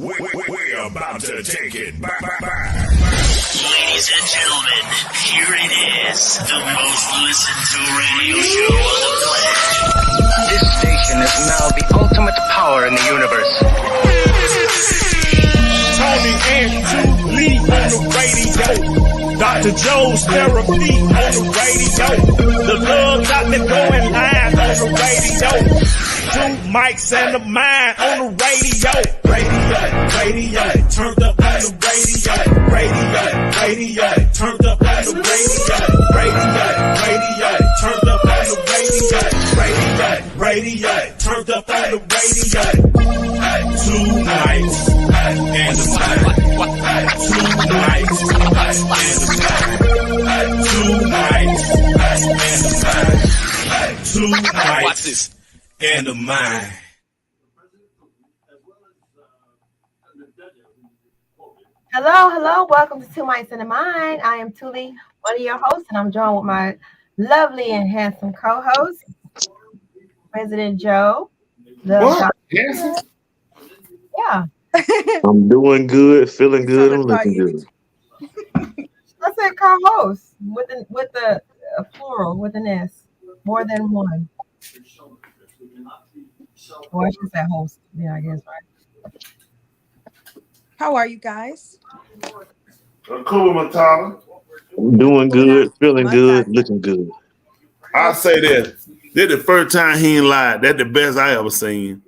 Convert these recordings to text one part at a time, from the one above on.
We're about to take it back. Ladies and gentlemen, here it is, the most listened to radio show on the planet. This station is now the ultimate power in the universe. Tony and Julie on the radio. Dr. Joe's therapy on the radio. The love doctor going live on the radio. Two mics and the mind on the radio. Radio, turned up on the radio. Turned up on the radio, turned up on the radio, turned up on the radio. Two mics and the mind. Two mics and the mind. Two mics and the mind. Hello. Welcome to Two Mics and a Mind. I am Tuli, one of your hosts, and I'm joined with my lovely and handsome co-host, President Joe. What? Yes. Yeah. I'm doing good, feeling good, and looking good. I said co-host with the plural, with an S, more than one. Or I should say host. Yeah, I guess, right? How are you guys? Cool, Matala. I'm doing good, feeling good, looking good. I'll say this. This the first time he ain't lied. That's the best I ever seen.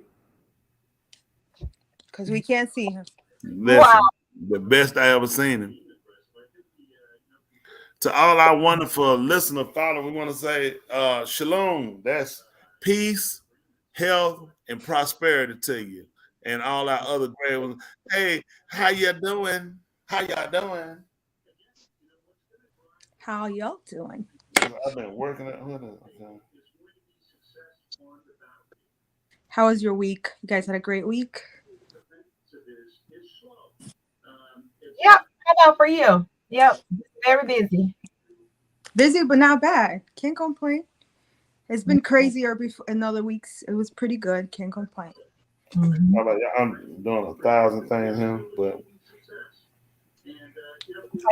Because we can't see him. Listen, wow. The best I ever seen him. To all our wonderful listener followers, we want to say shalom. That's peace, health, and prosperity to you. And all our other great ones. Hey, how you doing? How y'all doing? How y'all doing? I've been working at How was your week? You guys had a great week? Yep. How about for you? Yep. Very busy. Busy, but not bad. Can't complain. It's been crazier before in other weeks. It was pretty good. Can't complain. Mm-hmm. I'm doing 1,000 things here, but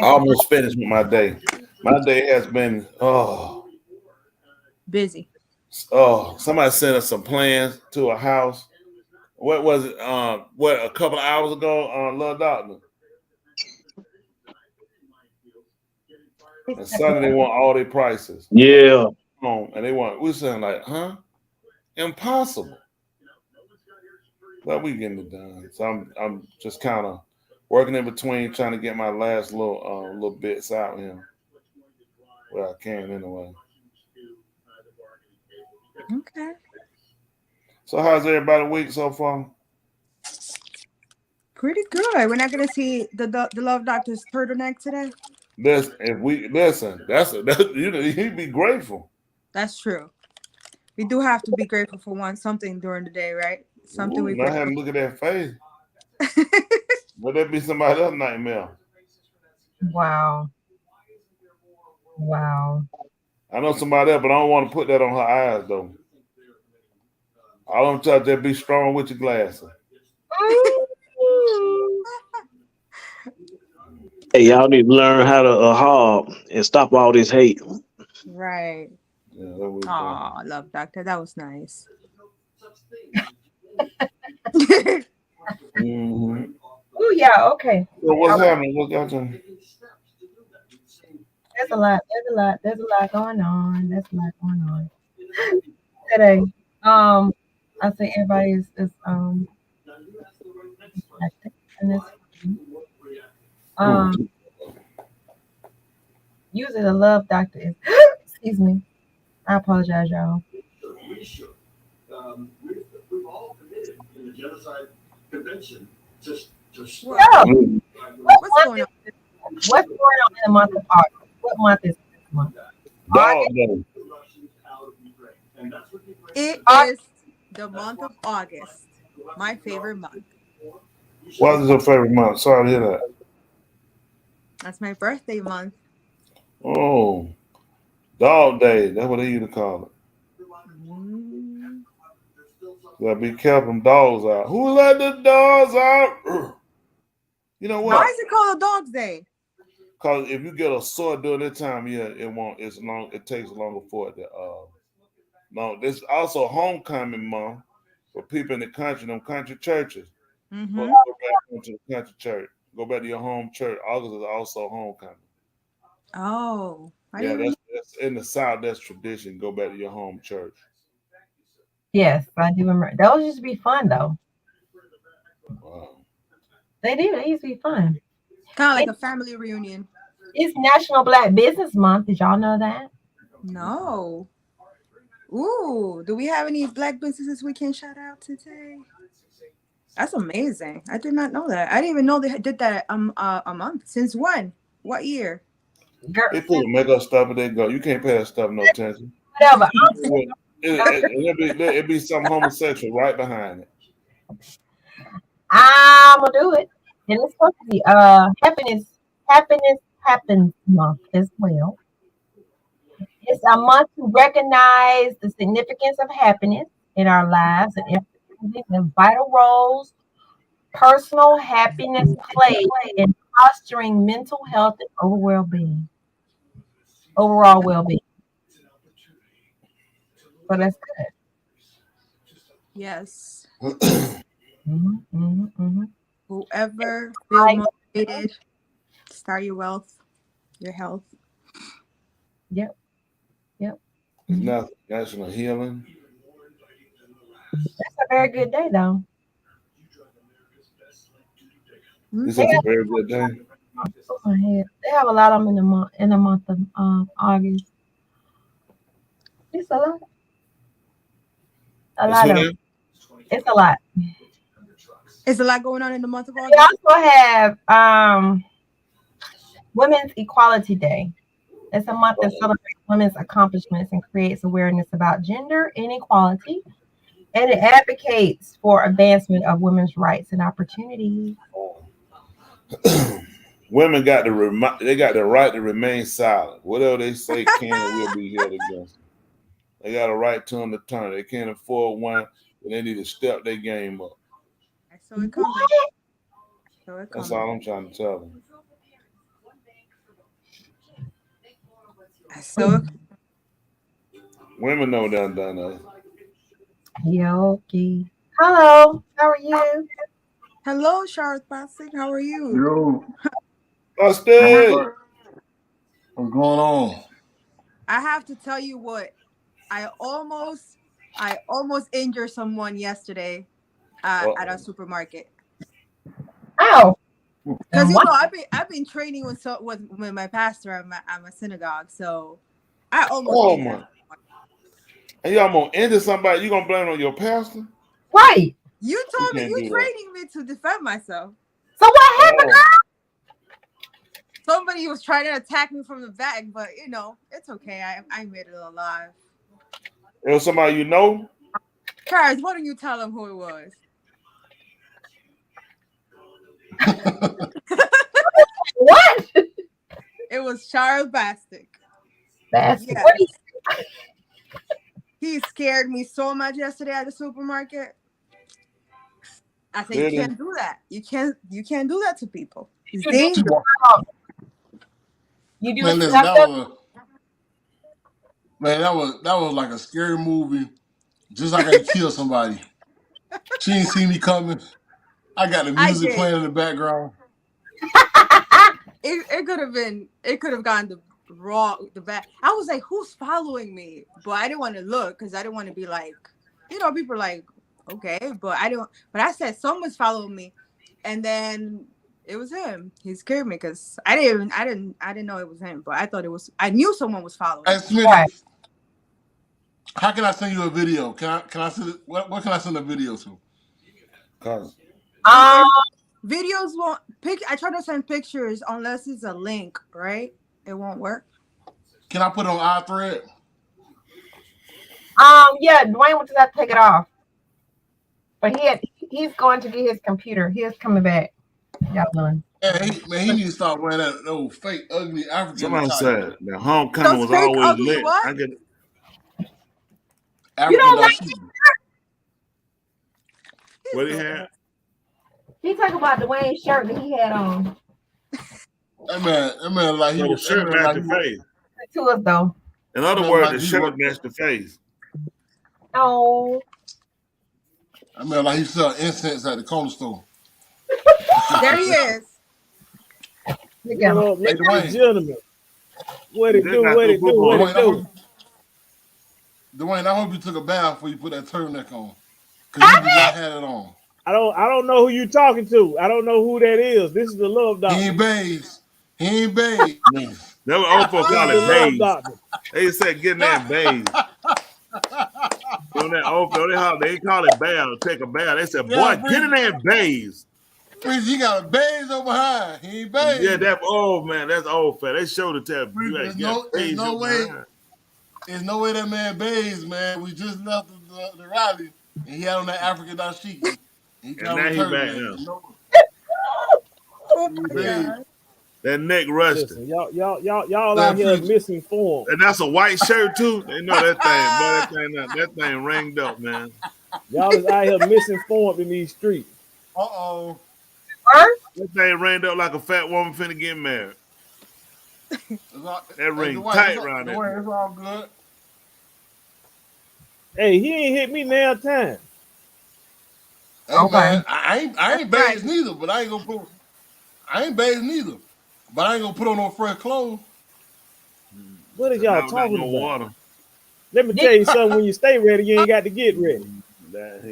I almost finished with my day. My day has been busy. Somebody sent us some plans to a house. What was it? A couple of hours ago, Little Doctor. And suddenly they want all their prices. Yeah. And we're saying like, huh? Impossible. But we getting it done. So I'm just kind of working in between, trying to get my last little bits out here. Well, I can anyway. Okay. So how's everybody week so far? Pretty good. We're not gonna see the Love Doctor's turtleneck today. He'd be grateful. That's true. We do have to be grateful for something during the day, right? Something we. I had to look at that face. Would that be somebody else's nightmare? Wow. I know somebody else, but I don't want to put that on her eyes though. I don't try to be strong with your glasses. Hey, y'all need to learn how to hob and stop all this hate. Right. Yeah, that was Love Doctor. That was nice. Mm-hmm. Oh yeah, okay. So what's happening? What's happening? There's a lot going on. Today. I think everybody is in this. Usually the Love Doctor is excuse me. I apologize, y'all. We've all committed in the genocide convention to What's going on in the month of August? What month is this month? August. It is the month of August. My favorite month. What is your favorite month? Sorry to hear that. That's my birthday month. Oh, Dog Day. That's what they used to call it. Gotta be careful, them dogs out. Who let the dogs out? You know Why what? is it called a dog's day? Because if you get a sore during that time, yeah, it won't. It's long. It takes longer for it to. No, this is also homecoming month for people in the country, them country churches. Mm-hmm. Go back to the country church. Go back to your home church. August is also homecoming. Oh, Yeah, that's in the South. That's tradition. Go back to your home church. Yes, I do remember. Those used to be fun though. Wow. They do. They used to be fun. kind of like a family reunion. It's National Black Business Month. Did y'all know that? No. Ooh, do we have any black businesses we can shout out today? That's amazing. I did not know that. I didn't even know they did that a month. Since when? What year? Girl, They put makeup stuff and they go. You can't pay that stuff no attention. whatever. It'd be some homosexual right behind it. I'm gonna do it. And it's supposed to be happiness happens month as well. It's a month to recognize the significance of happiness in our lives and emphasizing the vital roles personal happiness plays in fostering mental health and overall well-being. So that's good. Yes. Mm-hmm. Whoever feel motivated, start your wealth, your health. Yep. It's not national healing. That's a very good day, though. This is a very good day. They have a lot of them in the month of August. It's a lot. It's a lot. It's a lot going on in the month of August. We also have Women's Equality Day. It's a month that celebrates women's accomplishments and creates awareness about gender inequality, and it advocates for advancement of women's rights and opportunities. Women got the right to remain silent. Whatever they say can and will be held against them. They got a right to them to turn. They can't afford one, and they need to step their game up. So it comes. That's all I'm trying to tell them. So women know done us. Yoki. Hello, how are you? Hello, Charlotte Bossing. How are you? Yo. What's good? What's going on? I have to tell you what. I almost injured someone yesterday at a supermarket. Oh. Because I've been training with my pastor at my synagogue, so I almost. My! And y'all gonna injure somebody? You gonna blame it on your pastor? Right. You told me you training me to defend myself. So what happened? Somebody was trying to attack me from the back, but it's okay. I made it alive. It was somebody you know? Charles, why don't you tell them who it was? What? It was Charles Bastic. Bastic. Yes. What He scared me so much yesterday at the supermarket. I said, Really? You can't do that. You can't do that to people. It's You dangerous. You do Man, that was like a scary movie. Just like I kill somebody. She didn't see me coming. I got the music playing in the background. It could have gone the back. I was like, who's following me? But I didn't want to look because I didn't want to be like, people are like, okay, but I said someone's following me, and then it was him. He scared me because I didn't know it was him, but I knew someone was following me. Smitty, how can I send you a video? Can I send it? What can I send a video to? Videos won't I try to send pictures unless it's a link, right? It won't work. Can I put it on iThread? Yeah, Dwayne will just have to take it off. But he's going to get his computer. He is coming back. Y'all doing? He need to stop wearing that old fake, ugly African. Somebody said the homecoming was always lit. I get it. You don't like it? What he had? He talking about Dwayne's shirt that he had on. That man, like he So the was. shirt matched the face. To us though. In other words, the shirt matched the face. Oh. I mean, like he sell incense at the corner store. There he is. Hello, ladies and gentlemen. What it do? What it do? What it do? Dwayne, I hope you took a bath before you put that turtleneck on, because you did not have it on. I don't know who you talking to. I don't know who that is. This is the love doctor. He ain't bathed. He ain't bathed. That was old folks call it bathe. They said getting that bathe. On that old folks, they call it bath. Take a bath. They said, boy, get in there and bathe. He got a bathe over behind. He ain't bathed. Yeah, that's old, man. That's old fat. They showed the tab. There's no way. There's no way that man bathes, man. We just left the rally, and he had on that African dashiki. And now he back now. No. That neck rusted. Listen, y'all out here misinformed. And that's a white shirt too. They know that thing, but that thing ringed up, man. Y'all is out here misinformed in these streets. Uh-oh. That thing ringed up like a fat woman finna get married. That ring tight around it. It's all good. Hey, he ain't hit me now time. Hey, man, I ain't bathed neither, but I ain't bathed neither. But I ain't gonna put on no fresh clothes. What is y'all talking about? Water. Let me tell you something. When you stay ready, you ain't got to get ready. That's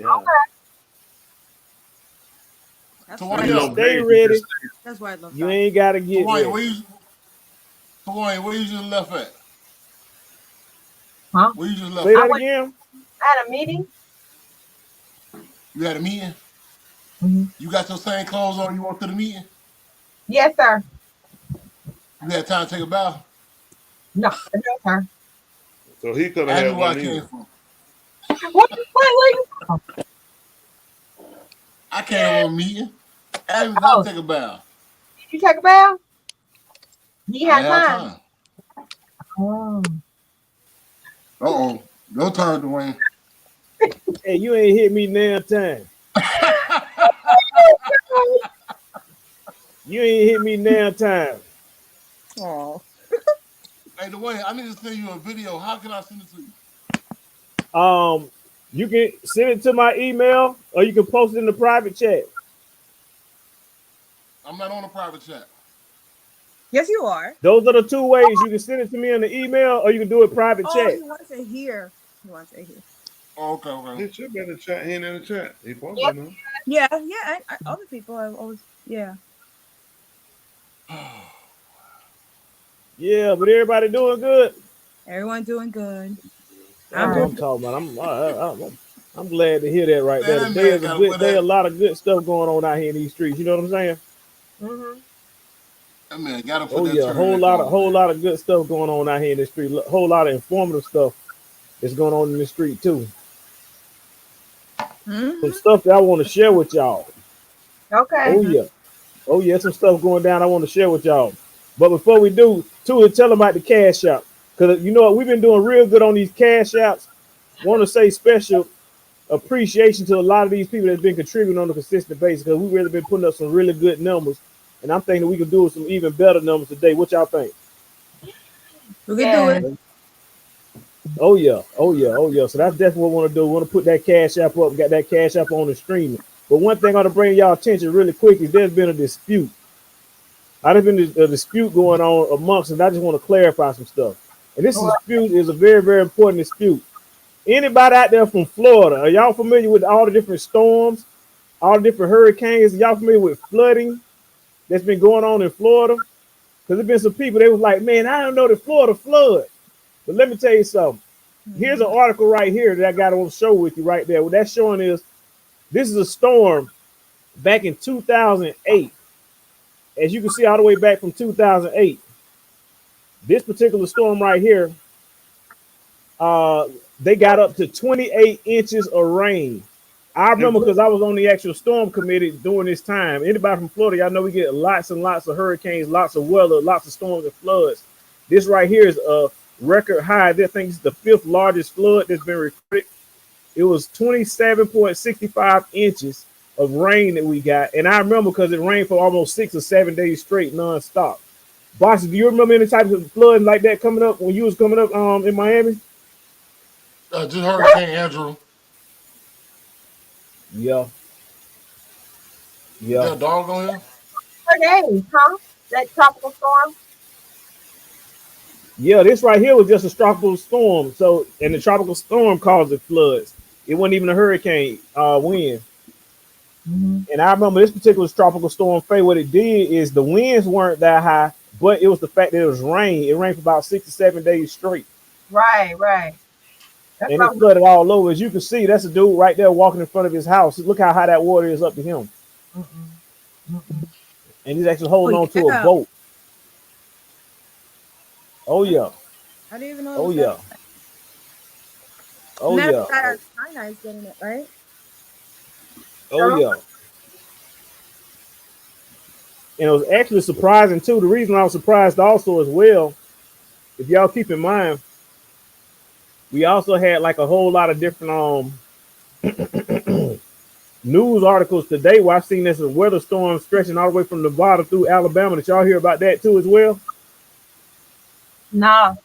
why you stay ready. That's why I love you ain't got to get ready. Where you just left at? Huh? Where you just left? Say that again. I had a meeting. You had a meeting? Mm-hmm. You got your same clothes on you went to the meeting? Yes, sir. You had time to take a bath? No, sir. So he could have had one. I came from. Where you from? I came from a meeting. I didn't have to take a bath. Did you take a bath? You had time. Oh. Uh-oh. Your turn, Dwayne. Hey, you ain't hit me now time. You ain't hit me now time. Oh. Hey, Dwayne, I need to send you a video. How can I send it to you? You can send it to my email, or you can post it in the private chat. I'm not on a private chat. Yes, you are. Those are the two ways. You can send it to me in the email, or you can do it private chat. He wants it here. He wants it here. Oh, okay. He should be in the chat. He ain't in the chat. He probably know. Yeah. Other people have always, yeah. Yeah, but everybody doing good. Everyone doing good. I'm talking about. I'm glad to hear that right there. Today is a good day. A lot of good stuff going on out here in these streets. You know what I'm saying? Mm-hmm. That man gotta put a whole lot of good stuff going on out here in the street. A whole lot of informative stuff is going on in the street too. Mm-hmm. Some stuff that I want to share with y'all. Okay. Oh yeah, some stuff going down I want to share with y'all. But before we do, tell them about the cash app. Because you know what, we've been doing real good on these cash apps. Want to say special appreciation to a lot of these people that's been contributing on a consistent basis, because we've really been putting up some really good numbers. And I'm thinking we can do some even better numbers today. What y'all think? We can do it. Oh yeah. So that's definitely what we want to do. We want to put that cash app up, got that cash app on the streaming. But one thing I want to bring y'all attention really quick is there's been a dispute. There's been a dispute going on amongst us, and I just want to clarify some stuff. And this dispute is a very, very important dispute. Anybody out there from Florida, are y'all familiar with all the different storms, all the different hurricanes? Are y'all familiar with flooding that's been going on in Florida? Because there's been some people, they was like, man, I don't know the Florida flood. But let me tell you something. Here's an article right here that I got to show with you right there. What that's showing is this is a storm back in 2008. As you can see all the way back from 2008. This particular storm right here, they got up to 28 inches of rain. I remember because I was on the actual storm committee during this time. Anybody from Florida, y'all know we get lots and lots of hurricanes, lots of weather, lots of storms and floods. This right here is a record high. I think it's the 5th largest flood that's been recorded. It was 27.65 inches of rain that we got. And I remember because it rained for almost 6 or 7 days straight, nonstop. Boss, do you remember any types of flooding like that coming up when you was coming up in Miami? Just Hurricane Andrew. Yeah. Is that a dog on here? Days, huh? That tropical storm. Yeah, this right here was just a tropical storm. So, and the tropical storm caused the floods. It wasn't even a hurricane wind. Mm-hmm. And I remember this particular tropical storm, Faye, what it did is the winds weren't that high, but it was the fact that it was rain. It rained for about 6 to 7 days straight. Right. That's And it flooded all over. As you can see, that's a dude right there walking in front of his house. Look how high that water is up to him. And he's actually holding on to a boat. Oh, yeah. I didn't even know. Oh, yeah. Oh, yeah. China is getting it, right? Oh, yeah. And it was actually surprising, too. The reason I was surprised also as well, if y'all keep in mind, we also had like a whole lot of different news articles today where I've seen this weather storm stretching all the way from Nevada through Alabama. Did y'all hear about that, too, as well? Nah.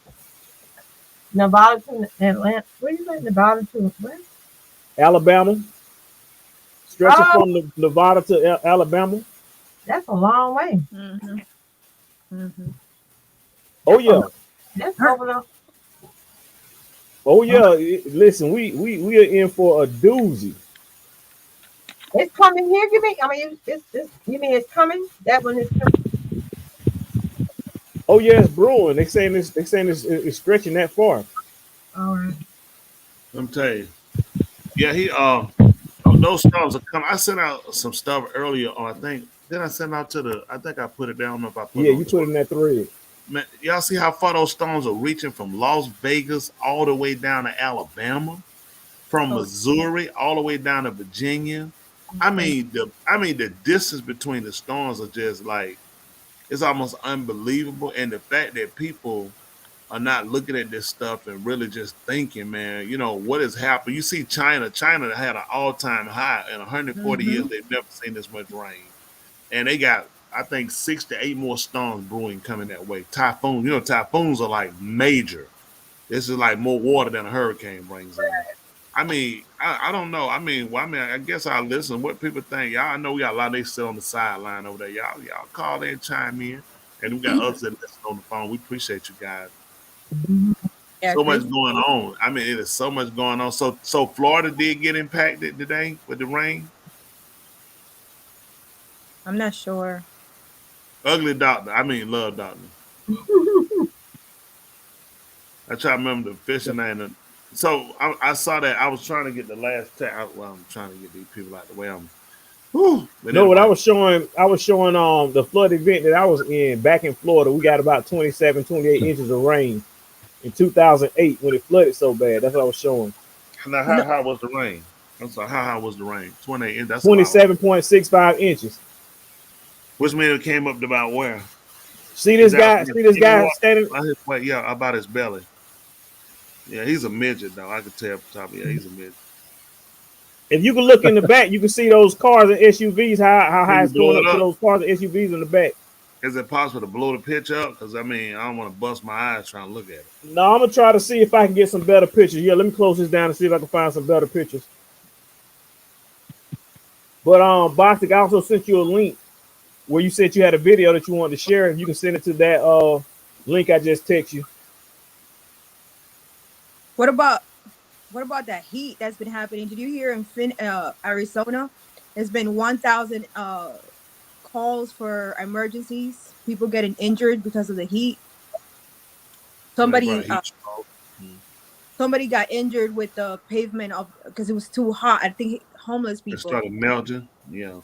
Nevada to Atlanta. Where you say Nevada to where? Alabama. Stretching from Nevada to Alabama. That's a long way. Oh, yeah. That's over there. Oh, yeah. Listen, we are in for a doozy. It's coming here. You mean it's coming? That one is coming. Oh yeah, it's brewing. They saying it's stretching that far. All right. Let me tell you. Yeah, those storms are coming. I sent out some stuff earlier on. I think I sent out I think I put it down. I don't know if I put it on. You put it in that thread. Man, y'all see how far those storms are reaching from Las Vegas all the way down to Alabama, from Missouri all the way down to Virginia. I mean the distance between the storms are just like, it's almost unbelievable. And the fact that people are not looking at this stuff and really just thinking, man, what has happened. You see China had an all-time high in 140 years. They've never seen this much rain. And they got, I think, 6 to 8 more storms brewing coming that way. Typhoons, typhoons are like major. This is like more water than a hurricane brings in. I mean, I don't know. I guess I'll listen what people think. Y'all, I know we got a lot of they sit on the sideline over there. Y'all call in, chime in. And we got others that listen on the phone. We appreciate you guys. Yeah, so much going on. I mean, it is so much going on. So Florida did get impacted today with the rain? I'm not sure. Ugly doctor. Love doctor. I try to remember the fishing name. So I saw that. I was trying to get the last I'm trying to get these people out the way. What I was showing the flood event that I was in back in Florida. We got about 27, 28 inches of rain in 2008 when it flooded so bad. That's what I was showing. Now, how was the rain? I'm sorry. How was the rain? 28 inches. 27.65 inches. Which means it came up to about where? See this guy standing? Yeah, about his belly. Yeah, he's a midget, though. I could tell from the top. Yeah, he's a midget. If you can look in the back, you can see those cars and SUVs, how high it's going up to those cars and SUVs in the back. Is it possible to blow the picture up? Because, I don't want to bust my eyes trying to look at it. No, I'm going to try to see if I can get some better pictures. Yeah, let me close this down and see if I can find some better pictures. But, Bostic, I also sent you a link where you said you had a video that you wanted to share. If you can send it to that link I just text you. What about that heat that's been happening? Did you hear in Arizona? There's been 1,000 calls for emergencies. People getting injured because of the heat. Somebody got injured with the pavement because it was too hot. I think homeless people. It started melting. Yeah.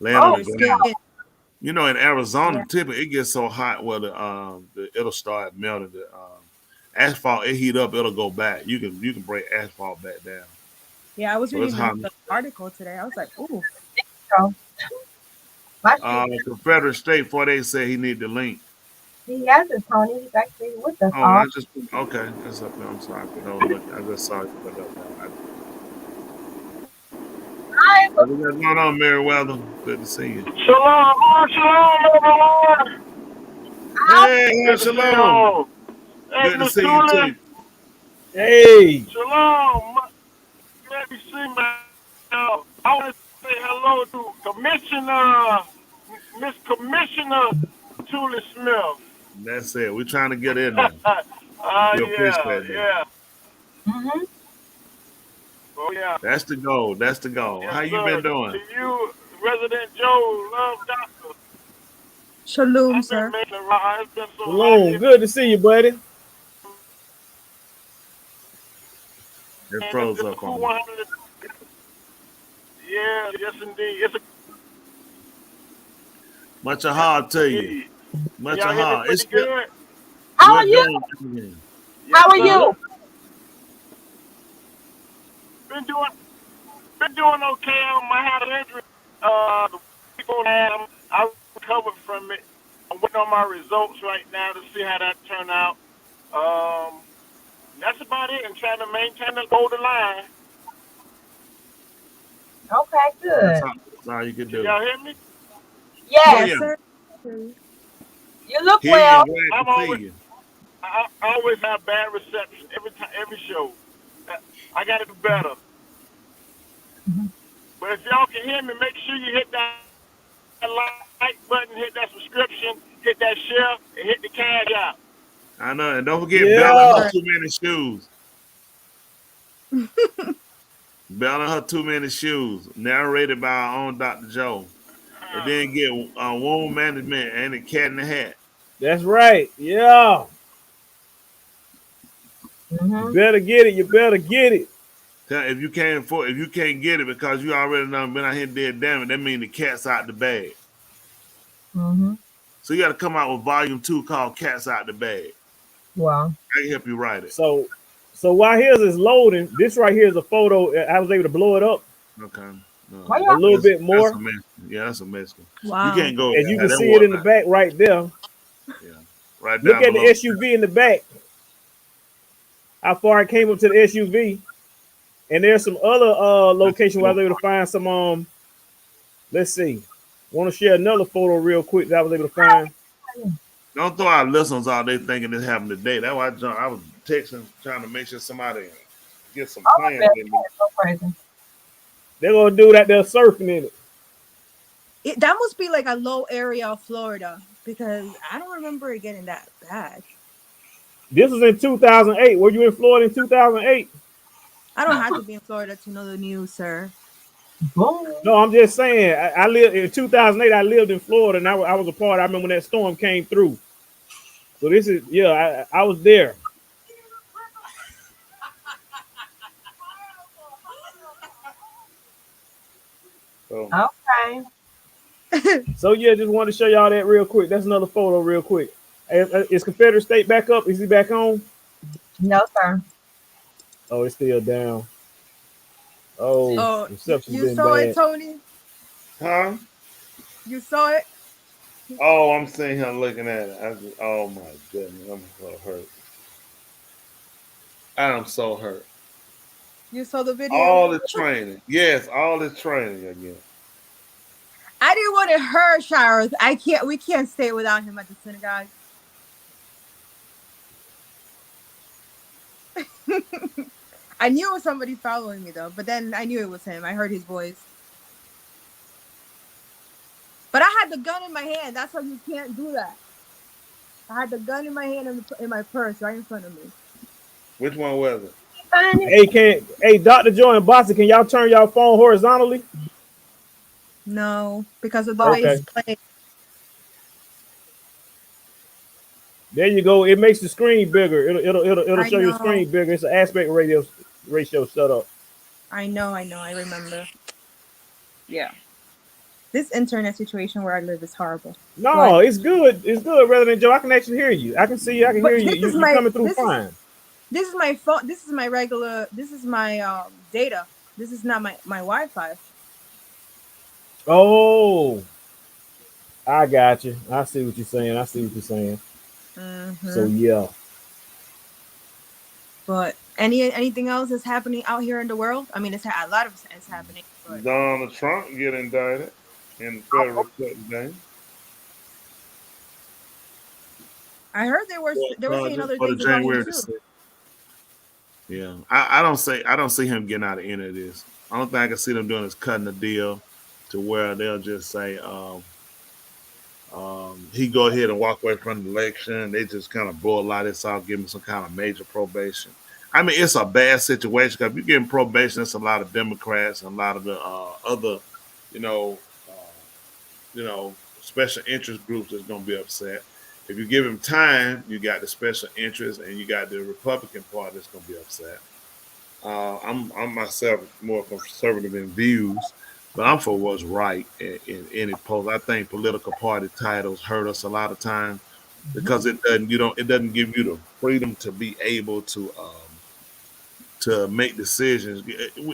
In Arizona, typically it gets so hot where it'll start melting. The asphalt, it heat up, it'll go back. You can break asphalt back down. Yeah, I was reading the article today. I was like, ooh. Confederate State 48 said he need the link. He has it, Tony. He's actually with us. Okay. That's up there. I'm sorry. I just saw it put up there. I What's going on, Meriwether? Good to see you. Shalom, everyone. Hey, Good to see shalom. y'all. Hey, Good to Miss see you Doolin. too. Hey, Shalom. Glad to see me. I want to say hello to Miss Commissioner Julie Smith. That's it. We're trying to get in there. We appreciate that. Yeah. Mhm. Oh, yeah. That's the goal. That's the goal. Yes, How you sir. been doing? To you, Resident Joe, love doctor. Shalom, I've been sir. making around. It's been so hot Shalom. here. Good to see you, buddy. It And froze it's a up cool on me. 100. Yeah, yes, indeed. It's a Much of hard to you. indeed. Much Y'all of hear me hard. It's pretty good. good? How We're are you? doing again. How are sir. you? Been doing okay. I had an injury the week before that. I recovered from it. I'm waiting on my results right now to see how that turned out. That's about it. And trying to maintain the hold the line. Okay, That's good. all you can Can do. y'all hear me? Oh, Yes, Yes, yeah. sir. you look Hear you well. and glad I'm to see always you. I always have bad reception every show. I got to do better. But if y'all can hear me, make sure you hit that like button, hit that subscription, hit that share, and hit the cash out. I know. And don't forget Bella and Yeah. her too many shoes. Bella and her too many shoes. Narrated by our own Dr. Joe. And then get Wound Management and the Cat in the Hat. That's right. Yeah. You better get it. You better get it. If you can't get it because you already done been out here and did damage, that means the cat's out the bag. Mm-hmm. So you got to come out with volume 2 called Cats Out the Bag. Wow. I can help you write it. So while his is loading, this right here is a photo. I was able to blow it up Okay. a little bit more. That's a mess. Yeah, that's a mess. Wow. You can't go. As you can that see it in the back right there. Yeah. Right Look down at the below. SUV in the back. How far it came up to the SUV. And there's some other location where I was able to find some let's see. Want to share another photo real quick that I was able to find. Don't throw our listeners out there thinking this happened today. That's why I was texting, trying to make sure somebody get some plans in there. So crazy. They're gonna do that. They're surfing in it. That must be like a low area of Florida because I don't remember it getting that bad. This was in 2008. Were you in Florida in 2008? I don't have to be in Florida to know the news, sir. Boom. No, I'm just saying. I lived in 2008. I lived in Florida, and I was a part. I remember when that storm came through. So this is I was there. Okay. So yeah, just wanted to show y'all that real quick. That's another photo, real quick. Is Confederate State back up? Is he back on? No, sir. Oh, it's still down. Oh, reception's You been saw bad. it, Tony? Huh? You saw it? Oh, I'm sitting here looking at it. Oh my goodness, I'm so hurt. I'm so hurt. You saw the video? All the training. Yes, all this training again. I didn't want to hurt Shire. We can't stay without him at the synagogue. I knew it was somebody following me though, but then I knew it was him. I heard his voice. But I had the gun in my hand. That's why you can't do that. I had the gun in my hand in my purse right in front of me. Which one was it? Hey, Dr. Joe and Bossy, can y'all turn y'all phone horizontally? No, because of the way it's played. There you go. It makes the screen bigger. It'll show your know. screen bigger. It's an aspect ratio set up. I know. I remember. Yeah. This internet situation where I live is horrible. No, it's good. It's good, Resident Joe. I can actually hear you. I can see you. I can hear you. You're coming through fine. This is my phone. This is my regular. This is my data. This is not my Wi-Fi. Oh, I got you. I see what you're saying. Mm-hmm. So yeah. But Anything else that's happening out here in the world? I mean, a lot of it's happening. But Donald Trump get indicted in federal court today. I heard they were saying other for the things about him January too. 6th. Yeah, I don't see him getting out of any of this. I don't think I can see them doing is cutting the deal to where they'll just say he go ahead and walk away from the election. They just kind of blow a lot of this out, give him some kind of major probation. I mean, it's a bad situation because if you're getting probation, it's a lot of Democrats and a lot of the other, special interest groups that's going to be upset. If you give him time, you got the special interest and you got the Republican Party that's going to be upset. I'm myself more conservative in views, but I'm for what's right in any poll. I think political party titles hurt us a lot of times because it doesn't give you the freedom to be able to make decisions.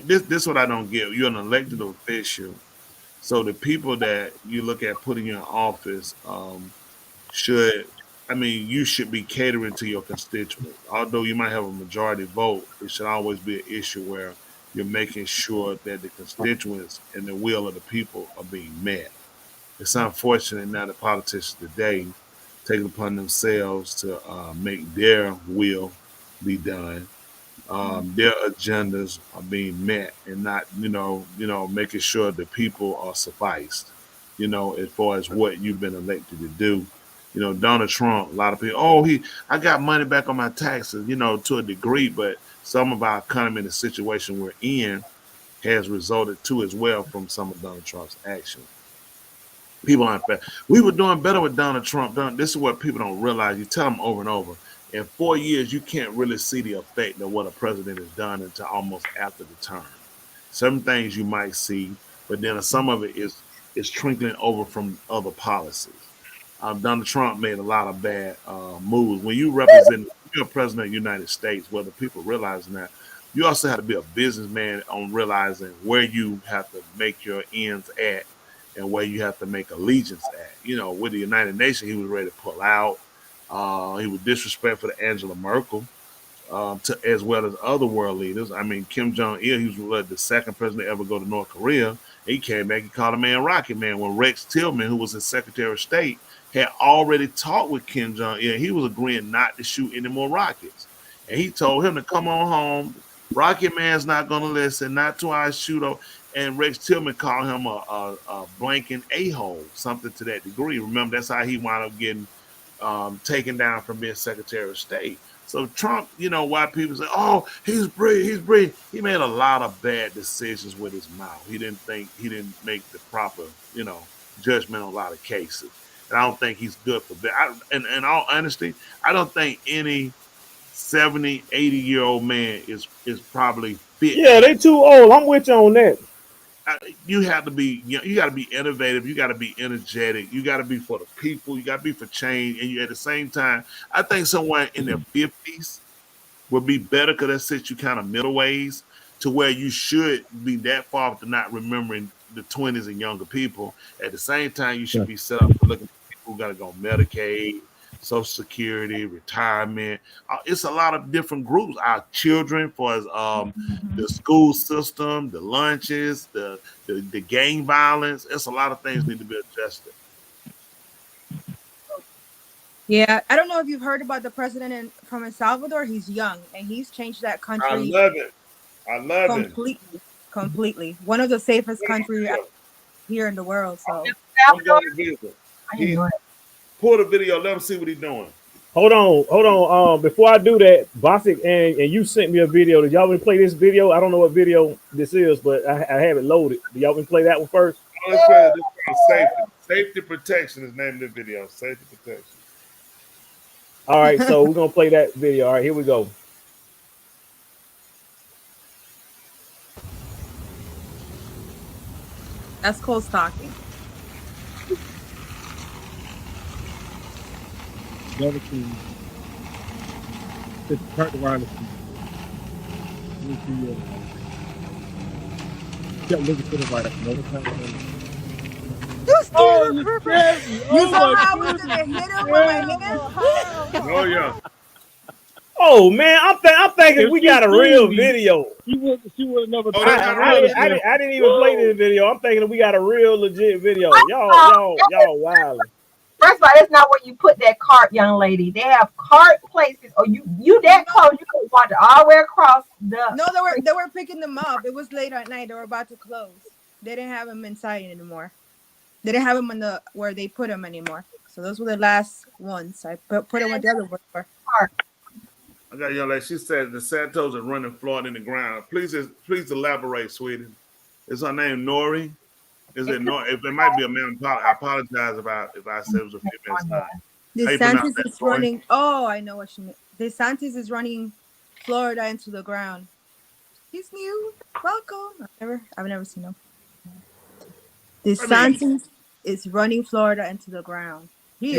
This is what I don't get. You're an elected official, so the people that you look at putting you in office you should be catering to your constituents. Although you might have a majority vote, it should always be an issue where you're making sure that the constituents and the will of the people are being met. It's unfortunate now that politicians today take it upon themselves to make their will be done. Their agendas are being met and not, making sure the people are sufficed, as far as what you've been elected to do. Donald Trump, a lot of people, I got money back on my taxes, to a degree, but some of our economy and the situation we're in has resulted to as well from some of Donald Trump's actions. People aren't fair. We were doing better with Donald Trump. This is what people don't realize. You tell them over and over. In 4 years, you can't really see the effect of what a president has done until almost after the term. Some things you might see, but then some of it is trickling over from other policies. Donald Trump made a lot of bad moves. When you're a president of the United States, whether people realize that, you also have to be a businessman on realizing where you have to make your ends at and where you have to make allegiance at. With the United Nations, he was ready to pull out. He was disrespectful to Angela Merkel, as well as other world leaders. I mean, Kim Jong-il, he was the second president to ever go to North Korea. He came back and called a man Rocket Man. When Rex Tillerson, who was his Secretary of State, had already talked with Kim Jong-il. He was agreeing not to shoot any more rockets. And he told him to come on home. Rocket Man's not going to listen, not to our shooter. And Rex Tillerson called him a blanking a-hole, something to that degree. Remember, that's how he wound up getting taken down from being Secretary of State. So Trump, why people say, he's brilliant. He made a lot of bad decisions with his mouth. He didn't make the proper, judgment on a lot of cases. And I don't think he's good for that. In all honesty, I don't think any 70, 80-year-old man is probably fit. Yeah, they too old. I'm with you on that. You have to be, you got to be innovative. You got to be energetic. You got to be for the people. You got to be for change. And you, at the same time, I think someone in their 50s would be better because that sets you kind of middle ways to where you should be that far to not remembering the 20s and younger people. At the same time, you should be set up for looking for people who got to go on Medicaid, Social Security, retirement. It's a lot of different groups. Our children, for the school system, the lunches, the gang violence. It's a lot of things need to be adjusted. Yeah, I don't know if you've heard about the president from El Salvador. He's young and he's changed that country. I love it. Completely. One of the safest countries here in the world. So I'm going to visit. Pull the video. Let him see what he's doing. Hold on. Before I do that, Bosick and you sent me a video. Did y'all want to play this video? I don't know what video this is, but I have it loaded. Do y'all want to play that one first? Let's play this. Safety protection is named the video. Safety protection. All right, so we're gonna play that video. All right, here we go. That's close talking. Never seen. It's part of wireless. Yeah, look at the right. You scared you her. scared me. You saw how I was gonna hit him with my hand? Oh yeah. Oh man, I'm thinking we got a real video. She would never. Oh, that's not real. I didn't even play this video. I'm thinking that we got a real legit video. Y'all wild. First of all, that's not where you put that cart, young lady. They have cart places, or you that close, you could walk all the way across the. No, they were picking them up. It was late at night. They were about to close. They didn't have them inside anymore. They didn't have them in the where they put them anymore. So those were the last ones. I put them with the other one. I got a young lady. She said the Santos are running Florida in the ground. Please elaborate, sweetie. Is her name Nori? Is it Nori? If it might be a man, I apologize if I said it was a female sign. DeSantis is running. Oh, I know what she means. DeSantis is running Florida into the ground. He's new. Welcome. I've never seen him. DeSantis is running Florida into the ground. What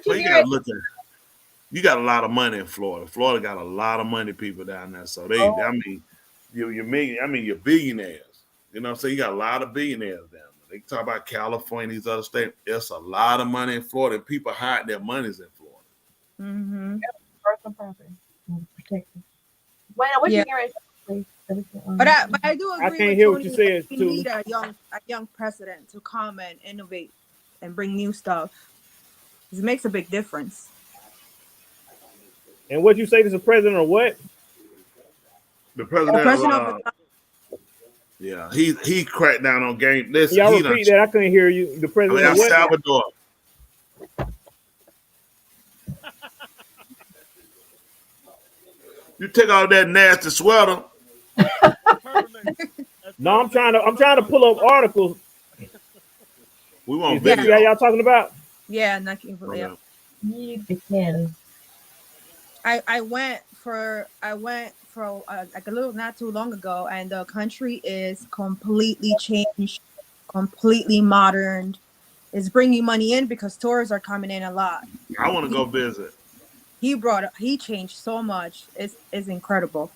you gotta look at? You got a lot of money in Florida. Florida got a lot of money people down there. So you're billionaires. You know what I'm saying? You got a lot of billionaires down there. They talk about California, these other states. There's a lot of money in Florida. People hide their monies in Florida. Mm-hmm. Personal property. Protected. Well, what you hearing? But I do agree. I can't hear what you said. We need a young president to come and innovate and bring new stuff. It makes a big difference. And what you say is a president or what? The president of yeah, he cracked down on game. Listen, y'all repeat that. I couldn't hear you. The president of El Salvador. You take all that nasty sweater. No, I'm trying to pull up articles. We want video. video. Y'all talking about? Yeah, not yeah. I went for like a little not too long ago, and the country is completely changed, completely modern. It's bringing money in because tourists are coming in a lot. I want to go visit. He changed so much. It's incredible.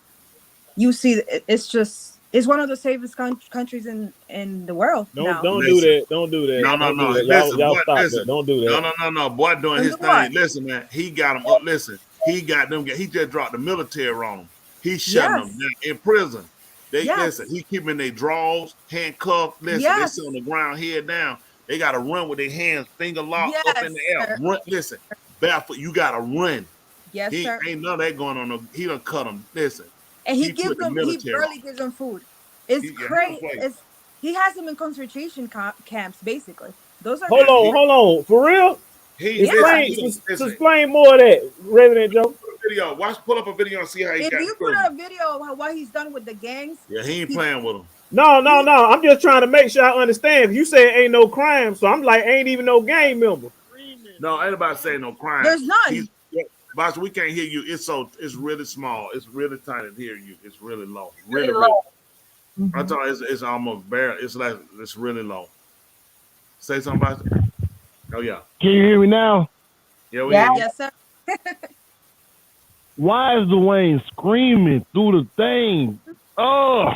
You see, it's one of the safest countries in the world. Don't do that. Don't do that. No. Listen, y'all stop that. Don't do that. No. Boy, doing his thing. Listen, man. He got him up. Listen, he got them. He just dropped the military on them. He's shutting them down in prison. Listen. He keeping their drawers, handcuffed. Listen, they sit on the ground, head down. They got to run with their hands, finger locked up in the air. Run. Listen, barefoot. You got to run. Yes, sir. Ain't none of that going on. He done cut them. Listen. And he gives them. He barely gives them food. It's crazy. He has them in concentration camps, basically. Those are. Hold on. For real? Explain more of that, Resident Joe. Video. Pull up a video and see how he got. If you put a video of what he's done with the gangs. Yeah, he ain't playing with them. No. I'm just trying to make sure I understand. You say ain't no crime, so I'm like, ain't even no gang member. No, ain't about saying no crime. There's none. Boss, we can't hear you. It's really small. It's really tiny to hear you. It's really low. Really low. Mm-hmm. I thought it's almost bare. It's really low. Say something about it. Oh yeah. Can you hear me now? Yeah, we hear you. Yes, sir. Why is Dwayne screaming through the thing? Oh,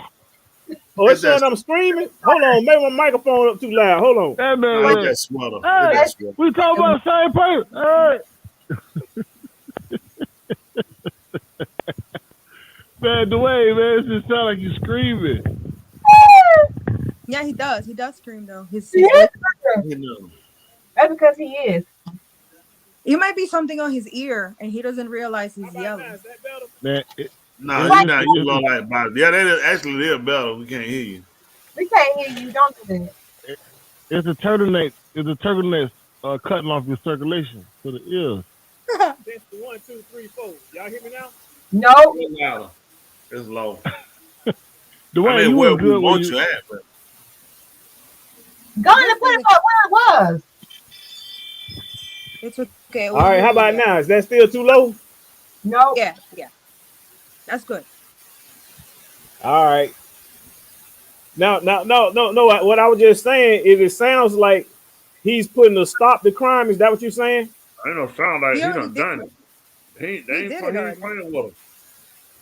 it's saying I'm screaming. Hold on, maybe my microphone up too loud. Hold on. That man, that sweater. Hey, we talking about the same person. All right. Man, Dwayne, man, it just sound like you screaming. Yeah, he does. He does scream though. That's because he is. It might be something on his ear, and he doesn't realize he's yelling. Man, no, you're not. You look like about it. Yeah, they're better. We can't hear you. We can't hear you. Don't do that. It's a turtleneck. Cutting off your circulation to the ears. That's the 1, 2, 3, 4. Y'all hear me now? No. It's low. Dwayne, you where was good we want you at, but go and put it up where it was. It's okay. All right, how about now? Is that still too low? No. Yeah. That's good. All right. No. What I was just saying is it sounds like he's putting a stop to crime. Is that what you're saying? I don't sound like he done it. They ain't playing with him.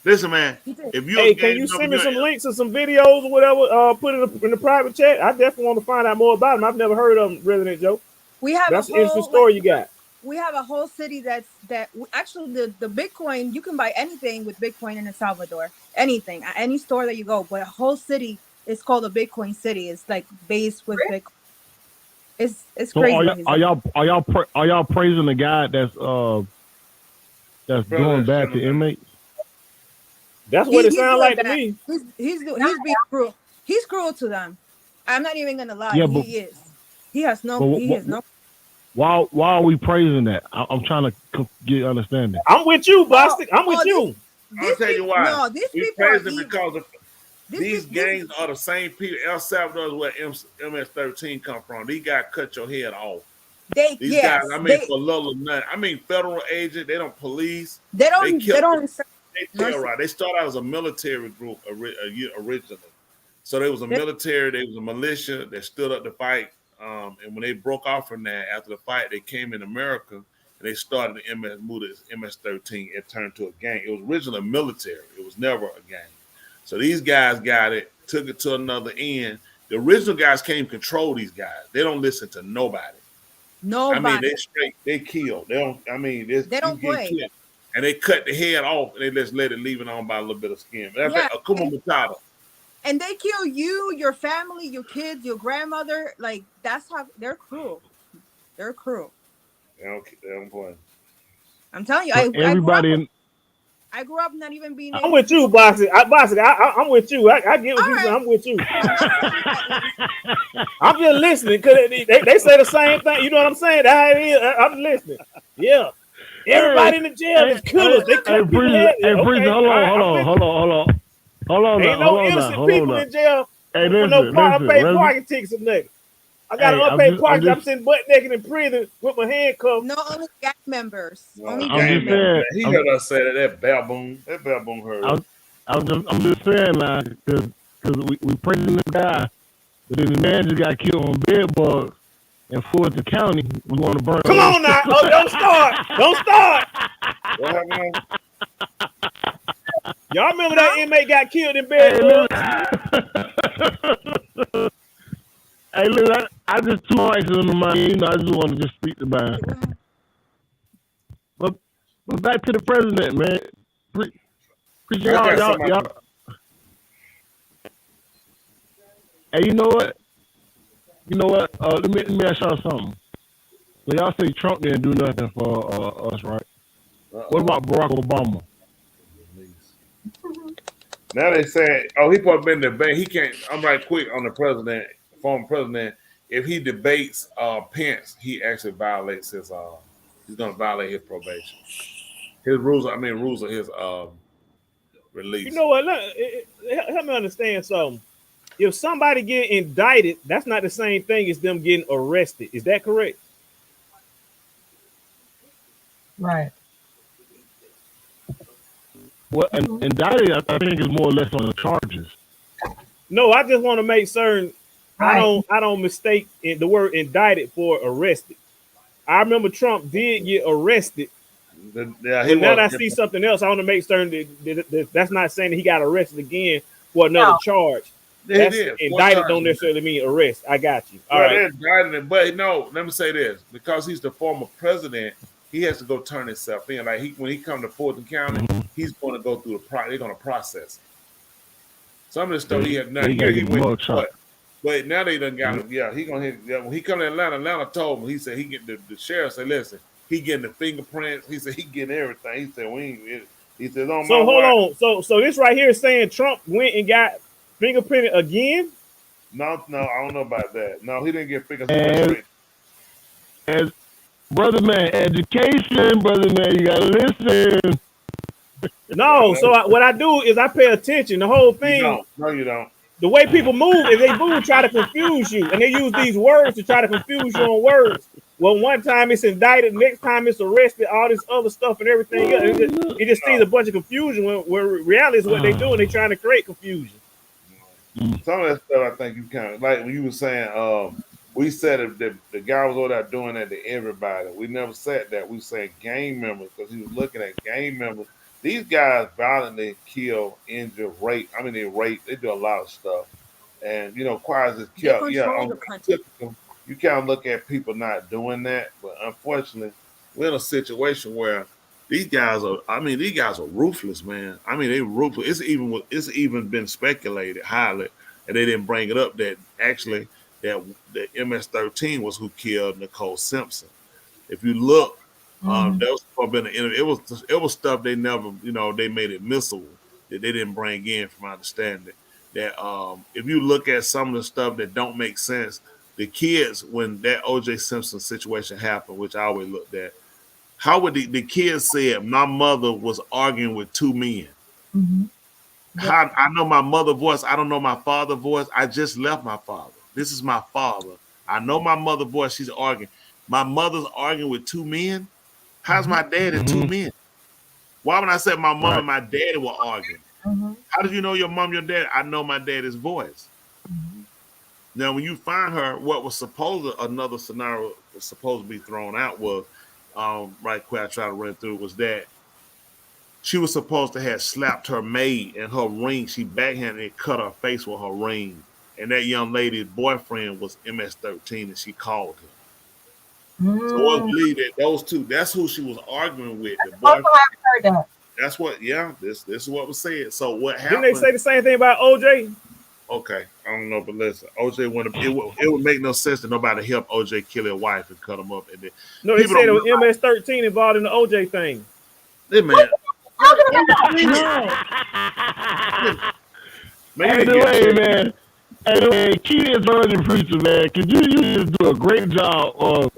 Listen, man. If you can you send me some links or some videos or whatever? Put it in the private chat. I definitely want to find out more about him. I've never heard of him, Resident Joe. We have that's an interesting story you got. we have a whole city actually the Bitcoin, you can buy anything with Bitcoin in El Salvador. Anything, at any store that you go, but a whole city is called a Bitcoin city. It's like based with Bitcoin. It's So crazy. are y'all praising the guy that's doing bad to inmates? That's what it sounds like to me. He's being cruel. He's cruel to them. I'm not even gonna lie. Yeah, he is. He has no. Why are we praising that? I'm trying to get understanding. I'm with you, Bostic. I'm with you. I'll tell you why. No, these we people praise are them evil. because of these gangs are the same people. El Salvador is where MS-13 come from. These guys cut your head off. These guys, I mean, for little or nothing. I mean, federal agent. They don't police. They don't. They terrorize. They start out as a military group originally. So there was a military. There was a militia that stood up to fight. And when they broke off from that after the fight, they came in America and they started the MS-13. It turned to a gang. It was originally military. It was never a gang. So these guys got it, took it to another end. The original guys can't control these guys. They don't listen to nobody. Nobody. I mean, they kill. They don't. I mean, they don't play. Killed. And they cut the head off and they just let it leave it on by a little bit of skin. That's like Akuma Matata. And they kill you, your family, your kids, your grandmother. Like, that's how they're cruel. They're cruel. They don't play. I'm telling you, I grew up not even being. I'm with you, Bostic. I'm with you. I get what you saying. I'm with you. I'm just listening because they say the same thing. You know what I'm saying? That it is. I'm listening. Yeah. Everybody in the jail is killers. They cut people head. Hold on. Ain't no innocent people in jail for no unpaid parking tickets or nothing. I got an unpaid parking. I'm sitting butt naked in prison with my handcuffs. No, only gang members. Only gang members. He heard us say that baboon. That baboon heard. I'm just saying, like, because we praising this guy, but then the man just got killed on bed bugs in Fulton County. We want to burn. Come on now! Oh, don't start! Don't start! What happened? Y'all remember that inmate got killed in bed bugs? Hey, look, I just two rights on the mind. You know, I just want to just speak about it. But back to the president, man. Appreciate y'all. Hey, you know what? Let me ask y'all something. So y'all say Trump didn't do nothing for us, right? What about Barack Obama? Now they saying, he probably been debating. He can't. I'm right quick on the president, former president. If he debates Pence, he actually violates his. He's going to violate his probation. His rules of his release. You know what? Help me understand something. If somebody get indicted, that's not the same thing as them getting arrested. Is that correct? Right. Well, indicted, I think, is more or less on the charges. No, I just want to make certain I don't mistake the word indicted for arrested. I remember Trump did get arrested. Now I see something else. I want to make certain that that's not saying that he got arrested again for another charge. That's indicted don't necessarily mean arrest. I got you. All right. Indicted, but no, let me say this. Because he's the former president, he has to go turn himself in. Like when he come to Fulton County, he's going to go through they're going to process it. Some of the stuff he had done here, he went to court. But now they done got him. Yeah, he gonna hit. Yeah, when he come to Atlanta told him. He said he get the sheriff said, listen, he getting the fingerprints. He said he getting everything. He said we ain't. He said on so my hold wife. on. So this right here is saying Trump went and got fingerprinted again. No, I don't know about that. No, he didn't get fingerprinted. As brother man, education, brother man, you gotta listen. No, so what I do is I pay attention. The whole thing. No, you don't. The way people move, if they move, try to confuse you, and they use these words to try to confuse you on words. Well, one time it's indicted, next time it's arrested, all this other stuff and everything else. It just seems a bunch of confusion where reality is what they do, and they're trying to create confusion. Some of that stuff I think you kind of like when you were saying. We said that the guy was over there doing that to everybody. We never said that. We said gang members because he was looking at gang members. These guys violently kill, injure, rape. I mean, they rape. They do a lot of stuff. And, Quires is killed. Yeah, you kind of look at people not doing that. But unfortunately, we're in a situation where these guys are ruthless, man. I mean, they ruthless. It's even been speculated highly, and they didn't bring it up that actually that the MS-13 was who killed Nicole Simpson. If you look, that was probably been an interview. It was stuff they never, they made it missile that they didn't bring in, from my understanding. That if you look at some of the stuff that don't make sense, the kids, when that O.J. Simpson situation happened, which I always looked at, how would the kids said my mother was arguing with two men? Mm-hmm. How I know my mother voice, I don't know my father voice. I just left my father. This is my father. I know my mother voice. She's arguing. My mother's arguing with two men. How's my dad and two men? Why when I said my mom and my daddy were arguing? How did you know your mom, your dad? I know my daddy's voice. Now, when you find her, what was another scenario was supposed to be thrown out was, right quick, I try to run through, was that she was supposed to have slapped her maid and her ring. She backhanded and cut her face with her ring. And that young lady's boyfriend was MS-13, and she called him. So I believe that those two, that's who she was arguing with. The boyfriend. I heard that. That's what, this is what was said. So what happened? Didn't they say the same thing about OJ? Okay, I don't know, but listen, OJ it would make no sense to nobody help OJ kill his wife and cut him up. And then No, they said it was MS-13 involved in the OJ thing. Hey, man. Man. Anyway, Kids Virgin Preacher, man, could you just do a great job of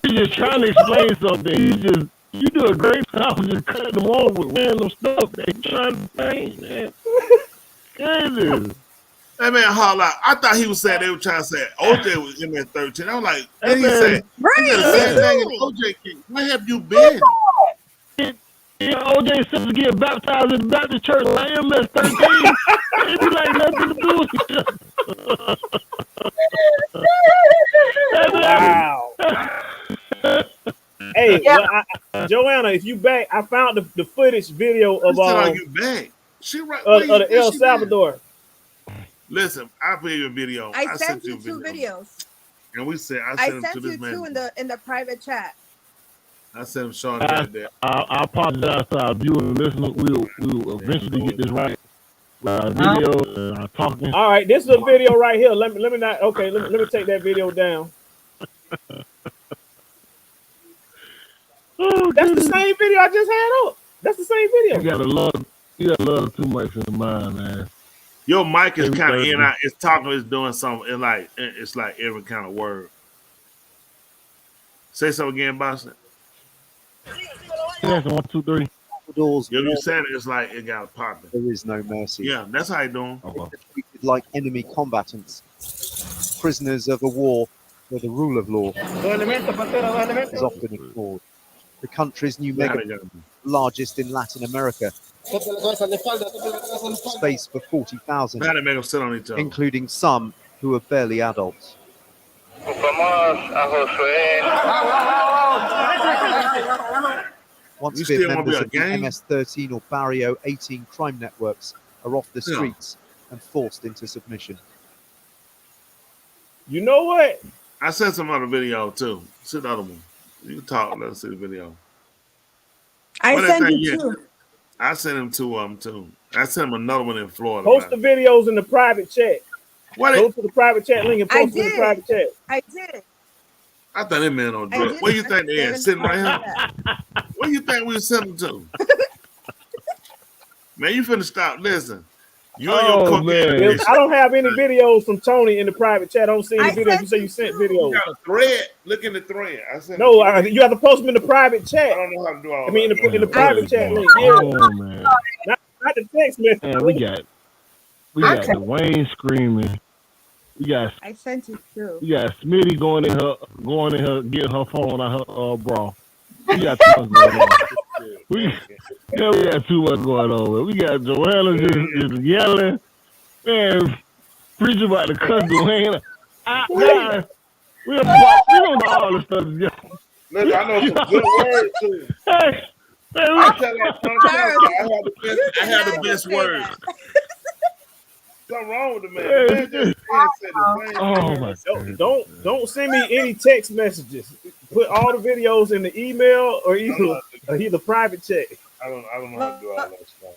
preaching, trying to explain something? You do a great job of just cutting them off with random stuff they trying to say, man. Goodness. That man holler out. I thought he was saying they were trying to say OJ was MS-13. I was like, then he said, OJ, where have you been? OJ Simpson get baptized in the Baptist church like MS-13. It be like nothing to do with it. Wow. Hey, Joanna, if you back, I found the footage video of you back. She right of the El Salvador. Listen, I put you a video. I sent you two videos. And we said I sent you two in the private chat. I sent him Sean that there. I apologize to our viewers and listeners. We'll eventually get this right. Video talking. All right, this is a video right here. Let me not. Okay, let me take that video down. That's the same video I just had up. That's the same video. You gotta love too much in the mind, man. Your mic is kind of in and out. It's talking. It's doing something. It's like every kind of word. Say something again, Boston. Yes, 1, 2, 3. You said it. It's like it got popping. There is no mercy. Yeah, that's how you doing. They're treated like enemy combatants, prisoners of a war where the rule of law is often ignored. The country's new mega, largest in Latin America, space for 40,000, including some who are barely adults. Once been members of the MS-13 or Barrio 18 crime networks are off the streets and forced into submission. You know what? I sent some other video too. See the other one. You can talk. Let's see the video. I sent you two. I sent him two of them too. I sent him another one in Florida. Post the videos in the private chat. Go to the private chat link and post it in the private chat. I did. I thought that man on drugs. Where you think they at? Sitting right here? Where you think we were sending to? Man, you finna stop. Listen. You man. I don't have any videos from Tony in the private chat. I don't see any videos. You say you sent videos. You got a thread. Look in the thread. I sent you have to post them in the private chat. I don't know how to do all that. I mean, in the private chat link. Yeah. Oh, man. Not the text message. Man, we got Dwayne screaming. I sent you two. We got Smitty going in her, getting her phone out her bra. We got too much going on. We got too much going on. We got Joanna just yelling. Man, preaching about the cuss Joanna. Guys, we don't know all this stuff. Look, I know some good words too. Hey, I had the best words. Something wrong with the man. Oh my God. Don't send me any text messages. put all the videos in the email or either private chat. I don't know how to do all that stuff.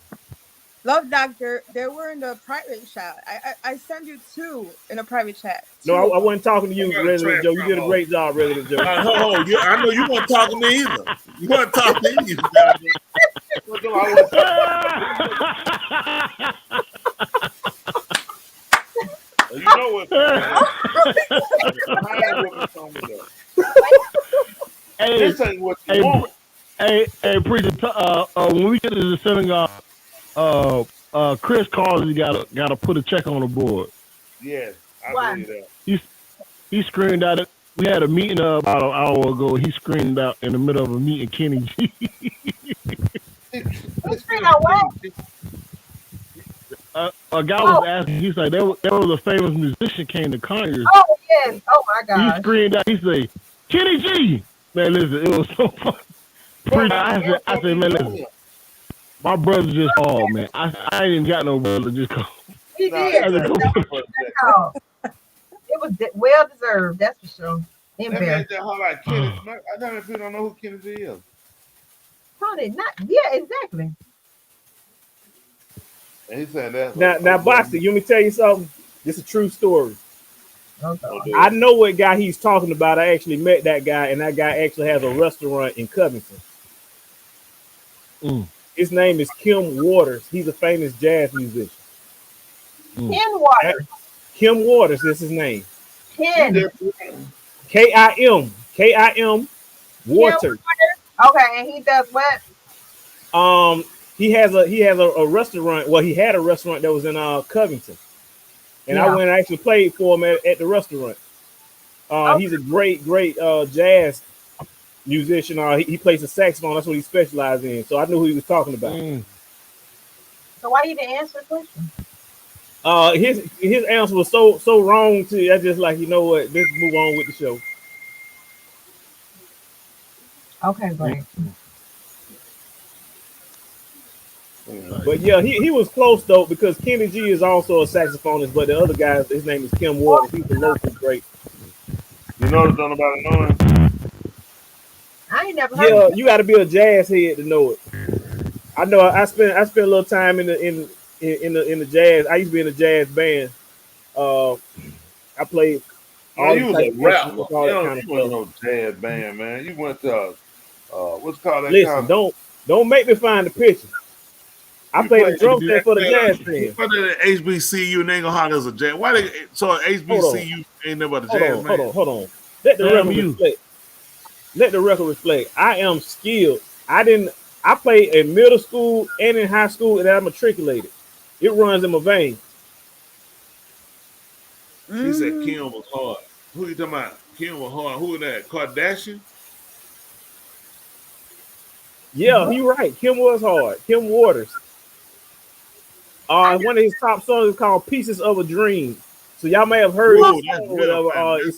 Love Doctor, they were in the private chat. I sent you two in a private chat. No, I wasn't talking to you, Resident Joe. You did a great job, Resident Joe. I know you weren't talking to me either. You weren't talking to me. You know what? This ain't what you want. Hey, preacher. When we get to the synagogue, Chris Carlson gotta put a check on the board. Yes, I believe that. He screamed out it. We had a meeting about an hour ago. He screamed out in the middle of a meeting, Kenny G. A guy was asking. He's like, there was a famous musician came to Congress. Oh yes. Oh my God. He screamed out. He said, Kenny G. Man, listen, it was so fun. I said, man, listen. My brother just called, man. I ain't even got no brother. Just call. He did. It was well deserved. That's for sure. I know people don't know who Kennedy is. Tony, exactly. And he said that. Now, Boxer, you want me to tell you something? This is a true story. Okay. I know what guy he's talking about. I actually met that guy, and that guy actually has a restaurant in Covington. His name is Kim Waters. He's a famous jazz musician. Kim Waters. Kim Waters is his name. Kim. K-I-M Waters. Okay, and he does what? He has a restaurant. Well, he had a restaurant that was in Covington, and I went and actually played for him at the restaurant. He's a great jazz musician. He plays the saxophone. That's what he specializes in. So I knew who he was talking about. So why you didn't answer the question? His answer was so wrong to you. I just like, you know what? Let's move on with the show. Okay, great. But yeah, he was close though, because Kenny G is also a saxophonist, but the other guy, his name is Kim Waters. He's a local great. You know don't nobody know him? I ain't never heard of him. You got to be a jazz head to know it. I know. I spent a little time in the jazz. I used to be in a jazz band. I played. You was a rapper. You wasn't no jazz band, man. You went to what's called that? Listen, don't make me find the picture. I played the drum set for the jazz band. But at HBCU, and they ain't gonna holler as a jazz. Why they? So HBCU ain't never the jazz man. Hold on. Let the record reflect. Let the record reflect. I am skilled. I played in middle school and in high school, and I'm matriculated. It runs in my veins. He said Kim was hard. Who you talking about? Kim was hard. Who is that? Kardashian? Yeah, you're right. Kim was hard. Kim Waters. One of his top songs is called "Pieces of a Dream." So y'all may have heard it.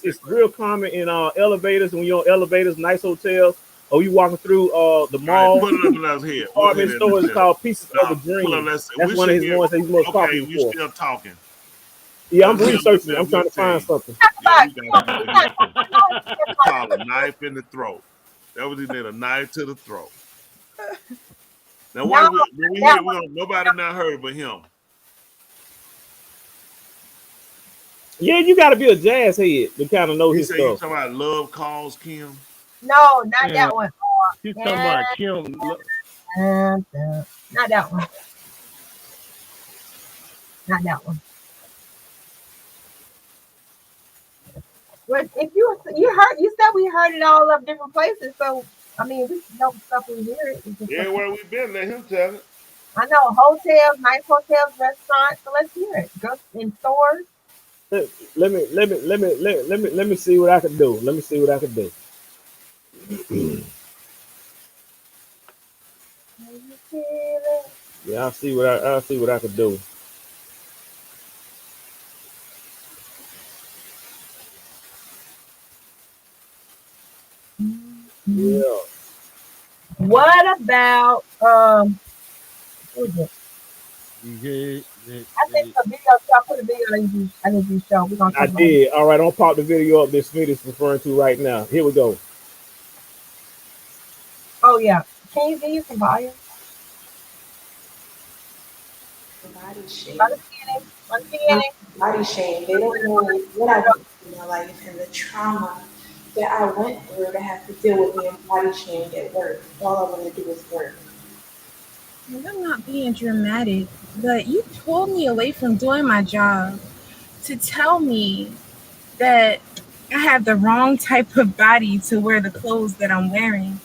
It's real common in elevators. When you're on elevators, nice hotels, or you walking through the mall. Apartment store is called "Pieces of a Dream." That's one of his ones that he's most popular for. We still talking. Yeah, I'm researching it. I'm trying to find something. Call a knife in the throat. That was he did, a knife to the throat. Now, why when we hear nobody not heard but him? Yeah, you got to be a jazz head to kind of know his stuff. You talking about Love Calls Kim? No, not that one. He's talking about Kim. Not that one. Not that one. But if you said we heard it all up different places, so I mean we know stuff we hear it. Everywhere we've been, let him tell it. I know hotels, nice hotels, restaurants. So let's hear it. Go in stores. Let me see what I can do. Let me see what I can do. Yeah, I'll see what I can do. Yeah. What about what is it? I think the video. I put a video. I need you to show. We're gonna. I did. All right, I'll pop the video up. This Smith is referring to right now. Here we go. Oh yeah. Can you give some volume? Body shame. Body shame. They don't know what I went through in my life and the trauma that I went through to have to deal with being body shamed at work. All I want to do is work. I'm not being dramatic, but you pulled me away from doing my job to tell me that I have the wrong type of body to wear the clothes that I'm wearing.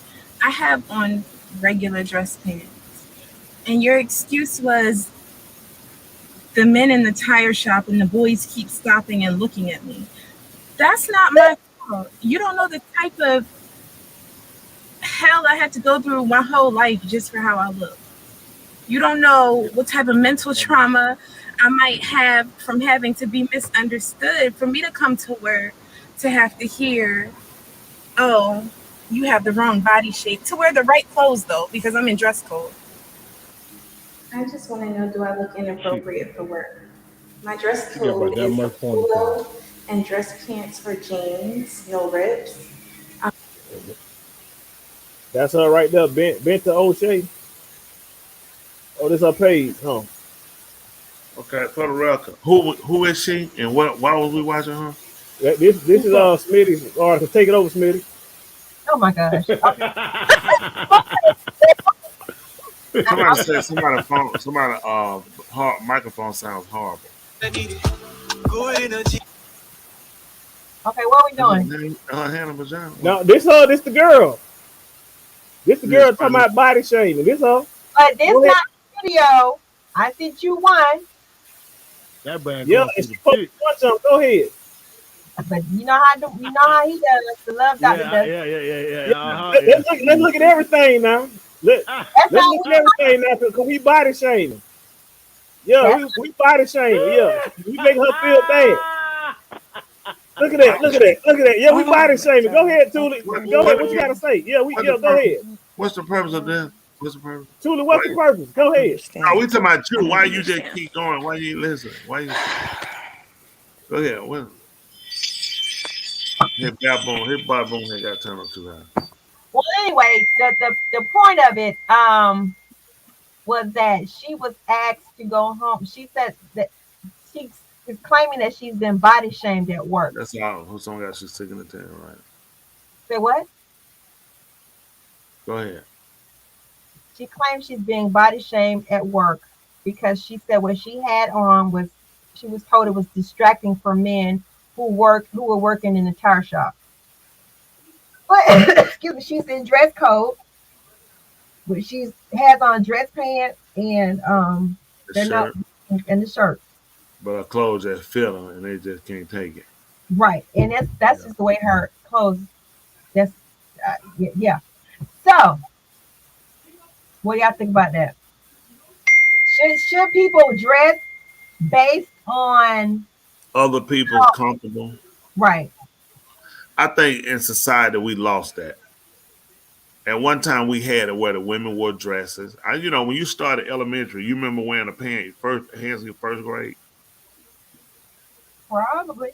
I have on regular dress pants. And your excuse was the men in the tire shop and the boys keep stopping and looking at me. That's not my fault. You don't know the type of hell I had to go through my whole life just for how I look. You don't know what type of mental trauma I might have from having to be misunderstood for me to come to work to have to hear, oh, you have the wrong body shape, to wear the right clothes though, because I'm in dress code. I just want to know, do I look inappropriate for work? My dress You got code about that is a much polo and dress pants for jeans, no rips. That's her right there, Bent to O'Shea. Oh, this her page, huh? Okay, for the record, who is she and why was we watching her? This is Smitty's article. Take it over, Smitty. Oh my gosh. Somebody said microphone sounds horrible. Okay, what are we doing? Hannah Vagina. No, this the girl. This the girl talking about body shaming. This her. But this not video. I sent you one. That bad. Yeah, it's punch him. Go ahead. But you know how he does. The love doctor does. Yeah. Let's look at everything now. Let's look at everything now because we body shaming. Yeah, we body shaming. Yeah, we make her feel bad. Look at that. Yeah, we body shaming. Go ahead, Tuli. Go ahead. What you gotta say? Go ahead. What's the purpose of this? What's the purpose? Tuli, what's the purpose? Go ahead. No, we talking about you. Why you just keep going? Why you ain't listen? Why you? Go ahead. What? His backbone had got turned up too high. Well, anyway, the point of it was that she was asked to go home. She said that she is claiming that she's been body shamed at work. That's all. Who's someone got she's sticking it to, right? Say what? Go ahead. She claims she's being body shamed at work because she said what she had on was, she was told it was distracting for men who were working in the tire shop. But excuse me, she's in dress code, but she has on dress pants and the shirt. But her clothes just fit her and they just can't take it. Right, and that's just the way her clothes. That's yeah. So, what do y'all think about that? Should people dress based on other people's comfortable? Right. I think in society we lost that. At one time we had it where the women wore dresses. When you started elementary, you remember wearing a pants in first grade? Probably.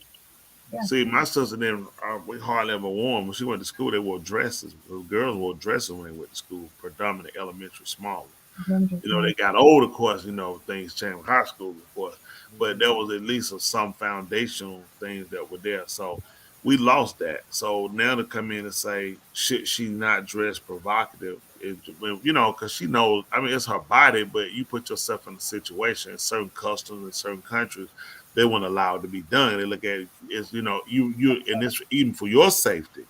Yeah. See, my sister didn't. We hardly ever wore them. When she went to school, they wore dresses. Girls wore dresses when they went to school, predominantly elementary, smaller. They got old, of course. Things changed. High school, of course, but there was at least some foundational things that were there. So we lost that. So now to come in and say, should she not dress provocative? Because she knows. I mean, it's her body, but you put yourself in a situation in certain customs in certain countries. They wouldn't allow it to be done. They look at it as, you and this even for your safety.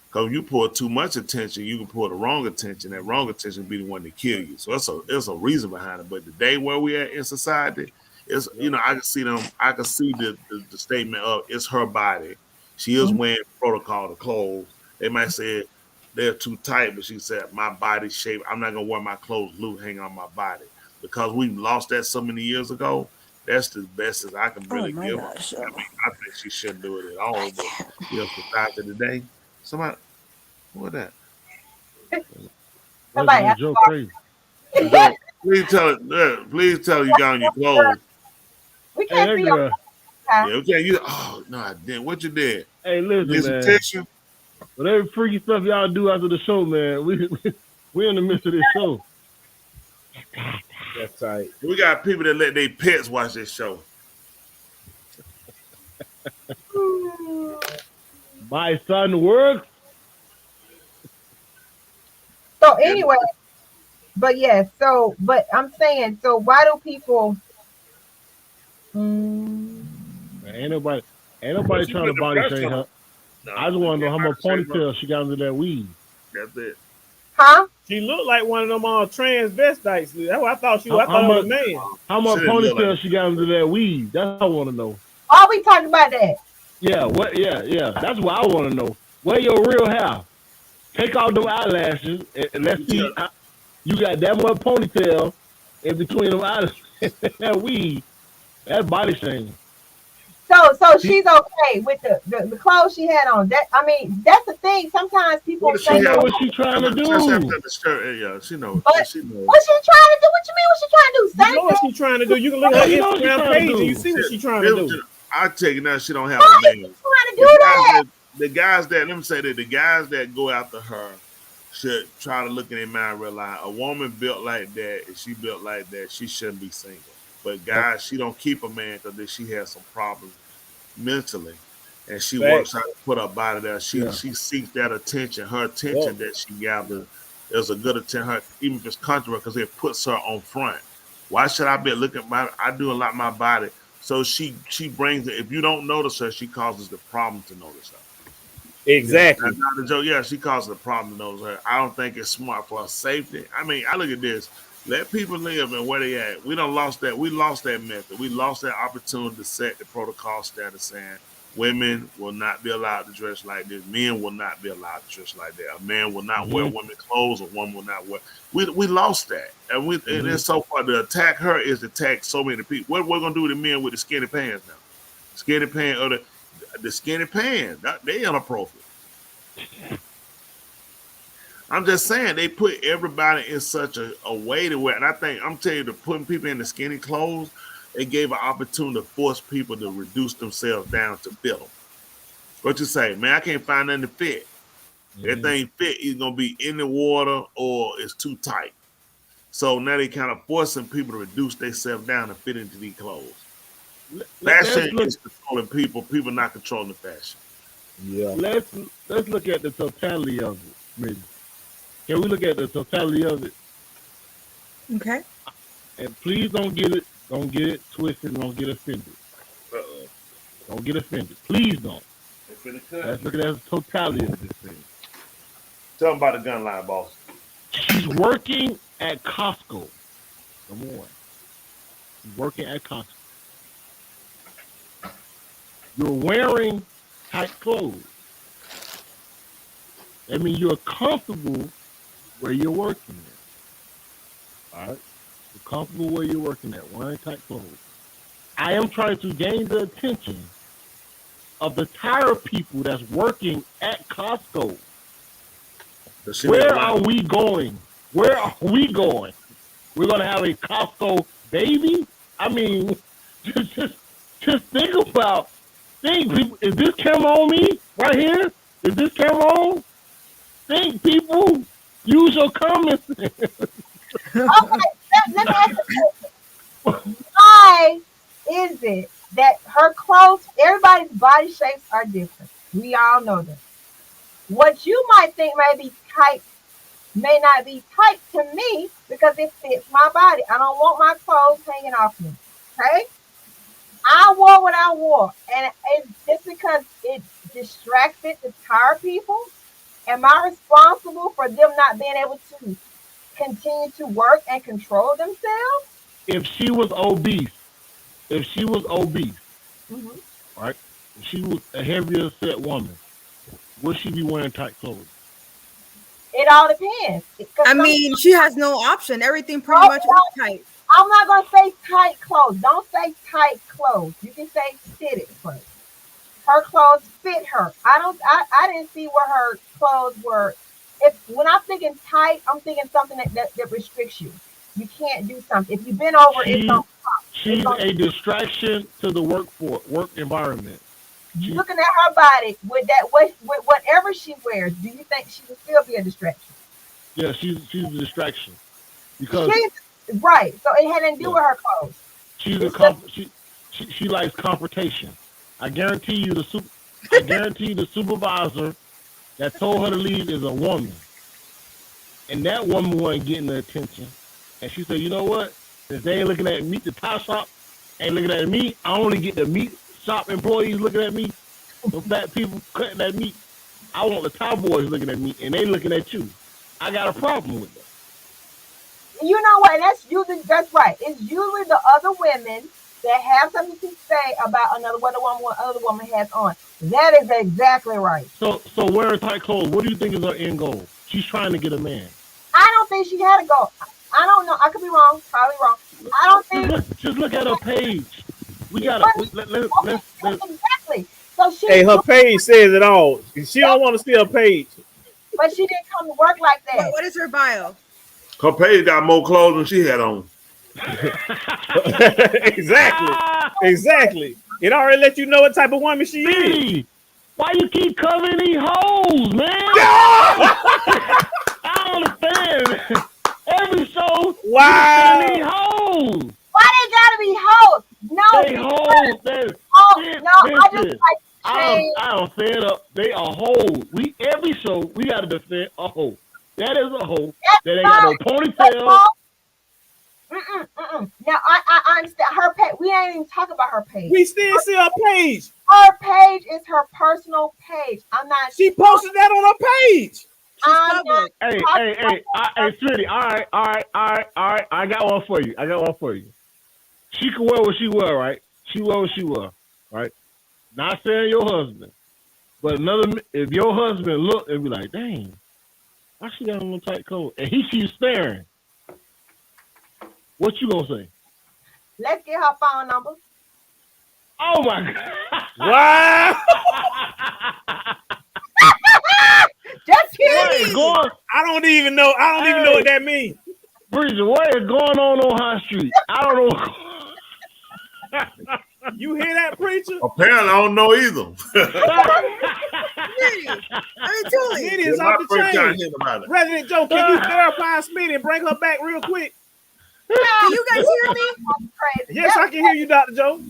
Because you pour too much attention, you can pour the wrong attention. That wrong attention be the one to kill you. So it's a reason behind it. But the day where we at in society, is I can see them. I can see the statement of it's her body. She is wearing protocol to clothes. They might say they're too tight, but she said my body shape. I'm not gonna wear my clothes loose, hang on my body because we lost that so many years ago. That's the best as I can really give her. I think she shouldn't do it at all. But society today, somebody, what that? Somebody, Joe crazy. Please tell her you got on your clothes. We can't see her. Yeah, okay. Oh no, I didn't. What you did? Hey, listen, Need some man. tissue? Whatever freaky stuff y'all do after the show, man, we in the midst of this show. That's right. We got people that let their pets watch this show. My son works. So anyway, but yes, but I'm saying, so why do people? Ain't nobody trying to body shame her. I just want to know how much ponytail she got under that weave. That's it. Huh? She looked like one of them transvestites. That's what I thought she was. I thought it was a man. How much ponytail she got under that weave? That's what I want to know. Are we talking about that? Yeah, what? Yeah. That's what I want to know. Where your real hair? Take off them eyelashes and let's see. You got that much ponytail in between them eyelashes. That weave. That's body shaming. So she's okay with the clothes she had on. That I mean, that's the thing. Sometimes people say, "What she trying to do?" Yeah, she knows. But she knows. What she trying to do? What you mean? What she trying to do? You know what she trying to do? You can look at her Instagram page and you see what she trying to do. I tell you now, she don't have a name. Trying to do that. The guys that let me say that the guys that go after her should try to look in their mind, realize a woman built like that, if she built like that, she shouldn't be single. But guys, she don't keep a man because she has some problems mentally, and she works out to put her body there. She seeks that attention. Her attention that she gathers is a good attention. Her, even if it's comfortable, because it puts her on front. Why should I be looking at my? I do a lot of my body, so she brings it. If you don't notice her, she causes the problem to notice her. Exactly. That's not a joke. Yeah, she causes the problem to notice her. I don't think it's smart for her safety. I mean, I look at this. Let people live and where they at. We done lost that. We lost that method. We lost that opportunity to set the protocol status saying women will not be allowed to dress like this. Men will not be allowed to dress like that. A man will not wear women's clothes. A woman will not wear. We lost that. And and then so far to attack her is to attack so many people. What we're gonna do to men with the skinny pants now? Skinny pants or the skinny pants. They inappropriate. I'm just saying they put everybody in such a way to wear, and I think I'm telling you, to putting people in the skinny clothes, it gave an opportunity to force people to reduce themselves down to fit them. What you say, man? I can't find nothing to fit. Everything fit is gonna be in the water or it's too tight. So now they kind of forcing people to reduce themselves down and fit into these clothes. Fashion is controlling people. People not controlling the fashion. Yeah. Let's look at the totality of it, maybe. Can we look at the totality of it? Okay. And please don't get it twisted and don't get offended. Don't get offended. Please don't. Let's look at the totality of this thing. Tell them about the gun line, boss. She's working at Costco. Come on. She's working at Costco. You're wearing tight clothes. That means you're comfortable where you're working at. All right? You're comfortable where you're working at, wearing tight clothes. I am trying to gain the attention of the tired people that's working at Costco. Where are we going? Where are we going? We're going to have a Costco baby? I mean, just think about, people, is this camera on me right here? Is this camera on? Think, people. Use your comments. Okay, let me ask you a question. Why is it that her clothes, everybody's body shapes are different? We all know that. What you might think may be tight may not be tight to me because it fits my body. I don't want my clothes hanging off me. Okay? I wore what I wore, and it's just because it distracted the tired people. Am I responsible for them not being able to continue to work and control themselves? If she was obese, right? If she was a heavier set woman, would she be wearing tight clothes? It all depends. I mean, she has no option. Everything pretty much is tight. I'm not going to say tight clothes. Don't say tight clothes. You can say fitted clothes. Her clothes fit her. I didn't see where her clothes were. When I'm thinking tight, I'm thinking something that restricts you. You can't do something. If you bend over, it's on top. She's a distraction to the work environment. looking at her body with that with whatever she wears, do you think she would still be a distraction? Yeah, she's a distraction because right. So it had nothing to do with her clothes. She likes confrontation. I guarantee you the supervisor that told her to leave is a woman, and that woman wasn't getting the attention. And she said, "You know what? Since they ain't looking at me, the top shop ain't looking at me. I only get the meat shop employees looking at me. The fat people cutting that meat. I want the top boys looking at me, and they looking at you. I got a problem with that." You know what? That's right. It's usually the other women that have something to say about what other woman has on. That is exactly right. So wearing tight clothes, what do you think is her end goal? She's trying to get a man. I don't think she had a goal. I don't know. I could be wrong. Probably wrong. I don't think. Just look at her page. We gotta exactly. So her page says it all. She don't want to see her page. But she didn't come to work like that. What is her bio? Her page got more clothes than she had on. Exactly. It already let you know what type of woman she is. Why you keep covering these hoes, man? I don't understand. Every show, wow. These hoes. Why they gotta be hoes? No, they hoes. I don't fed up. They are hoes. Every show we gotta defend a hoe. That is a hoe. That ain't got no ponytail. Now I understand her page. We ain't even talking about her page. We still see her page. Her page is her personal page. I'm not. She posted that on her page. Hey, Sweetie. All right. I got one for you. She can wear what she wear, right? She wear what she wear, right? Not saying your husband, but if your husband look and be like, dang, why she got on a tight coat? And he keeps staring. What you gonna say? Let's get her phone number. Oh my God! Wow! Just kidding. I don't even know what that means. Breezer, what is going on High Street? I don't know. You hear that, preacher? Apparently, I don't know either. Smitty is off the chain. President Joe, can you verify Smitty and bring her back real quick? Can you guys hear me? Yes, I can hear you, Dr. Joe.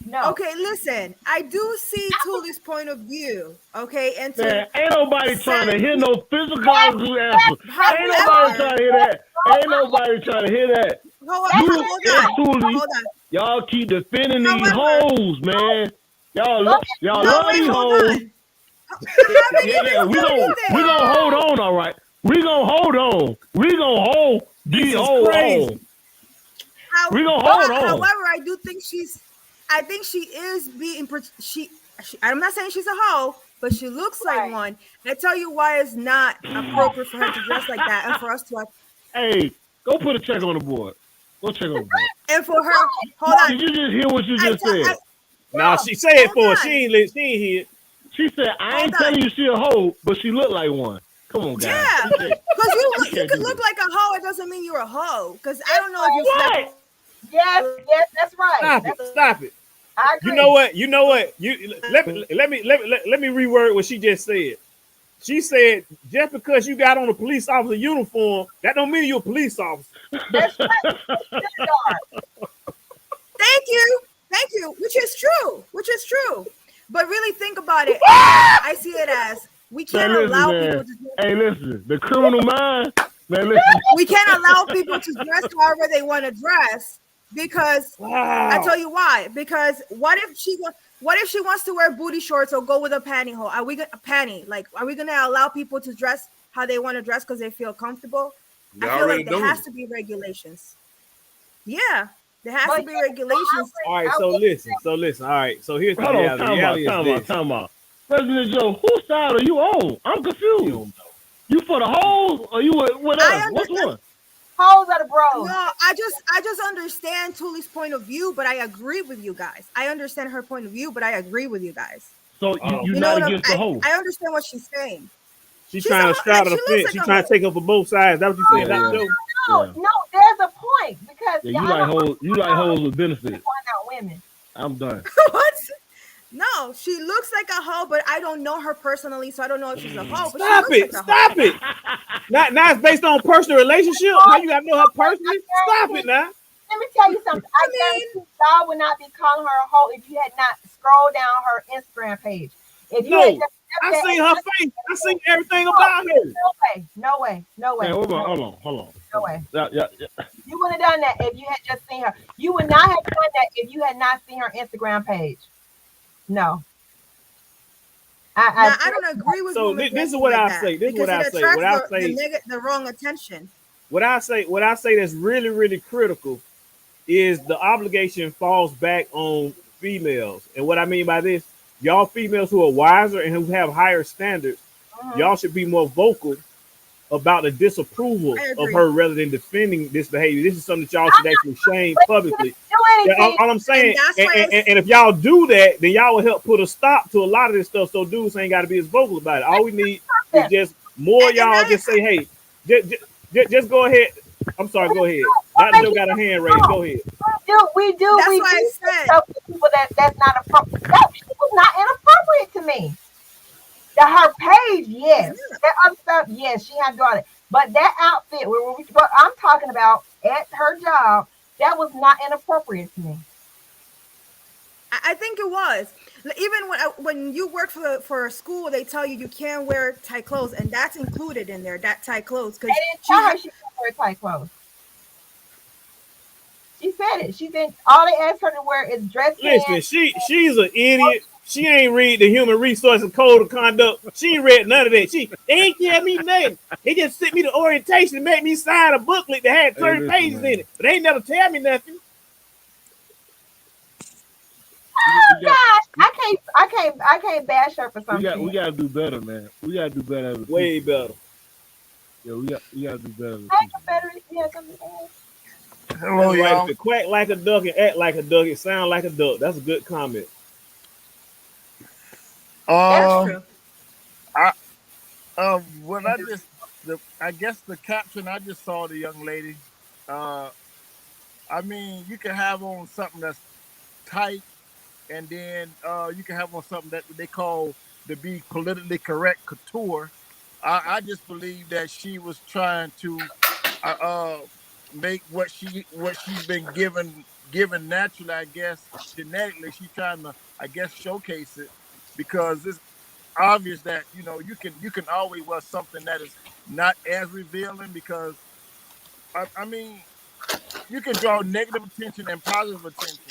No. Okay, listen. I do see Tuli's point of view. Okay, and man, ain't nobody trying to hear no physical answer. Ain't nobody trying to hear that. Ain't nobody trying to hear that. Hold on. Y'all keep defending these hoes, man. Y'all love these hoes. We gonna hold on, all right. We gonna hold on. We gonna hold these hoes on. We gonna hold on. However, I do think she is being I'm not saying she's a hoe, but she looks like one. And I tell you why it's not appropriate for her to dress like that and for us to. Hey, go put a check on the board. Go check on the board. And for her, hold on. Did you just hear what you just said? No, she said it for her. She ain't hear. She said, I ain't telling you she a hoe, but she look like one. Come on, guys. Yeah, because you can look like a hoe. It doesn't mean you're a hoe. Because I don't know if you. Yes, that's right. Stop it. I agree. You know what? Let me reword what she just said. She said, just because you got on a police officer uniform, that don't mean you're a police officer. That's right. Thank you. Which is true. But really think about it. I see it as we can't allow people to. Hey, listen, the criminal mind. Man, listen. We can't allow people to dress however they want to dress because I tell you why. Because what if she wants to wear booty shorts or go with a pantyhose? Are we gonna allow people to dress how they want to dress because they feel comfortable? I feel like there has to be regulations. Yeah, there has to be regulations. All right, so listen. All right, so here's the reality. Time out. President Joe, whose side are you on? I'm confused. You for the hoes or you with us? What's one? Hoes are the bros. No, I just understand Tuli's point of view, but I agree with you guys. I understand her point of view, but I agree with you guys. So you're not against the hoes? I understand what she's saying. She's trying to straddle the fence. She's trying to take up for both sides. That's what you saying, Dr. Joe? No, there's a point because you like hoes with benefits. Women. I'm done. What? No, she looks like a hoe, but I don't know her personally, so I don't know if she's a hoe. But Stop she it! looks like Stop it! Now it's based on personal relationship. Now you gotta know her personally. Stop it now. Let me tell you something. I guarantee y'all would not be calling her a hoe if you had not scrolled down her Instagram page. If you had No, just I seen her face. I seen everything about her. No way. Hey, hold on. No way. Yeah. You wouldn't have done that if you had just seen her. You would not have done that if you had not seen her Instagram page. No. I don't agree with. So women this is dressing what like I that say. This is because what I it say. attracts What I say. the wrong attention. What I say that's really, really critical is the obligation falls back on females. And what I mean by this, y'all females who are wiser and who have higher standards, y'all should be more vocal about the disapproval of her rather than defending this behavior. This is something that y'all should actually shame publicly. All I'm saying, and if y'all do that, then y'all will help put a stop to a lot of this stuff. So dudes ain't got to be as vocal about it. All we need is just more y'all just say, hey, just go ahead. I'm sorry, go ahead. Dr. Joe got a hand raised. Go ahead. We do. That's we why I do said. tell people that's not appropriate. That was not inappropriate to me. Her page, yes. That other stuff, yes, she had done it. But that outfit, what I'm talking about at her job, that was not inappropriate to me. I think it was. Even when you work for a school, they tell you can't wear tight clothes, and that's included in there. That tight clothes because they didn't tell her she couldn't wear tight clothes. She said it. She said all they asked her to wear is dress pants. Listen, she's an idiot. She ain't read the Human Resources Code of Conduct. She ain't read none of that. They ain't tell me nothing. They just sent me the orientation and made me sign a booklet that had 30 pages in it. But they ain't never tell me nothing. Oh gosh, I can't bash her for something. We gotta do better, man. We gotta do better. Way better. Yeah, we gotta do better. Hey, Confederate, you have something to add? Hello, y'all. To quack like a duck and act like a duck, it sound like a duck. That's a good comment. That's true. I guess the caption I just saw the young lady. I mean, you can have on something that's tight, and then you can have on something that they call to be politically correct couture. I just believe that she was trying to make what she's been given naturally, I guess, genetically. She's trying to, I guess, showcase it because it's obvious that you can always wear something that is not as revealing because I mean you can draw negative attention and positive attention.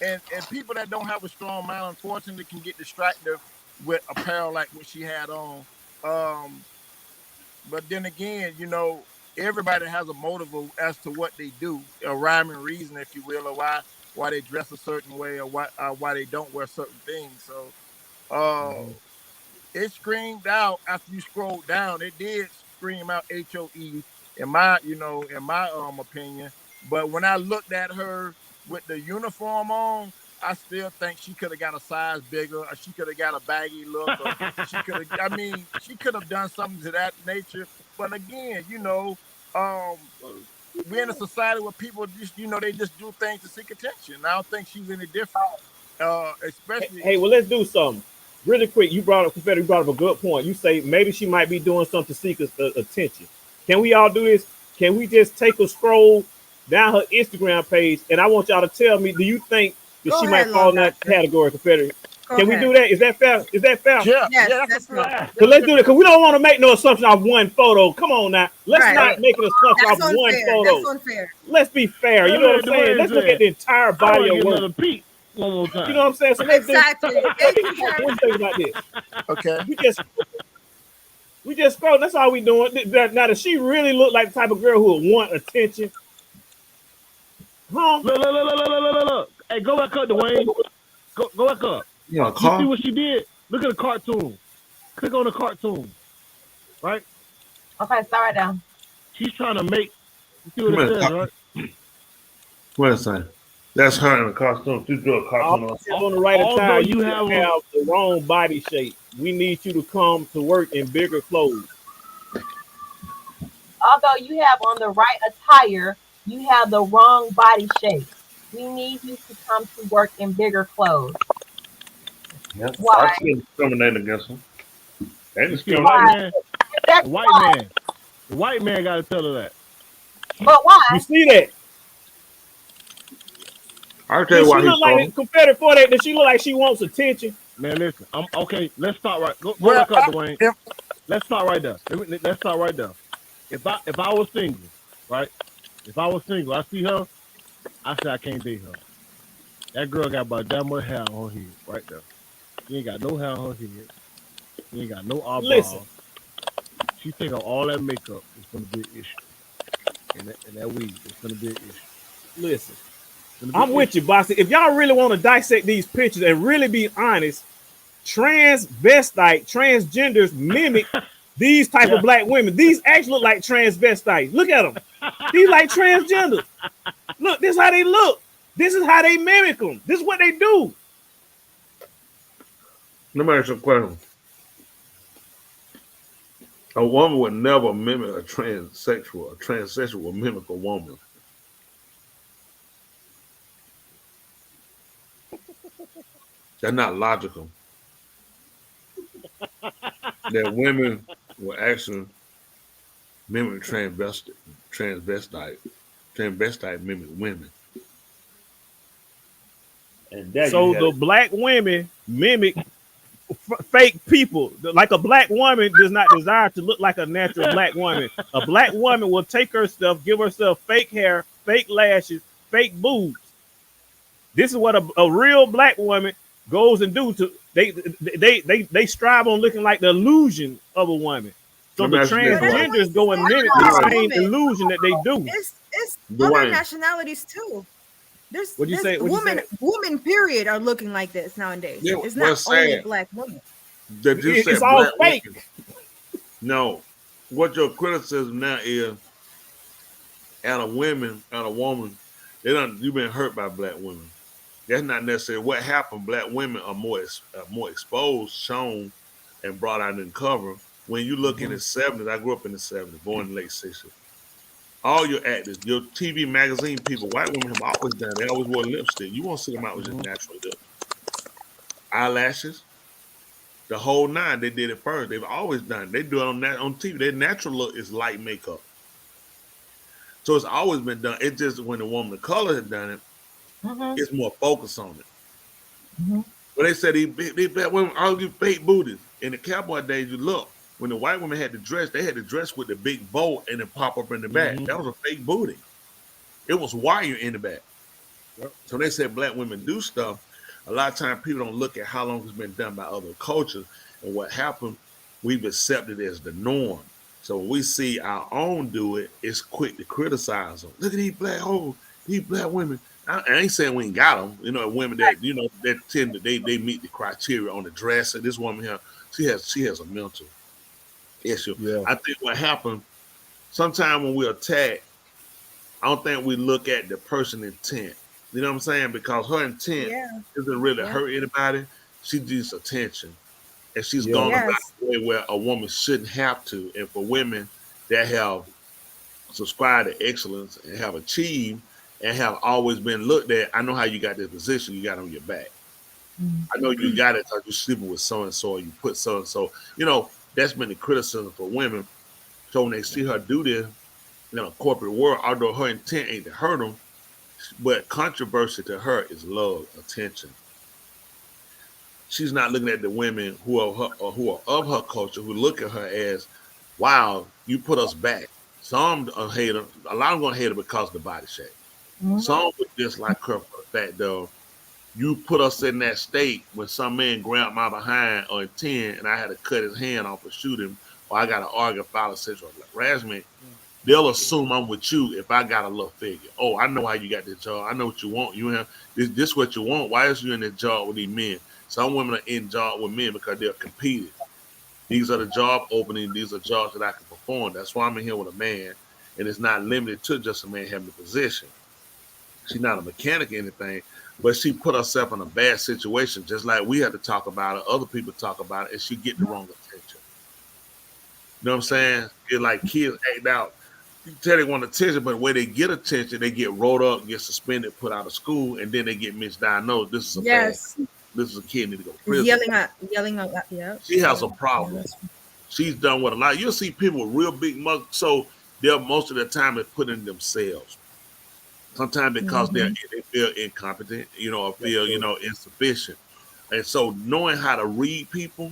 And people that don't have a strong mind, unfortunately, can get distracted with apparel like what she had on. But then again, everybody has a motive as to what they do, a rhyme and reason, if you will, or why they dress a certain way, or why they don't wear certain things. So it screamed out after you scrolled down. It did scream out HOE in my opinion. But when I looked at her with the uniform on, I still think she could have got a size bigger, or she could have got a baggy look, or she could have done something to that nature. But again, we're in a society where people just, they just do things to seek attention. I don't think she's any different. Especially. Hey, well, let's do something really quick. You brought up a good point. You say maybe she might be doing something to seek attention. Can we all do this? Can we just take a scroll down her Instagram page, and I want y'all to tell me, do you think that she might fall in that category, Confederate? Can we do that? Is that fair? Yeah, yes, that's fair. So let's do that, because we don't want to make no assumption off one photo. Come on now. Let's not make an assumption off one photo. That's unfair. Let's be fair. You know what I'm saying? Let's look at the entire body of work. One more time. You know what I'm saying? So let's exactly. Let's think about this. Okay. We just scroll. That's all we doing. Now, does she really look like the type of girl who would want attention? Huh? Look. Hey, go back up, Dwayne. Go back up. Yeah, you see what she did? Look at the cartoon. Click on the cartoon. Right? Okay, start down. She's trying to make. You see what it says, right? What is that? That's her in a costume. She drew a cartoon on the right attire. You have the wrong body shape. We need you to come to work in bigger clothes. Although you have on the right attire, you have the wrong body shape. We need you to come to work in bigger clothes. Yeah, Why? I still discriminating against them. They You see, a discriminate. white man, That's a white why. man, the white man got to tell her that. But why? You see that? I'll tell Does you she why he's look like talking. compared to 48? Does she look like she wants attention? Man, listen. I'm okay. Let's start right. Go Well, back up, Dwayne. Let's start right there. Let's start right there. If I was single, right? If I was single, I see her. I say I can't date her. That girl got about that much hair on her head, right there. She ain't got no hair on her head. She ain't got no eyebrows. Listen. She take off all that makeup. It's gonna be an issue. And that weed, it's gonna be an issue. Listen, I'm with you, Bossy. If y'all really want to dissect these pictures and really be honest, transgenders mimic these type of black women. These actually look like transvestites. Look at them. These like transgenders. Look, this is how they look. This is how they mimic them. This is what they do. Let me ask you a question. A woman would never mimic a transsexual. A transsexual will mimic a woman. That's not logical. That women will actually mimic transvestite mimic women. And so the black women mimic fake people. Like a black woman does not desire to look like a natural black woman. A black woman will take her stuff, give herself fake hair, fake lashes, fake boobs. This is what a real black woman goes and do. To they strive on looking like the illusion of a woman. So the transgenders go and mimic the same illusion that they do. It's other nationalities too. What'd you say? Women, period, are looking like this nowadays. Yeah, it's not only black women. It's all fake. Women. No, what your criticism now is at a woman, you've been hurt by black women. That's not necessarily what happened. Black women are more exposed, shown, and brought out in cover. When you look in the 70s, I grew up in the 70s, born in the late 60s. All your actors, your TV magazine people, white women have always done. They always wore lipstick. You won't see them out with just natural lip. Eyelashes, the whole nine. They did it first. They've always done it. They do it on TV. Their natural look is light makeup. So it's always been done. It's just when the woman of color has done it, it's more focused on it. But they said these black women all these fake booties. In the cowboy days, you look. When the white women had to dress, they had to dress with the big bow and then pop up in the back. That was a fake booty. It was wire in the back. So they said black women do stuff. A lot of times people don't look at how long it's been done by other cultures. And what happened, we've accepted it as the norm. So when we see our own do it, it's quick to criticize them. Look at these black hoes, these black women. I ain't saying we ain't got them. You know, women that, that tend to, they meet the criteria on the dress. And this woman here, she has a mental issue. Yeah. I think what happened, sometimes when we attack, I don't think we look at the person's intent. You know what I'm saying? Because her intent isn't really hurt anybody. She needs attention. And she's gone about the way where a woman shouldn't have to. And for women that have subscribed to excellence and have achieved and have always been looked at, I know how you got this position you got on your back. I know you got it because you're sleeping with so-and-so or you put so-and-so. You know, that's been the criticism for women. So when they see her do this in a corporate world, although her intent ain't to hurt them, but controversy to her is love, attention. She's not looking at the women who are of her culture, who look at her as, wow, you put us back. Some hate her. A lot of them gonna hate her because of the body shape. Some would dislike her for the fact though, you put us in that state when some man grabbed my behind on 10 and I had to cut his hand off or shoot him, or I got to argue, file a sexual harassment. They'll assume I'm with you if I got a little figure. Oh, I know how you got this job. I know what you want. You have this what you want. Why is you in this job with these men? Some women are in job with men because they're competing. These are the job openings. These are jobs that I can perform. That's why I'm in here with a man, and it's not limited to just a man having the position. She's not a mechanic or anything, but she put herself in a bad situation, just like we had to talk about it. Other people talk about it, and she get the wrong attention. You know what I'm saying? It's like kids act out. You can tell they want attention, but when they get attention, they get rolled up, get suspended, put out of school, and then they get misdiagnosed. This is a bad. this is a kid need to go to He's prison. yelling out. Yeah. She has a problem. She's done what a lot. You'll see people with real big muscles, so they're most of the time is putting themselves. Sometimes because they feel incompetent, or feel insufficient, and so knowing how to read people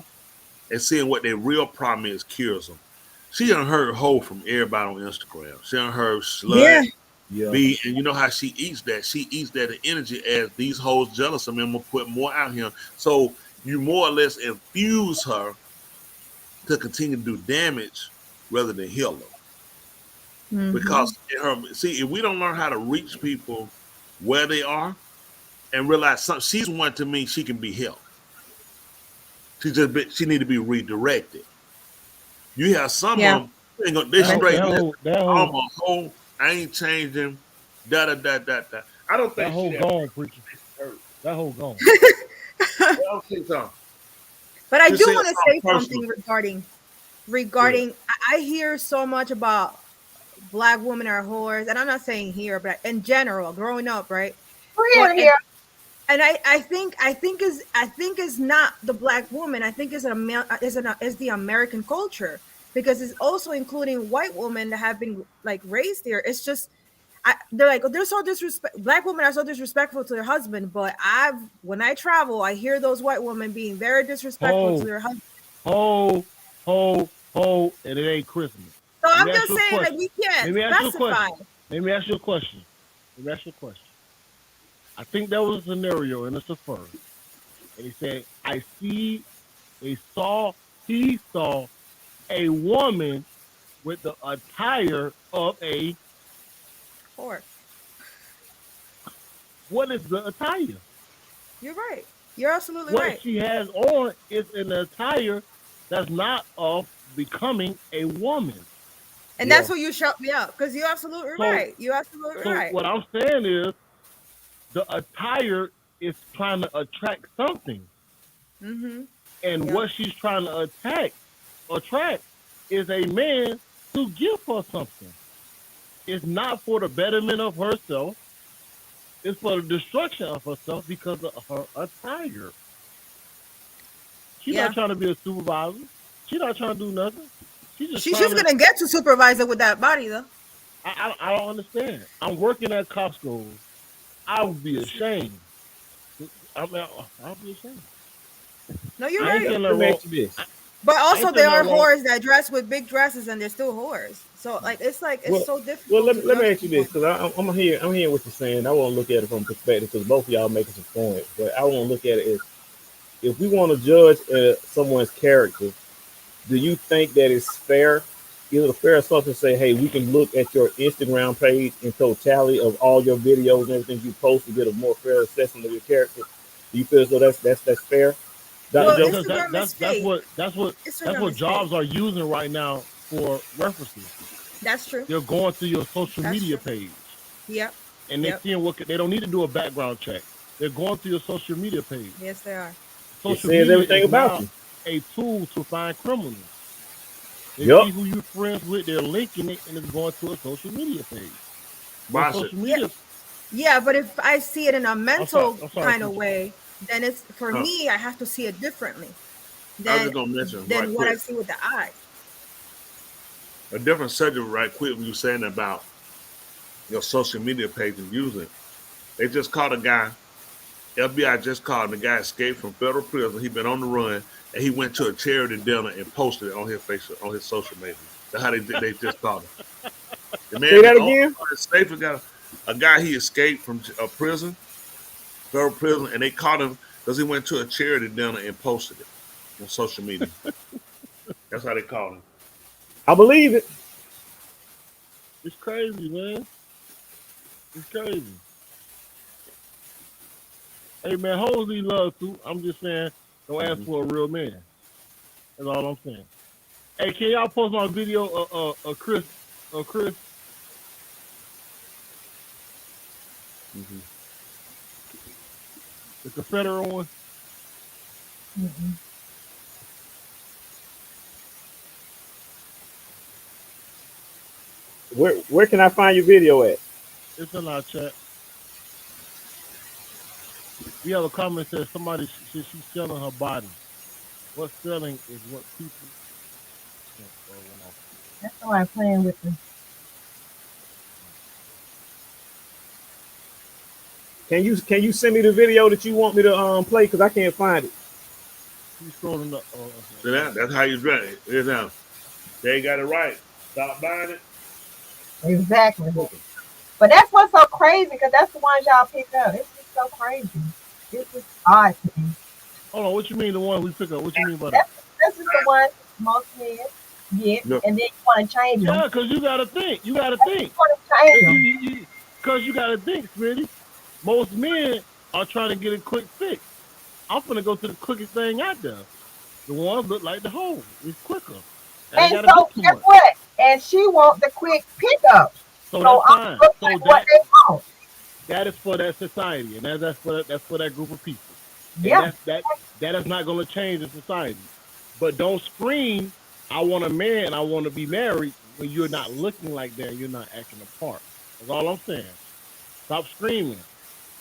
and seeing what their real problem is cures them. She done heard hoe from everybody on Instagram. She done heard slut. Yeah. B, and you know how she eats that? She eats that energy as these hoes jealous of me. I'm gonna put more out here. So you more or less infuse her to continue to do damage rather than heal her. Because if we don't learn how to reach people where they are and realize she's one to me, she can be helped. She need to be redirected. You have some of them, they straight. I'm a hoe. I ain't changing. Da. I don't think that whole gone, preacher. That whole gone. But I do want to say something regarding. I hear so much about Black women are whores, and I'm not saying here, but in general, growing up, right? And I think is not the Black woman. I think is the American culture, because it's also including white women that have been like raised here. It's just they're so disrespect. Black women are so disrespectful to their husband, but when I travel, I hear those white women being very disrespectful to their husband. And it ain't Christmas. So I'm just saying that we can't specify. Let me ask you a question. I think there was a scenario in the Safari, and he said, he saw a woman with the attire of a whore. What is the attire? You're right. You're absolutely right. What she has on is an attire that's not of becoming a woman. And that's what you shut me up, because you're absolutely right. You're absolutely right. What I'm saying is, the attire is trying to attract something. And what she's trying to attract is a man to give her something. It's not for the betterment of herself. It's for the destruction of herself because of her attire. She's not trying to be a supervisor. She's not trying to do nothing. She's going to get to supervisor with that body, though. I don't understand. I'm working at Costco. I would be ashamed. I'll be ashamed. No, you're right. But also, there are whores that dress with big dresses and they're still whores. So, it's so difficult. Well, let me ask you this, because I'm hearing what you're saying. I want to look at it from perspective, because both of y'all making some points. But I want to look at it as, if we want to judge someone's character, do you think that it's fair? Is it a fair assumption to say, hey, we can look at your Instagram page in totality of all your videos and everything you post to get a more fair assessment of your character? Do you feel as though that's fair? Well, that's what jobs are using right now for references. That's true. They're going through your social media page. Yep. And they're seeing they don't need to do a background check. They're going through your social media page. Yes, they are. Social media everything about you. A tool to find criminals. They see who you're friends with, they're linking it, and it's going to a social media page. Social media. Yeah, but if I see it in a mental kind of way, then it's for me, I have to see it differently than what I see with the eye. A different subject right quick when you're saying about your social media page and using it. They just caught a guy. FBI just caught him. The guy escaped from federal prison. He'd been on the run, and he went to a charity dinner and posted it on his Facebook, on his social media. That's how they just caught him. The man, say that again? A guy he escaped from a prison, federal prison, and they caught him because he went to a charity dinner and posted it on social media. That's how they caught him. I believe it. It's crazy, man. It's crazy. Hey, man, hoes need love, too. I'm just saying, don't ask for a real man. That's all I'm saying. Hey, can y'all post my video of Chris? The Confederate one? Where can I find your video at? It's in our chat. We have a comment that says somebody says she's selling her body. What selling is what people. That's why I'm playing with them. Can you send me the video that you want me to play? Because I can't find it. She's scrolling up. So that's how you dress it. Here's how. They got it right. Stop buying it. Exactly. But that's what's so crazy, because that's the ones y'all pick up. It's just so crazy. It's just odd to me. Hold on, what you mean the one we pick up? What you mean by that? That's just the one most men get, No. and then you want to change them. Yeah, because you gotta think. You gotta think. You want to change them. Because you gotta think, Smitty. Most men are trying to get a quick fix. I'm finna go to the quickest thing out there. The ones look like the hole. It's quicker. And so guess what? And she want the quick pickup. So So that's I'm fine. looking at what they want. That is for that society, and that's for that group of people. And Yeah. that is not going to change the society. But don't scream, "I want a man, I want to be married," when you're not looking like that, you're not acting a part. That's all I'm saying. Stop screaming.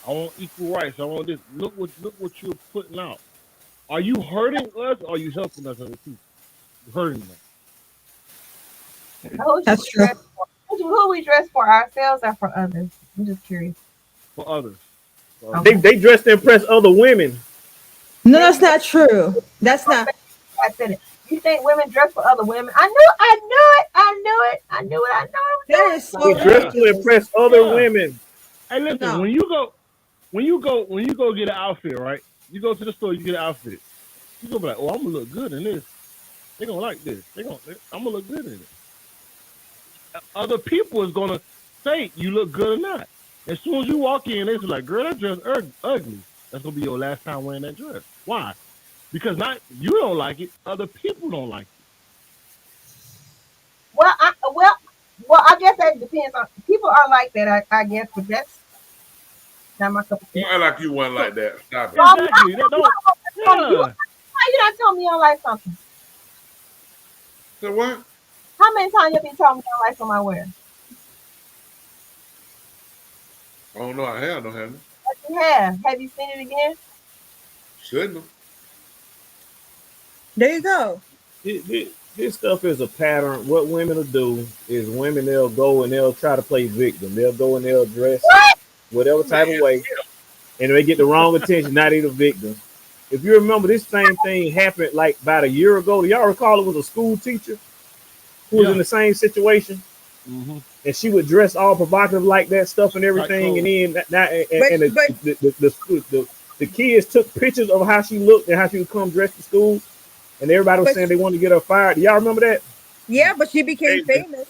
I want equal rights. I want this. Look what you're putting out. Are you hurting us, or are you helping us as a people? You're hurting us. That's true. Who we dress for, ourselves or for others? I'm just curious. For others. They dress to impress other women. No, that's not true. That's not. I said it. You think women dress for other women? I knew it. That is so They dress to impress other women. Hey, listen. When you go get an outfit, right? You go to the store, you get an outfit. You gonna be like, "Oh, I'm gonna look good in this. They gonna like this. I'm gonna look good in it." Other people is gonna say you look good or not. As soon as you walk in, they're like, "Girl, that dress ugly." That's gonna be your last time wearing that dress. Why? Because not you don't like it, other people don't like it. Well, I guess that depends on people are like that. I guess, but that's not my cup of tea. You act like you wasn't like that. Stop it. Exactly. You not tell me you don't like something. So what? How many times have you told me you don't like something I wear? I don't know. I have no have. Yes, you have. Have you seen it again? Shouldn't have. There you go. This stuff is a pattern. What women will do is they'll go and they'll try to play victim. They'll go and they'll dress whatever type of way, and they get the wrong attention. Now they're the victim. If you remember, this same thing happened like about a year ago. Do y'all recall it was a school teacher who was in the same situation? Mm-hmm. And she would dress all provocative like that stuff and everything, and then the kids took pictures of how she looked and how she would come dressed to school, and everybody was saying they wanted to get her fired. Do y'all remember that? Yeah, but she became famous,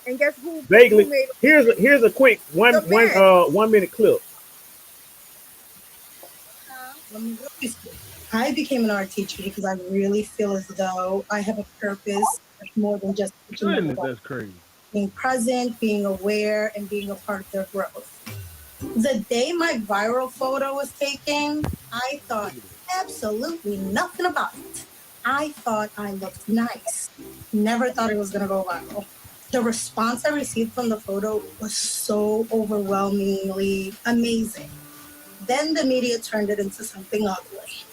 and guess who? Vaguely. Who made Here's a quick 1 minute clip. I became an art teacher because I really feel as though I have a purpose more than just teaching people. That's crazy. Being present, being aware, and being a part of their growth. The day my viral photo was taken, I thought absolutely nothing about it. I thought I looked nice. Never thought it was going to go viral. The response I received from the photo was so overwhelmingly amazing. Then the media turned it into something ugly.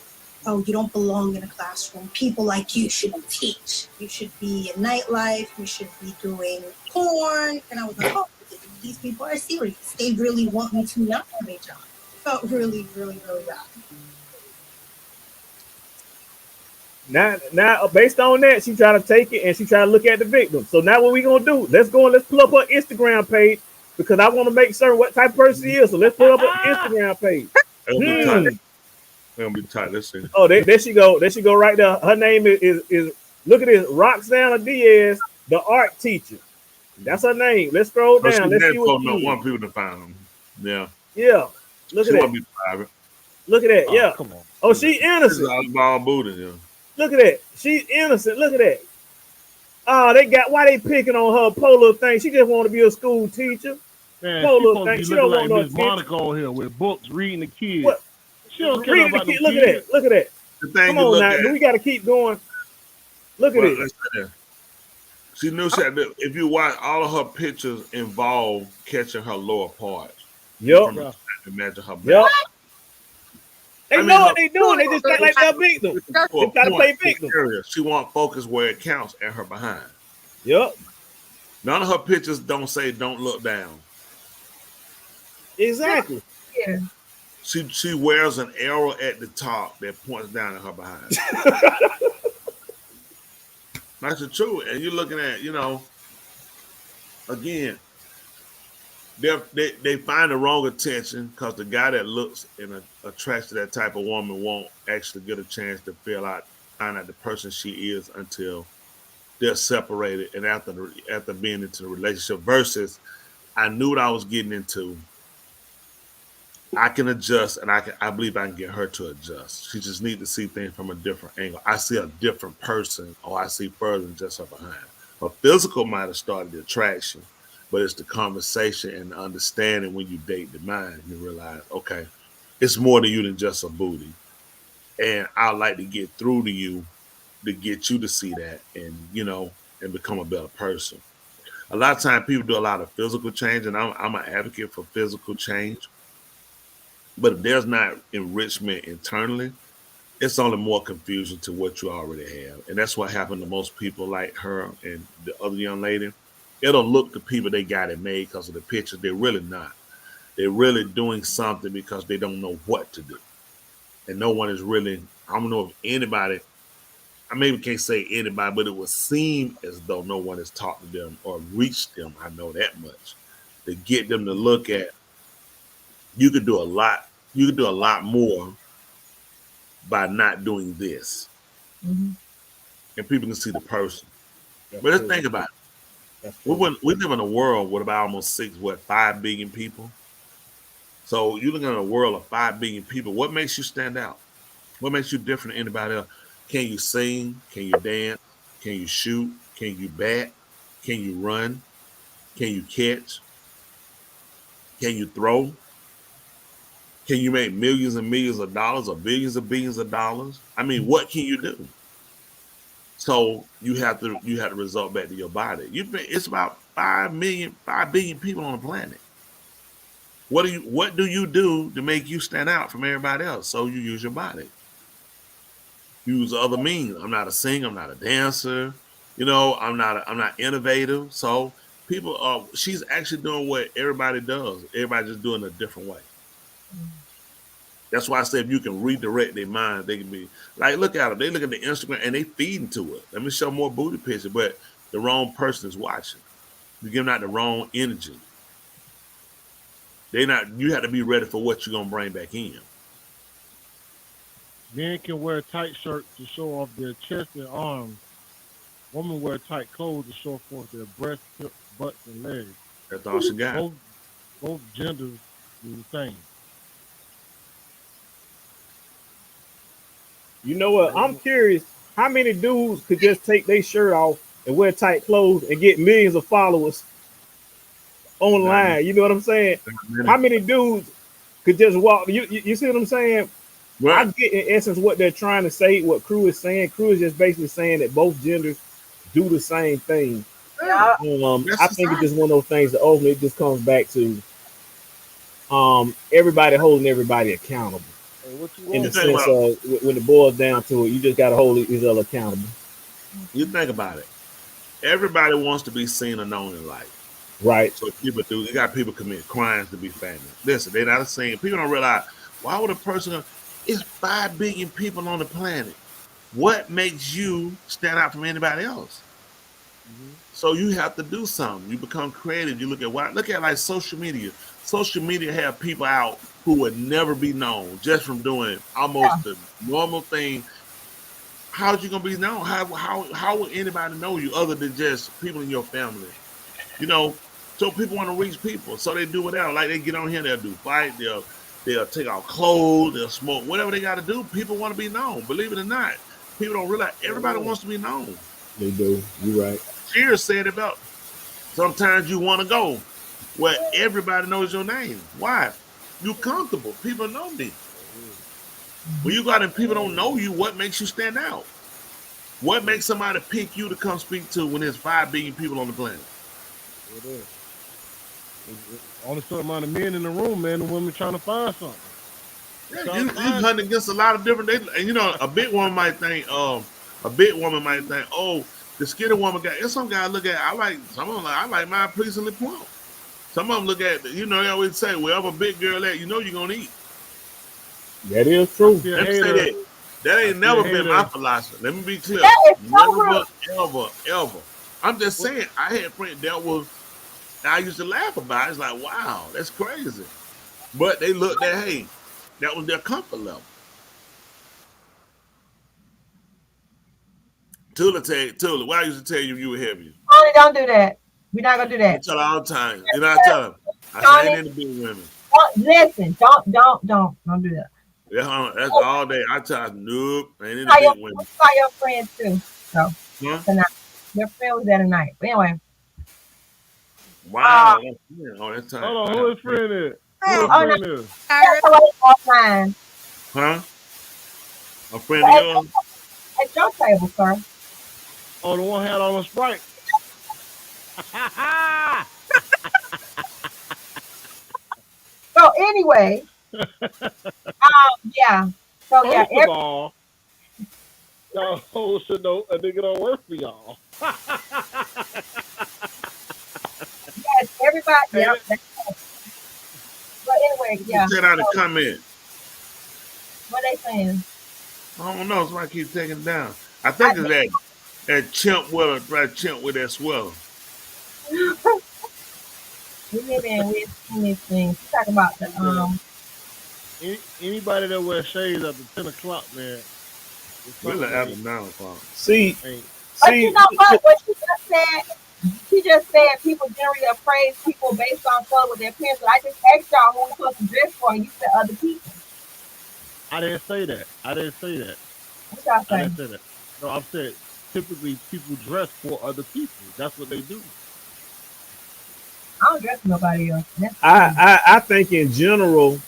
Oh, you don't belong in a classroom. People like you shouldn't teach. You should be in nightlife. You should be doing porn. And I was like, oh, these people are serious. They really want me to not have a job. Felt really, really, really bad. Now, based on that, she tried to take it and she tried to look at the victim. So now what we gonna do? Let's go and let's pull up her Instagram page because I want to make certain what type of person she is. So let's pull up her Instagram page. They're gonna be tight. Let's see. Oh, there she go. There she go right there. Her name is look at this, Roxana Diaz, the art teacher. That's her name. Let's scroll down. Let's see what she want people to find them. Yeah. Yeah. Look at that. Be private. Look at that. Oh, yeah. Come on. Oh, she innocent. Ball booty. Yeah. Look at that. She's innocent. Look at that. Oh, why they picking on her polo thing? She just want to be a school teacher. Man, polo thing. She don't want like Miss Monica on here with books, reading the kids. What? She don't care about the kids. Look at that. Look at that. The thing Come on now. We got to keep going. Look at it. She knew that if you watch all of her pictures involve catching her lower parts. Yep. Imagine her back. Yep. They know what they doing. They just act like they're victim. They try to play victim. She want focus where it counts at her behind. Yep. None of her pictures don't say "Don't look down." Exactly. Yeah. She wears an arrow at the top that points down at her behind. That's the truth. And you're looking at, again, they find the wrong attention because the guy that looks and attracts to that type of woman won't actually get a chance to find out the person she is until they're separated and after being into the relationship. Versus, I knew what I was getting into. I can adjust, and I believe I can get her to adjust. She just needs to see things from a different angle. I see a different person, or I see further than just her behind. Her physical might have started the attraction, but it's the conversation and the understanding when you date the mind. You realize, okay, it's more to you than just a booty. And I'd like to get through to you to get you to see that and, and become a better person. A lot of times people do a lot of physical change, and I'm an advocate for physical change. But if there's not enrichment internally, it's only more confusion to what you already have. And that's what happened to most people like her and the other young lady. It'll look to people they got it made because of the pictures. They're really not. They're really doing something because they don't know what to do. And no one is really, I don't know if anybody, I maybe can't say anybody, but it would seem as though no one has talked to them or reached them. I know that much. To get them to look at, you could do a lot. You could do a lot more by not doing this, and people can see the person. But let's think about it. We live in a world with about almost 5 billion people. So you're looking at a world of 5 billion people. What makes you stand out? What makes you different than anybody else? Can you sing? Can you dance? Can you shoot? Can you bat? Can you run? Can you catch? Can you throw? Can you make millions and millions of dollars or billions of dollars? I mean, what can you do? So you have to result back to your body. It's about 5 billion people on the planet. What do you do to make you stand out from everybody else? So you use your body. Use other means. I'm not a singer. I'm not a dancer. I'm not innovative. So people she's actually doing what everybody does. Everybody just doing it a different way. That's why I say if you can redirect their mind, they can be like, look at them. They look at the Instagram and they feed into it. Let me show more booty pictures, but the wrong person is watching. You're giving out the wrong energy. You have to be ready for what you're gonna bring back in. Men can wear tight shirts to show off their chest and arms. Women wear tight clothes to show forth their breasts, hips, butts, and legs. That's all she got. Both genders do the same. You know what? I'm curious. How many dudes could just take their shirt off and wear tight clothes and get millions of followers online? You know what I'm saying? How many dudes could just walk? You see what I'm saying? Right. I get in essence what they're trying to say, what Crew is saying. Crew is just basically saying that both genders do the same thing. Yeah. I think it's just one of those things that ultimately just comes back to everybody holding everybody accountable. In the sense of when it boils down to it, you just got to hold each other accountable. You think about it. Everybody wants to be seen or known in life. Right. So people do. You got people commit crimes to be famous. Listen, they're not saying. People don't realize, why would a person, it's 5 billion people on the planet. What makes you stand out from anybody else? So you have to do something. You become creative. You look at like social media. Social media have people out who would never be known just from doing almost the normal thing. How's you gonna be known? How would anybody know you other than just people in your family? So people want to reach people, so they do whatever. Like they get on here, they'll do fight, they'll take off clothes, they'll smoke, whatever they got to do. People want to be known. Believe it or not, people don't realize everybody wants to be known. They do. You're right. Cheers said about sometimes you want to go where everybody knows your name. Why? You comfortable. People know me. When you go out and people don't know you, what makes you stand out? What makes somebody pick you to come speak to when there's 5 billion people on the planet? It is. Only certain amount of men in the room, man, and women trying to find something. You hunt against a lot of different. And you know, a big woman might think, oh, the skinny woman got. And some guys look at. Some of them I like mine pleasingly plump. Some of them look at. You know, they always say, wherever a big girl at, you know you're gonna eat. That is true. Let me say that. That ain't never been my philosophy. Let me be clear. Never, ever. I'm just saying. I had friends that was. I used to laugh about it. It's like, wow, that's crazy. But they looked at, hey, that was their comfort level. Tula, why I used to tell you were heavy? Tony, don't do that. We're not gonna do that. I tell her all the time. You know, I tell her. I ain't into big women. Listen, don't do that. That's all day. I tell her, nope, I ain't into big women. Saw your friend too. So tonight, your friend was there tonight. But anyway. Wow. That's time. Hold on, who his friend is? Offline. Huh? A friend of yours? At your table, sir. Oh, the one had on a Sprite. So anyway, yeah. So yeah. First of all, y'all should know a nigga don't work for y'all. Yes, everybody. Yeah. But anyway, yeah. Said out a comment. What they saying? I don't know. Somebody keeps taking it down. I think it's that chimp with that swell. We live in these things. Talk about the anybody that wears shades after 10 o'clock, man. Really after 9 o'clock. See. But you know what she just said? She just said people generally appraise people based on color with their appearance. But I just asked y'all who we're supposed to dress for, and you said other people. I didn't say that. What y'all I saying? didn't say that. No, I'm saying typically people dress for other people. That's what they do. I don't dress for nobody else. I think in general,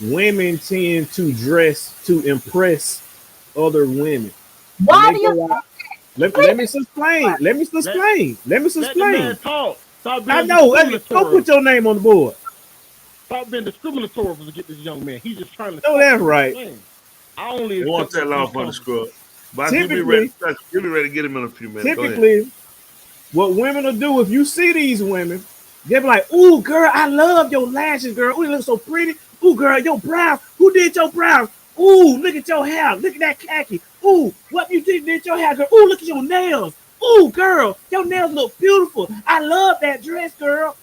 women tend to dress to impress other women. Why do you think that? Let me explain. Let me explain. Let the man talk. Stop being I know. Don't put your name on the board. Stop being discriminatory to get this young man. He's just trying to. Oh, that's right. I only. It won't take long for the scrub. But you'll be ready to get him in a few minutes. Typically, what women will do if you see these women, they'll be like, "Ooh, girl, I love your lashes, girl. Ooh, you look so pretty. Ooh, girl, your brows. Who did your brows? Ooh, look at your hair. Look at that khaki. Ooh, what you did your hair, girl. Ooh, look at your nails. Ooh, girl, your nails look beautiful. I love that dress, girl."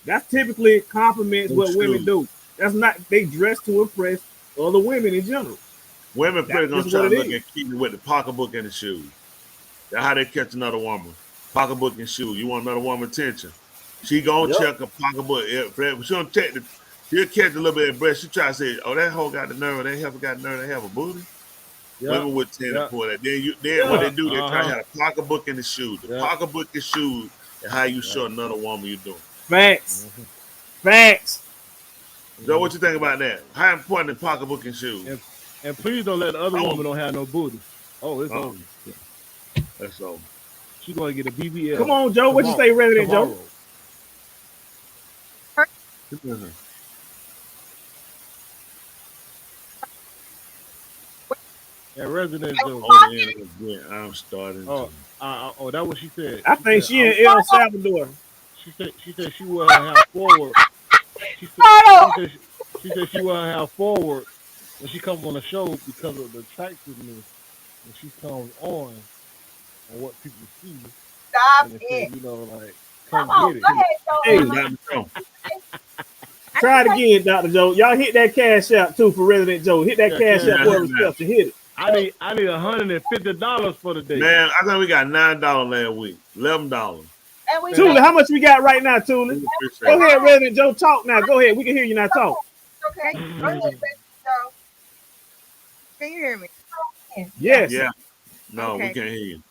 That's typically compliments what women do. That's not, they dress to impress other women in general. Women pretty gonna try to look at keeping with the pocketbook and the shoes. That's how they catch another woman. Pocketbook and shoes. You want another woman's attention. She gonna check a pocketbook. She gonna check she'll catch a little bit of breast. She try to say, "Oh, that hoe got the nerve. That heifer got the nerve to have a booty." Women would tend to pull that. Then what they do, they try to have a pocketbook and the shoes. The pocketbook and shoes and how you show another woman you're doing. Facts. Facts. So what you think about that? How important is pocketbook and shoes? And please don't let the other woman don't have no booty. Oh, it's over. That's over. She's going to get a BBL. Come on, Joe. What you say, Resident Joe? Yeah, Resident Joe. I'm starting. Oh, that's what she said. I think she in El Salvador. She said she wasn't half forward. She said she wasn't half forward when she comes on the show because of the attractiveness when she comes on and what people see. Stop it. Said, you know, like, come get it. Hey, try it again, Dr. Joe. Y'all hit that cash out too for Resident Joe. Hit that cash out for reception. Hit it. I need $150 for the day. Man, I think we got $9 last week. $11. Tula, how much we got right now, Tula? Go ahead, Resident Joe. Talk now. Go ahead. We can hear you now. Talk. Okay. Go ahead, Joe. Can you hear me? Yes. Yeah. No, we can't hear you.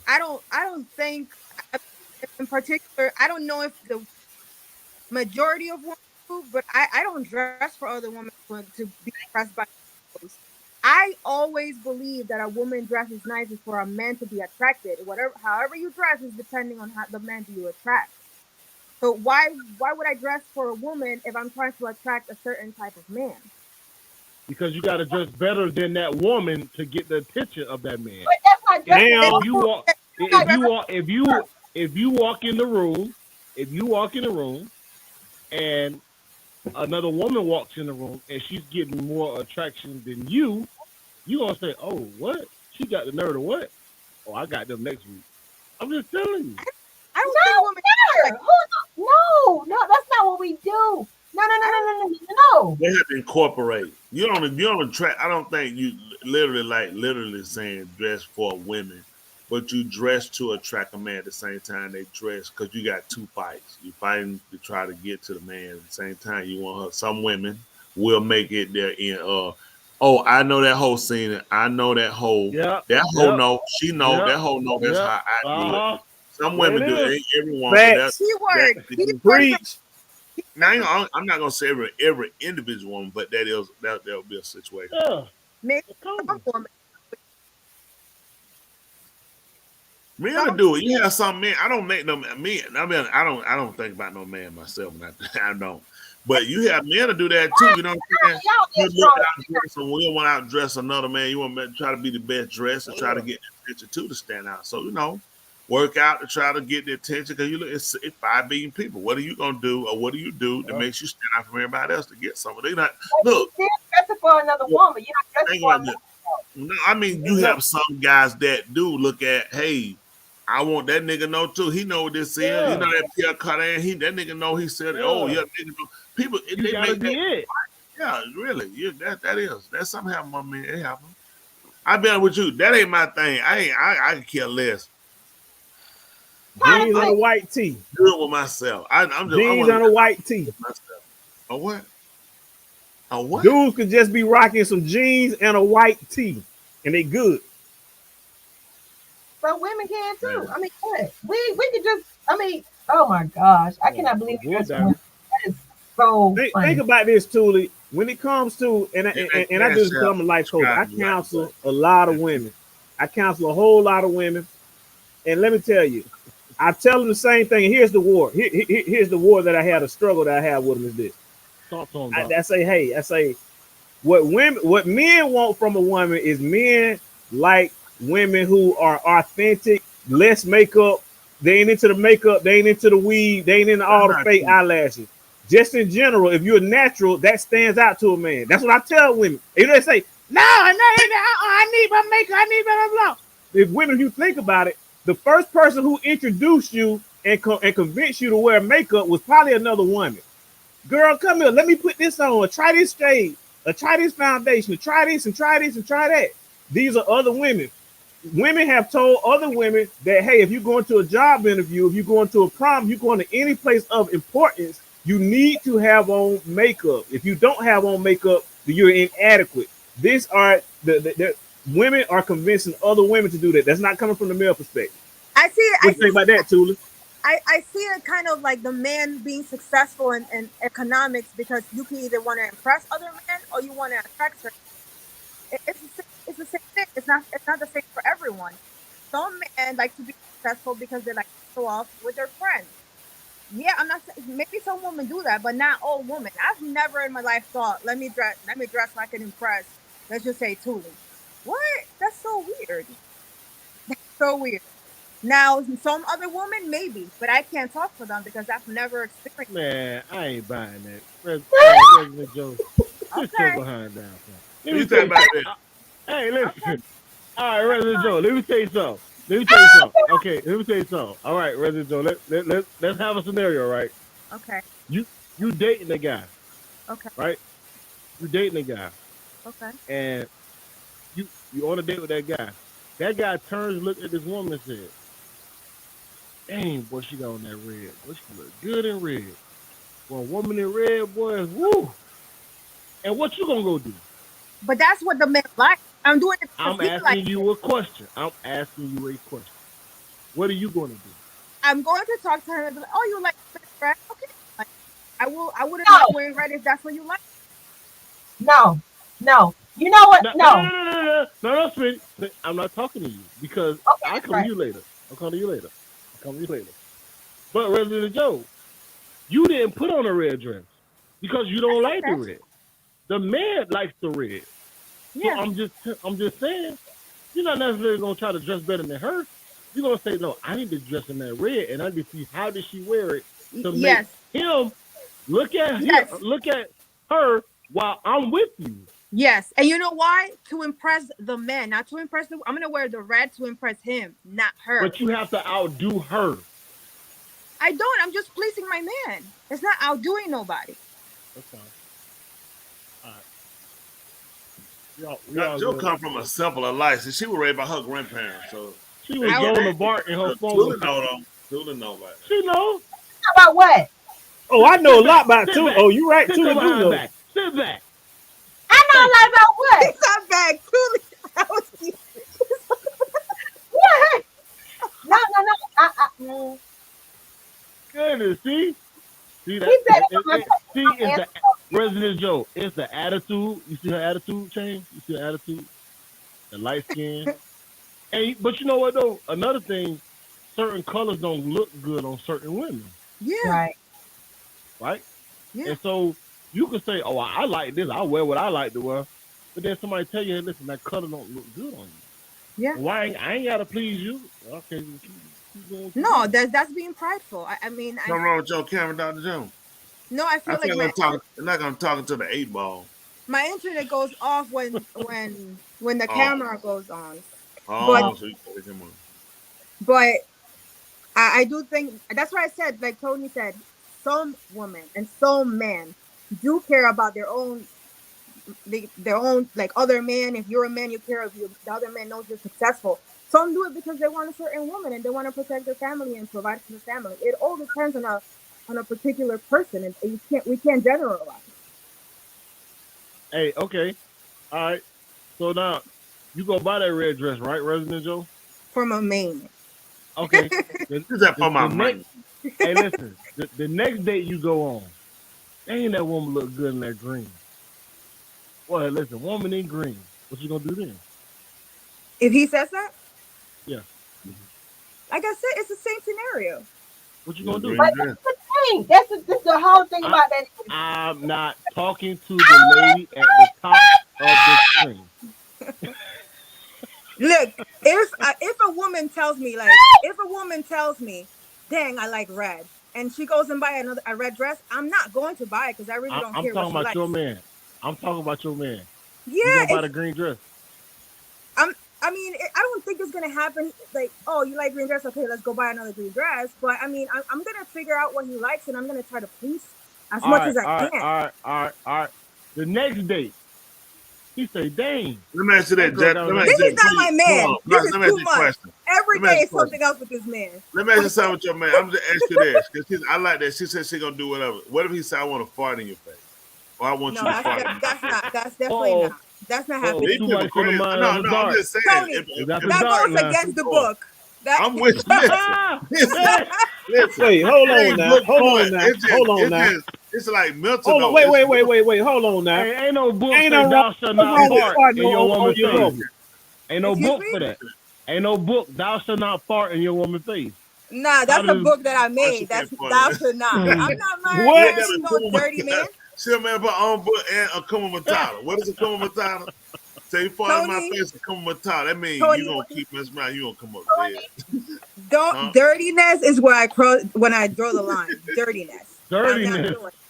I don't think, in particular, I don't know if the majority of women do, but I don't dress for other women to be impressed by clothes. I always believe that a woman dresses nice is for a man to be attracted. However you dress is depending on how the man you attract. So why would I dress for a woman if I'm trying to attract a certain type of man? because you got to dress better than that woman to get the attention of that man. But that's not dressing. Now, if you walk in the room, and another woman walks in the room and she's getting more attraction than you gonna say, "Oh, what? She got the nerve to what? Oh, I got them next week." I'm just telling you. I don't think women. No, that's not what we do. No. They have to incorporate. You don't attract. I don't think you literally saying dress for women, but you dress to attract a man at the same time they dress, because you got two fights. You fighting to try to get to the man at the same time. You want her. Some women will make it there in oh, I know that whole scene. I know that whole. Yeah. That whole know. She know Yep. that whole know. That's Yep. how I do Uh-huh. it. Some There women it do it. is. Ain't everyone. Facts. Keyword. Preach. Now, I'm not gonna say every individual woman, but that'll be a situation. Yeah. Maybe some woman. Men do it. You have some men. I don't make no men. I mean, I don't think about no man myself. I don't. But you have men to do that too. You know what I'm saying? You look out dress, and we want out dress another man. You want to try to be the best dressed and try to get the attention too to stand out. So work out to try to get the attention, because you look, it's 5 billion people. What are you gonna do, or what do you do that makes you stand out from everybody else to get something? They not look. You're dressing for another woman. You're not dressing for another No, I mean, you have some guys that do look at, hey, I want that nigga know too. He know what this is. Yeah. You know that Pierre Cardin. That nigga know. He said, "Oh yeah, nigga know." People, You they gotta make be that. it. Yeah, really. Yeah, that's something happen, my man. It happen. I be honest with you. That ain't my thing. I can care less. Jeans and a white tee. Do it with myself. I'm just Jeans and a white tee. myself. A what? A what? Dudes could just be rocking some jeans and a white tee, and they good. But women can too. I mean, what? We could just. I mean, oh my gosh, I cannot believe that's that is so. Think about this, Thule. When it comes to and I just become a life coach. I counsel a lot of women. I counsel a whole lot of women, and let me tell you, I tell them the same thing. And here's the war. Here's the war that I had, a struggle that I have with them is this. I say, what men want from a woman is men like women who are authentic, less makeup. They ain't into the makeup. They ain't into the weave. They ain't into all the fake eyelashes. Just in general, if you're natural, that stands out to a man. That's what I tell women. If they say, no, I need my makeup. I need blah, blah, blah. If women, if you think about it, the first person who introduced you and convinced you to wear makeup was probably another woman. Girl, come here. Let me put this on. Or try this shade. Or try this foundation. Or try this and try this and try that. These are other women. Women have told other women that, hey, if you're going to a job interview, if you're going to a prom, you're going to any place of importance, you need to have on makeup. If you don't have on makeup, then you're inadequate. These are the women are convincing other women to do that. That's not coming from the male perspective. I see it. What do you think about that, Tula? I see it kind of like the man being successful in economics, because you can either want to impress other men or you want to attract her. It's the same thing. It's not the same for everyone. Some men like to be successful because they like to show off with their friends. Yeah, I'm not saying, maybe some women do that, but not all women. I've never in my life thought, let me dress so I can impress, let's just say Tuli. What? That's so weird. That's so weird. Now, some other women, maybe, but I can't talk for them because I've never experienced. Man, I ain't buying that. President Joe, sit your behind down. Let me tell you about that. Hey, listen. All right, Resident Joe, let me tell you something. Okay, let me tell you something. All right, Resident Joe, let's have a scenario, right? Okay. You dating a guy. Okay. Right? You dating a guy. Okay. And you on a date with that guy. That guy turns, look at this woman and says, dang, boy, she got on that red. Boy, she look good in red. Well, a woman in red, boy, is woo. And what you gonna go do? But that's what the men like. I'm doing it. I'm asking you a question. What are you going to do? I'm going to talk to her and be like, oh, you like red? Okay. Like, I wouldn't mind wearing red if that's what you like. No. You know what? No, Smitty. I'm not talking to you because I'll come to you later. But Resident Joe, you didn't put on a red dress because you don't like the red. The man likes the red. Yeah. So I'm just saying, you're not necessarily gonna try to dress better than her. You're gonna say, no, I need to dress in that red, and I need to see how does she wear it to make Yes. him look at Yes. look at her while I'm with you. Yes. And you know why? To impress the man, not to impress the. I'm gonna wear the red to impress him, not her. But you have to outdo her. I don't. I'm just pleasing my man. It's not outdoing nobody. That's fine. All right. Now, Joe come from a simpler life. So she was raised by her grandparents. So she was going to Bart in her phone. Tula know about it. She knows. About what? Oh, I know a lot about Sit Tula. back. Oh, you right. Sit Tula your do behind know. back. Sit back. I know a lot about what? It's not bad. Truly. What? No. Goodness, see He that? said it from It's the Resident Joe. It's the attitude. You see her attitude change. You see her attitude. The light skin. But you know what though? Another thing, certain colors don't look good on certain women. Yeah. Right. Yeah. And so you can say, "Oh, I like this. I wear what I like to wear," but then somebody tell you, "Hey, listen, that color don't look good on you." Yeah. Why? I ain't gotta please you. Okay. Keep going. No, that's being prideful. I mean, What's wrong with your camera, Dr. Jones? no, I feel like I'm not gonna talk to the 8-ball. my internet goes off when the camera goes on. Oh, so you put him on. But I do think that's why I said, like Tony said, some women and some men do care about their own like other men. If you're a man, you care if the other man knows you're successful. Some do it because they want a certain woman and they want to protect their family and provide for the family. It all depends on a particular person, and we can't generalize. Hey, okay, all right. So now you go buy that red dress, right, Resident Joe? From a man. Okay. Is that for my money? Hey, listen. The next date you go on, ain't that woman look good in that green? Well, listen, woman in green. What you gonna do then? If he says that, yeah. Like I said, it's the same scenario. What you gonna do? But that's the thing. That's the whole thing about that. I'm not talking to the lady at the top of the screen. Look, if a woman tells me, dang, I like red, and she goes and buy a red dress, I'm not going to buy it because I really don't care. I'm talking what about she your likes. man. I'm talking about your man. Yeah, you gonna buy the green dress? I mean, I don't think it's gonna happen. Like, oh, you like green dress? Okay, let's go buy another green dress. But I mean, I'm gonna figure out what he likes, and I'm gonna try to please as much as I can. All right. The next date, he say, "Dang." Let me ask you that, Jack. This is not my man. This is too much. Every day is something else with this man. Let me ask you something with your man. I'm just asking you this because I like that. She said she gonna do whatever. What if he said, "I want to fart in your face," or "I want you to fart"? That's definitely not. That's not happening. No, I'm just saying. Tony, that goes against the book. I'm with you. Listen. Wait, hold on now. It's like mental. Hold on, wait. Hold on now. Hey, ain't no book Ain't that no thou shalt not fart in your woman's face. woman. Ain't no book for that. Ain't no book thou shalt not fart in your woman's face. Nah, that's a book that I made. That's thou should not. I'm not married. What? No dirty man. She a man for own book and a Kuma Matata. What is a Kuma Matata? Say you fart in my face, a Kuma Matata. That means you gonna keep this mouth. You gonna come up dead. Dirtiness is where I cross when I draw the line. Dirtiness.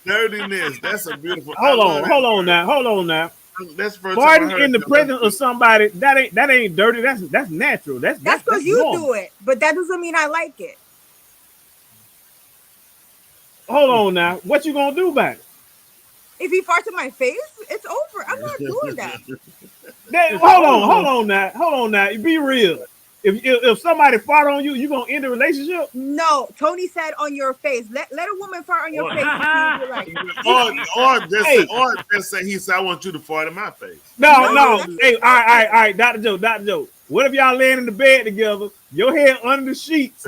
Dirtiness. That's a beautiful. Hold on now. That's first farting in the presence of somebody that ain't dirty. That's natural. That's because you normal. do it, but that doesn't mean I like it. Hold on now. What you gonna do about it? If he farts in my face, it's over. I'm not doing that. Hold on now. Be real. If somebody fart on you, you gonna end the relationship? No, Tony said on your face. Let a woman fart on your face. Or just say he said, "I want you to fart in my face." No. Hey, all right, Dr. Joe. What if y'all laying in the bed together, your head under the sheets?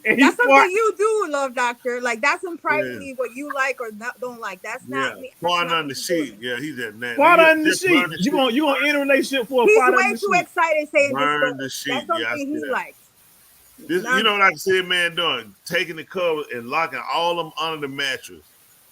That's something you do, love doctor. Like that's in privately what you like or don't like. That's not me. Fart on the sheet. Yeah, he's that nasty. Fart on the sheet. You gonna end a relationship for a fart on the sheet? He's way too excited saying burn the sheet. That's something he likes. You know what I can see a man doing? Taking the covers and locking all them under the mattress,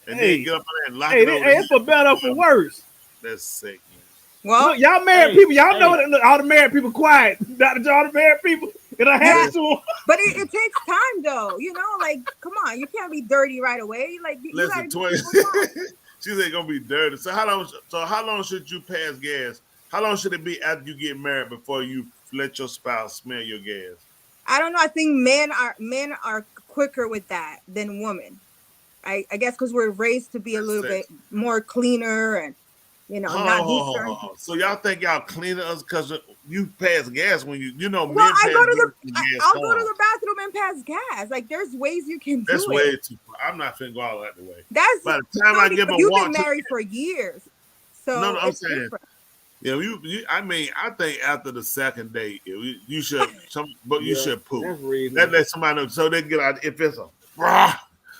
and then get up there and lock it over. It's for better or for worse. That's sick, man. Well, look, y'all married people, y'all know that. Look, all the married people quiet. Dr. Joe, all the married people, it don't happen to them. But it takes time, though. You know, like, come on, you can't be dirty right away. Like, you Listen, gotta 20. She's ain't gonna be dirty. So how long should you pass gas? How long should it be after you get married before you let your spouse smell your gas? I don't know. I think men are quicker with that than women. I guess because we're raised to be a little bit more cleaner and, you know, not do certain things. So y'all think y'all cleaner us because you pass gas when you know Well, men I'll pass go gas to the bathroom and pass gas. Like, there's ways you can do That's it. way too far. I'm not finna go all that way. That's by the time I give a you've walk been married for years. So no, I'm it's saying, different. yeah, I mean, I think after the second date, you should you should poop. That let somebody know so they get out if it's a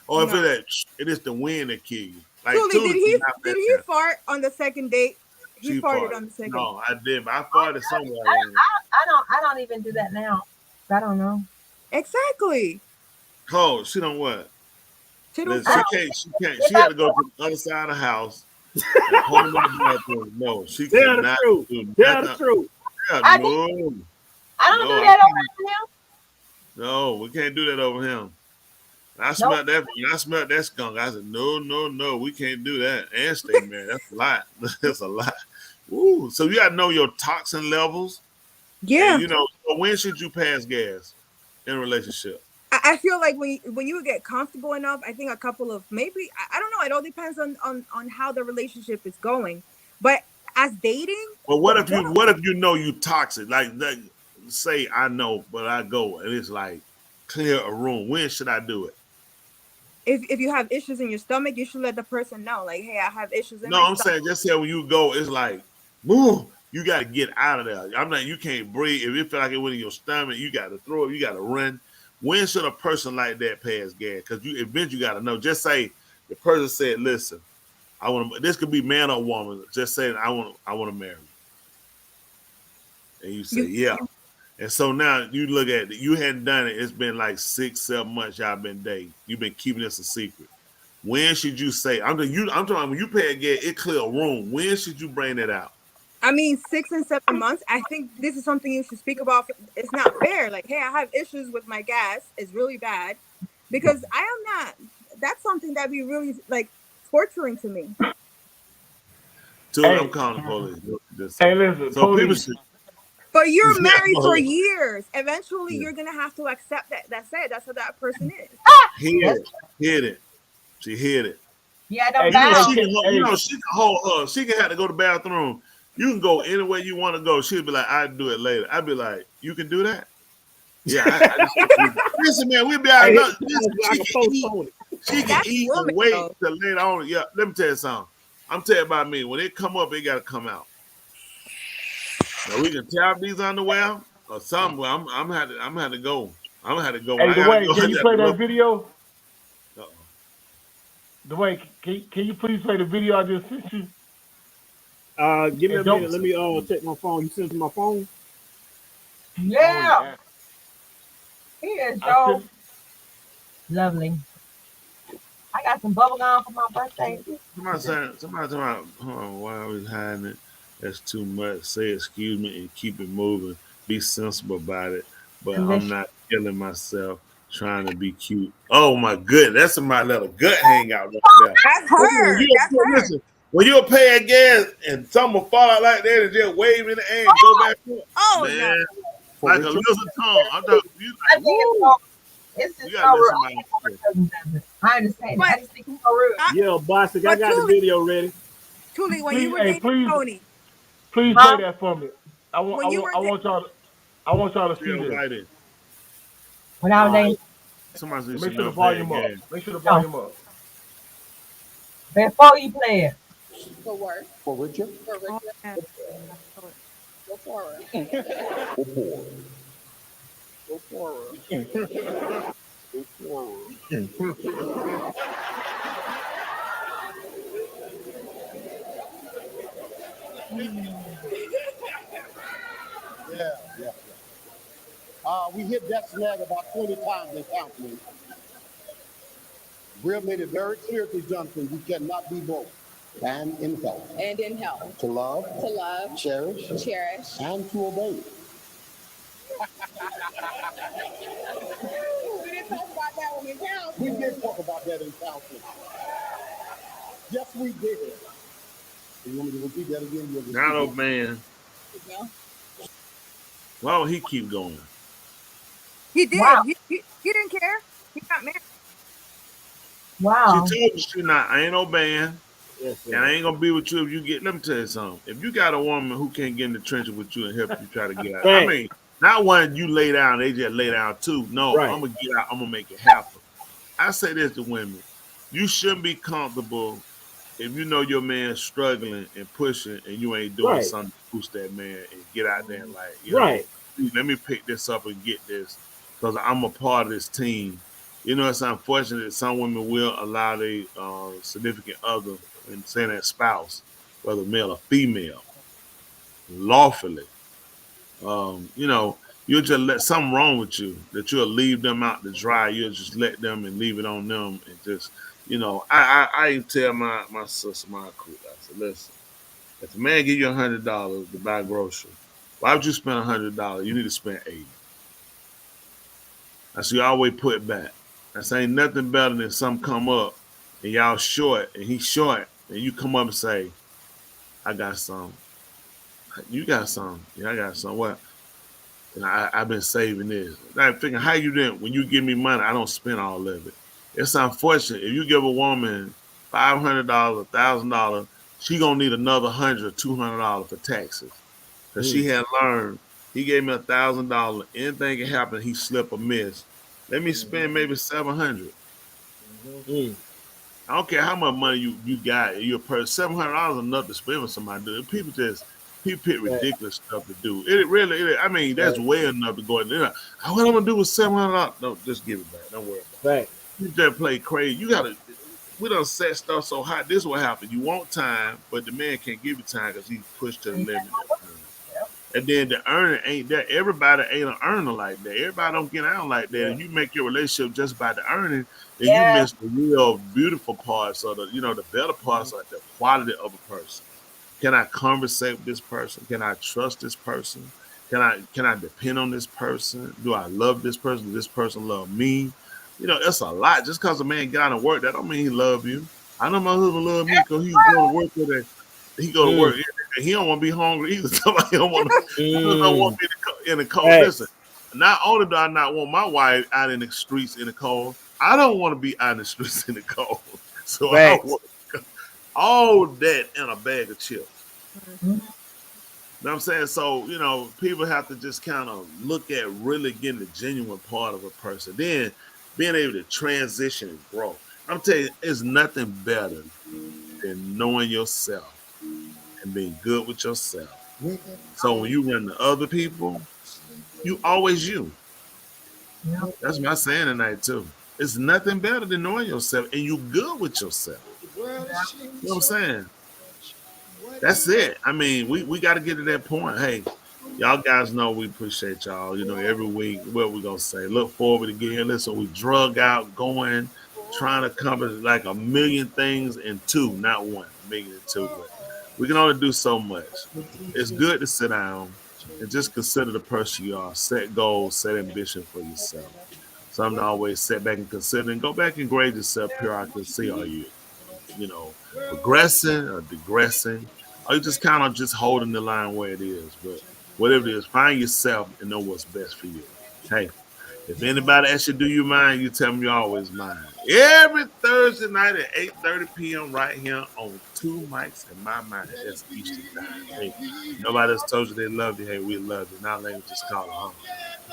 or if it is the wind that kill you. Like, Truly, did he fart on the second date? He farted on the second. No, I did. But I farted somewhere. I don't even do that now. I don't know. Exactly. Oh, she don't what? She can't. She had to go to the other side of the house. Hold my bathroom. No, she cannot do that. That's true. Yeah, I no. don't do No, that over him. No, we can't do that over him. I smelled that. When I smelled that skunk, I said, no, we can't do that. And stay married. That's a lot. That's a lot. Ooh, so you gotta know your toxin levels. Yeah. And, you know, so when should you pass gas in a relationship? I feel like when you get comfortable enough, I think a couple of maybe I don't know. It all depends on how the relationship is going. But as dating, But what if you know you toxic? Like say I know, but I go and it's like clear a room. When should I do it? If you have issues in your stomach, you should let the person know. Like, hey, I have issues in my No, I'm stomach. saying just say when you go, it's like, move. You got to get out of there. I'm not. You can't breathe. If it feel like it went in your stomach, you got to throw it. You got to run. When should a person like that pass gas? Because you eventually got to know. Just say the person said, "Listen, I want to." This could be man or woman. Just saying, I want to marry you. And you say, yeah. And so now you look at it. You hadn't done it. It's been like 6-7 months. Y'all been dating. You've been keeping this a secret. When should you say? I'm talking about when you pay gas, it clear a room. When should you bring that out? I mean, 6 and 7 months. I think this is something you should speak about. It's not fair. Like, hey, I have issues with my gas. It's really bad because I am not. That's something that be really like torturing to me. Dude, I'm calling the police. Hey, listen, so police. people should. But you're married for years. Eventually, you're gonna have to accept that. That's it. That's how that person is. Hit it. She hit it. Yeah, don't she can hold her. She can have to go to the bathroom. You can go anywhere you want to go. She'll be like, I'll do it later. I'd be like, you can do that? Yeah. Listen, man, we'll be out. She can eat and wait till later on. Yeah, let me tell you something. I'm telling you about me. When it come up, it got to come out. Now we can tap these underwear or something. I'm gonna have to go. I'm gonna have to go. Hey, Dwayne, can you play that video? Dwayne, can you please play the video I just sent you? Give me a minute. Let me check my phone. You sent it to my phone? Yeah. Here, Joe. Lovely. I got some bubble gum for my birthday. Somebody talking about, why are we hiding it? That's too much. Say excuse me and keep it moving. Be sensible about it. But I'm not killing myself trying to be cute. Oh my goodness, that's somebody let a gut hang out right there. That's her. Listen, when you're paying gas and someone will fall out like that and just wave in the air and go back up. Oh, man. No. Like a lizard tongue. I'm talking you like, it's just you gotta let somebody. I understand. I just think it's so rude. Yeah, boss, I got the video ready. Truly, when you were dating Tony. Please play that for me. I want y'all to see this. When I was dating. Somebody make sure the volume up. Make sure the volume up. Before you play it. For work. For Richard? For Richard. Go forward. Go forward. Go forward. Go forward. Yeah. We hit that snag about 20 times and counting. Real made it very clear to Johnson, we cannot be both. and in health. And in health. To love. To love. Cherish. Cherish. And to obey. We didn't talk about that one in counseling. We did talk about that in counseling. Yes, we did. You want me to repeat that again? Not old man. Why would he keep going? He did. Wow. He didn't care. He got married. Wow. She told you she not. I ain't obeying. Yes, And I ain't gonna be with you if you get. Let me tell you something. If you got a woman who can't get in the trenches with you and help you try to get out, I mean, not one you lay down, they just lay down too. No, Right. I'm gonna get out. I'm gonna make it happen. I say this to women: you shouldn't be comfortable if you know your man's struggling and pushing, and you ain't doing Right. something to boost that man and get out there and like, Right. let me pick this up and get this because I'm a part of this team. You know, it's unfortunate that some women will allow their significant other, and saying that spouse, whether male or female, lawfully, you'll just let something wrong with you that you'll leave them out to dry. You'll just let them and leave it on them and just, I even tell my sister, my crew, I said, listen, if a man give you $100 to buy groceries, why would you spend $100? You need to spend $80. I said, you always put it back. I say, ain't nothing better than some come up and y'all short and he's short and you come up and say, I got some. You got some. Yeah, I got some. What? And I've been saving this. I'm thinking, how you didn't, when you give me money, I don't spend all of it. It's unfortunate. If you give a woman $500, $1,000, she going to need another $100, $200 for taxes. Because she had learned, he gave me $1,000. Anything can happen, he slip or miss. Let me spend maybe $700. I don't care how much money you got. You're a person. $700 is enough to spend with somebody. People pick ridiculous stuff to do. It really, I mean, that's way enough to go in there. What I'm gonna do with $700? No, just give it back. Don't worry about it. You just play crazy. We done set stuff so high. This is what happened. You want time, but the man can't give you time because he's pushed to the limit. And then the earner ain't there. Everybody ain't an earner like that. Everybody don't get out like that. And you make your relationship just by the earning, then you miss the real beautiful parts or the better parts, like the quality of a person. Can I conversate with this person? Can I trust this person? Can I depend on this person? Do I love this person? Does this person love me? It's a lot. Just because a man got to work, that don't mean he love you. I know my husband love me because he's going to work today. He go to work. He don't want to be hungry either. Somebody don't want to. He don't want me in the cold. Listen, not only do I not want my wife out in the streets in the cold, I don't want to be out in the streets in the cold. So I want all that in a bag of chips. You know what I'm saying? So, people have to just kind of look at really getting the genuine part of a person. Then being able to transition and grow. I'm telling you, it's nothing better than knowing yourself and being good with yourself. So when you run to other people, you always you. That's my saying tonight too. It's nothing better than knowing yourself and you good with yourself. You know what I'm saying? That's it. I mean, we got to get to that point. Hey, y'all guys know we appreciate y'all. Every week, what we going to say? Look forward again. Listen, we drug out, going, trying to cover like a million things in two, not one, a million in two. But we can only do so much. It's good to sit down and just consider the person you are. Set goals, set ambition for yourself. Something to always sit back and consider and go back and grade yourself periodically. Are you, progressing or digressing? Or you just kind of just holding the line where it is. But whatever it is, find yourself and know what's best for you. Hey, if anybody asks you, do you mind? You tell them you always mind. Every Thursday night at 8:30 p.m. right here on Two Mics in My Mind. That's Eastern time. Hey, nobody else told you they love you. Hey, we love you. Now let me just call it home.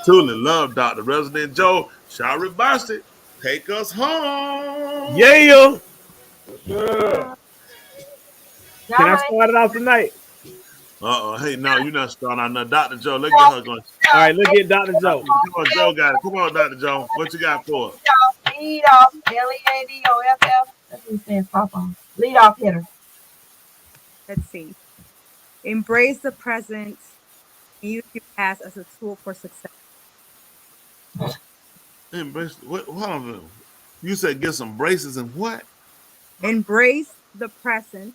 Truly love Dr. Resident Joe. Shari Boston, take us home. Yeah. Can I start it off tonight? Hey, no, you're not starting out nothing. Dr. Joe, let's get her going. All right, let's get Dr. Joe. Come on, Joe got it. Come on, Dr. Joe. What you got for us? Lead off, Leadoff. That's what he says, Papa. Lead off hitter. Let's see. Embrace the present and use your past as a tool for success. Embrace what? Hold on. You said get some braces and what? Embrace the present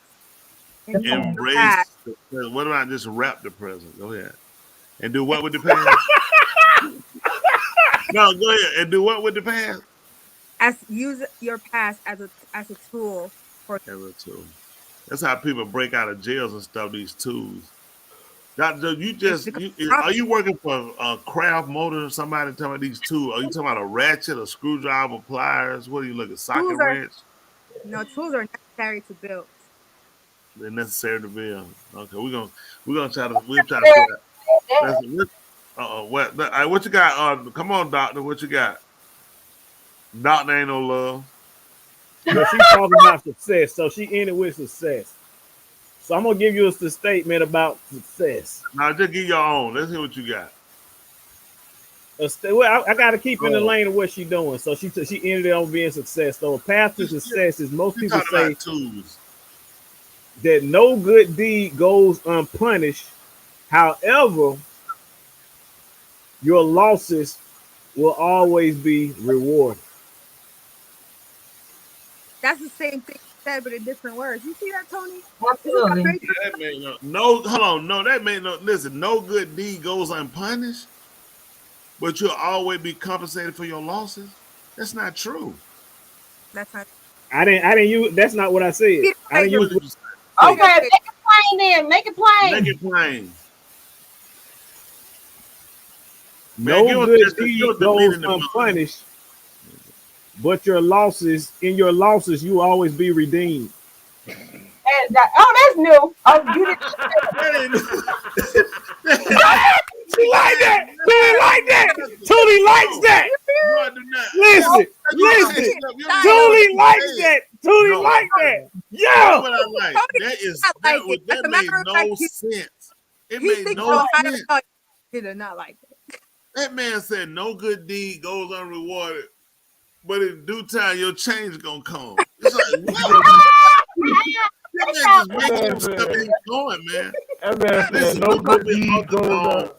Embrace the present. What about just wrap the present? Go ahead. And do what with the past? No, go ahead. And do what with the past? Use your past as a tool for As a tool. That's how people break out of jails and stuff, these tools. Doctor, are you working for Craft Motor or somebody talking about these tools? Are you talking about a ratchet, a screwdriver, pliers? What are you looking, socket wrench? No, tools are necessary to build. They're necessary to build. Okay, we're gonna try to figure that. What you got? Come on, doctor. What you got? Doctor ain't no love. But she's talking about success, so she ended with success. So I'm gonna give you a statement about success. Now just give your own. Let's hear what you got. Well, I got to keep in the lane of what she's doing. So she ended on being success. So a path to success is most people say that no good deed goes unpunished. However, your losses will always be rewarded. That's the same thing said, but in different words. You see that, Tony? Absolutely. That made no. Hold on. No, that made no. Listen, no good deed goes unpunished, but you'll always be compensated for your losses. That's not true. That's not. I didn't use. That's not what I said. I didn't use. Okay, make it plain then. Make it plain. Make it plain. No good deed goes unpunished, but your losses, you always be redeemed. That's new. You didn't. She like that. Tootie like that. Tootie likes that. Listen. Tootie likes that. Tootie like that. Yeah. What I like. That made no sense. It made no sense. He did not like it. That man said no good deed goes unrewarded, but in due time your change gonna come. It's like what? That man just making stuff ain't going, man. That man said no good deed goes on.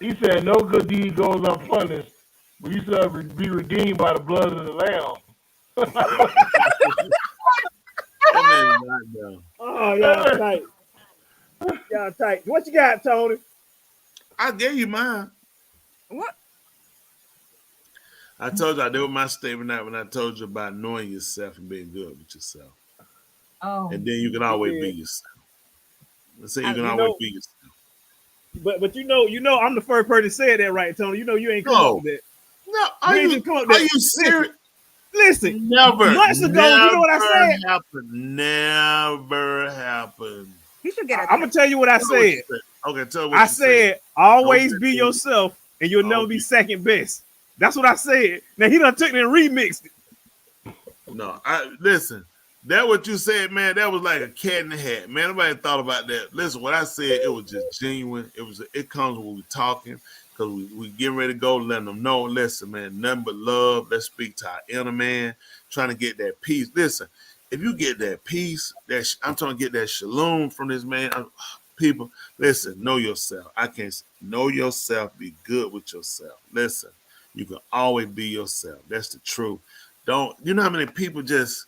He said no good deed goes unpunished, but you shall be redeemed by the blood of the Lamb. Oh, y'all tight. Y'all tight. What you got, Tony? I gave you mine. What? I told you I did my statement out when I told you about knowing yourself and being good with yourself. Oh. And then you can always be yourself. Let's say you can always be yourself. But you know, I'm the first person to say that, right, Tony? You know, you ain't come up with that. No, are you serious? Listen, never. Months ago, you know what I said? Never happened. You should get. I'm gonna tell you what I said. Okay, tell me. I said, always be yourself, and you'll never be second best. That's what I said. Now he done took it and remixed it. No, listen. That what you said, man. That was like a cat in the hat, man. Nobody thought about that. Listen, what I said, it was just genuine. It comes when we talking, because we getting ready to go, letting them know. Listen, man, nothing but love. Let's speak to our inner man, trying to get that peace. Listen, if you get that peace, I'm trying to get that shalom from this man. People, listen, know yourself. I can't know yourself. Be good with yourself. Listen, you can always be yourself. That's the truth. You know how many people just.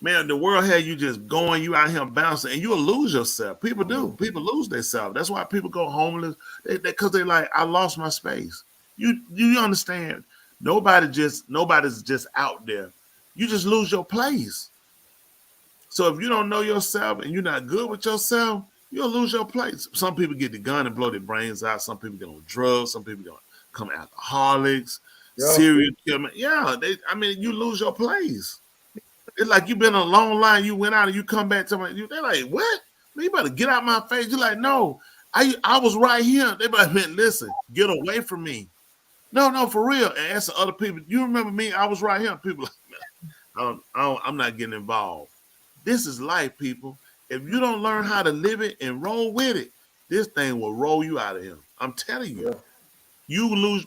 Man, the world had you just going, you out here bouncing, and you'll lose yourself. People do. People lose themselves. That's why people go homeless. Because they're like, I lost my space. You understand? Nobody's just out there. You just lose your place. So if you don't know yourself and you're not good with yourself, you'll lose your place. Some people get the gun and blow their brains out. Some people get on drugs. Some people become alcoholics, serial killer. Yeah, you lose your place. It's like you've been on a long line. You went out and you come back to me. They're like, what? You better get out my face. You're like, no, I was right here. They better listen, get away from me. No, for real. And ask other people, you remember me? I was right here. People like, I'm not getting involved. This is life, people. If you don't learn how to live it and roll with it, this thing will roll you out of here. I'm telling you.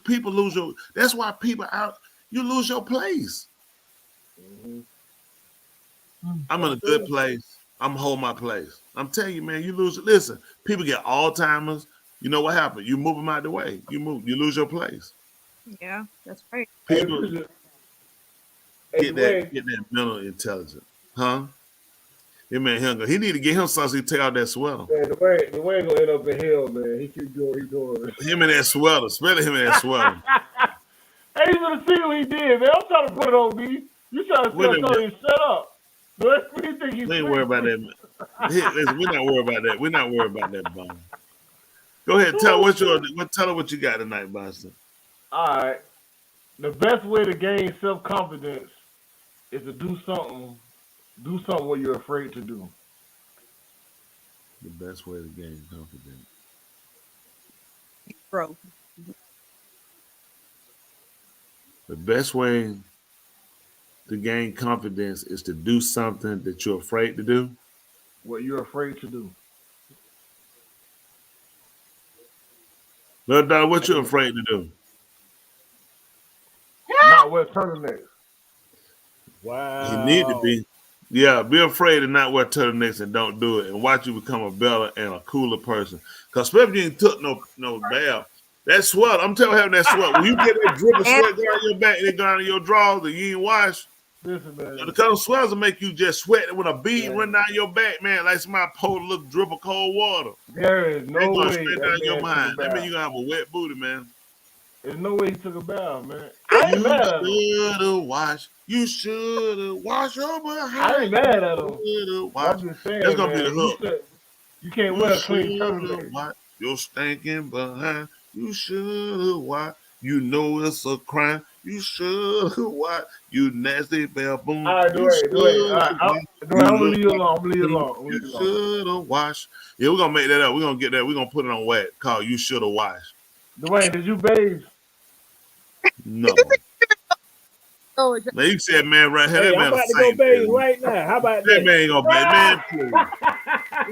People lose your, that's why you lose your place. Mm-hmm. I'm in a good place. I'm holding my place. I'm telling you, man, you lose it. Listen, people get Alzheimer's. You know what happened? You move them out the way. You lose your place. Yeah, that's right. People get that mental intelligence. Huh? He need to get him something to take out that sweater. Man, the way gonna end up in hell, man. He keep doing. Him and that sweater, especially him and that sweater. Hey, you gonna see what he did, man. I'm trying to put it on me. You trying to tell him shut up. What do you think he's We ain't worried about that. Listen, we're not worried about that. We're not worried about that, Bond. Go ahead, tell her what you got tonight, Boston. All right. The best way to gain self-confidence is to do something what you're afraid to do. The best way to gain confidence. Bro. The best way to gain confidence is to do something that you're afraid to do. What you're afraid to do. Little dog, what you afraid to do? Not wear turtlenecks. Wow. You need to be. Yeah, be afraid to not wear turtlenecks and don't do it, and watch you become a better and a cooler person. Because especially you ain't took no bath. That sweat, I'm telling you, having that sweat. When you get that drip of sweat down your back and it go down your drawers and you ain't washed, listen, man. The kind of sweats will make you just sweat when a bead run down your back, man, like somebody poured a little drip of cold water. There is no going way straight down your mind. That means you gonna have a wet booty, man. There's no way he took a bath, man. I ain't mad at him. You should have washed your behind. I ain't mad at him. I'm just saying, that's gonna man, be the hook. You can't wear a clean turtleneck. You're stinking behind. You should have watched. You know it's a crime. You should have watched. You nasty baboon. All right, do it. All right, I'm gonna leave you alone. You should have watched. Yeah, we're gonna make that up. We're gonna get that. We're gonna put it on wax. Called You Should Have Watched. Dwayne, did you bathe? No. Now you said, man, right here. Hey, That I'm man about to go bathe right now. How about that? that? Man ain't gonna bathe, man.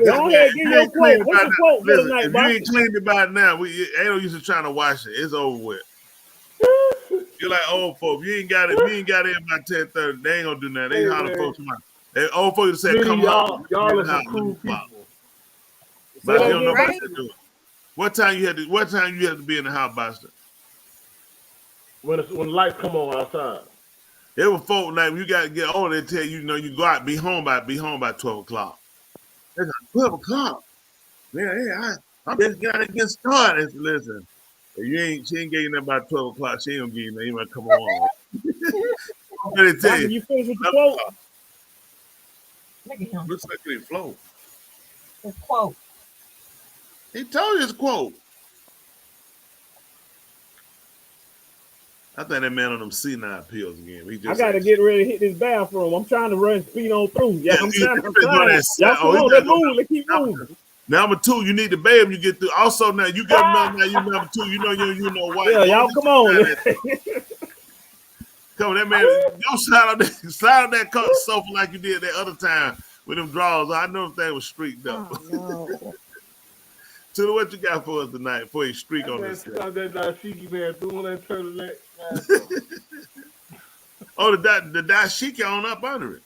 Go ahead, give your quote. What's the quote for tonight, if Bob? you ain't cleaned it by now, ain't no use of trying to wash it. It's over with. You're like old folks. You ain't got it. You ain't got it by 10:30. They ain't gonna do nothing. They holler folks tomorrow. They old folks say, "Come on, y'all are some cool people." But you don't know about to do it. What time you had to be in the house, Buster? When the lights come on outside. There were folk like you got to get older. They tell you, you go out, be home by 12 o'clock. They got 12 o'clock. Yeah, I'm just got to get started. Listen, if she ain't getting there by 12 o'clock. She ain't gonna give you nothing. You might come on. I'm gonna tell you finish with the quote? Look at him. Looks like they float. His quote. He told you his quote. I think that man on them C9 pills again. I got to get ready to hit this bathroom. I'm trying to run speed on through. Yeah, I'm trying. Y'all come on, let's move. Let's keep moving. Number two, you need to bathe. You get through. Also, now you got now. You number two. You know white. Yeah, y'all come on. Come on, that man. Don't slide on that sofa like you did that other time with them drawers. I know if they was streaked up. Oh, no. Tula, what you got for us tonight before you streak on this? That dashiki man doing that turtleneck. Oh, the dashiki on up under it.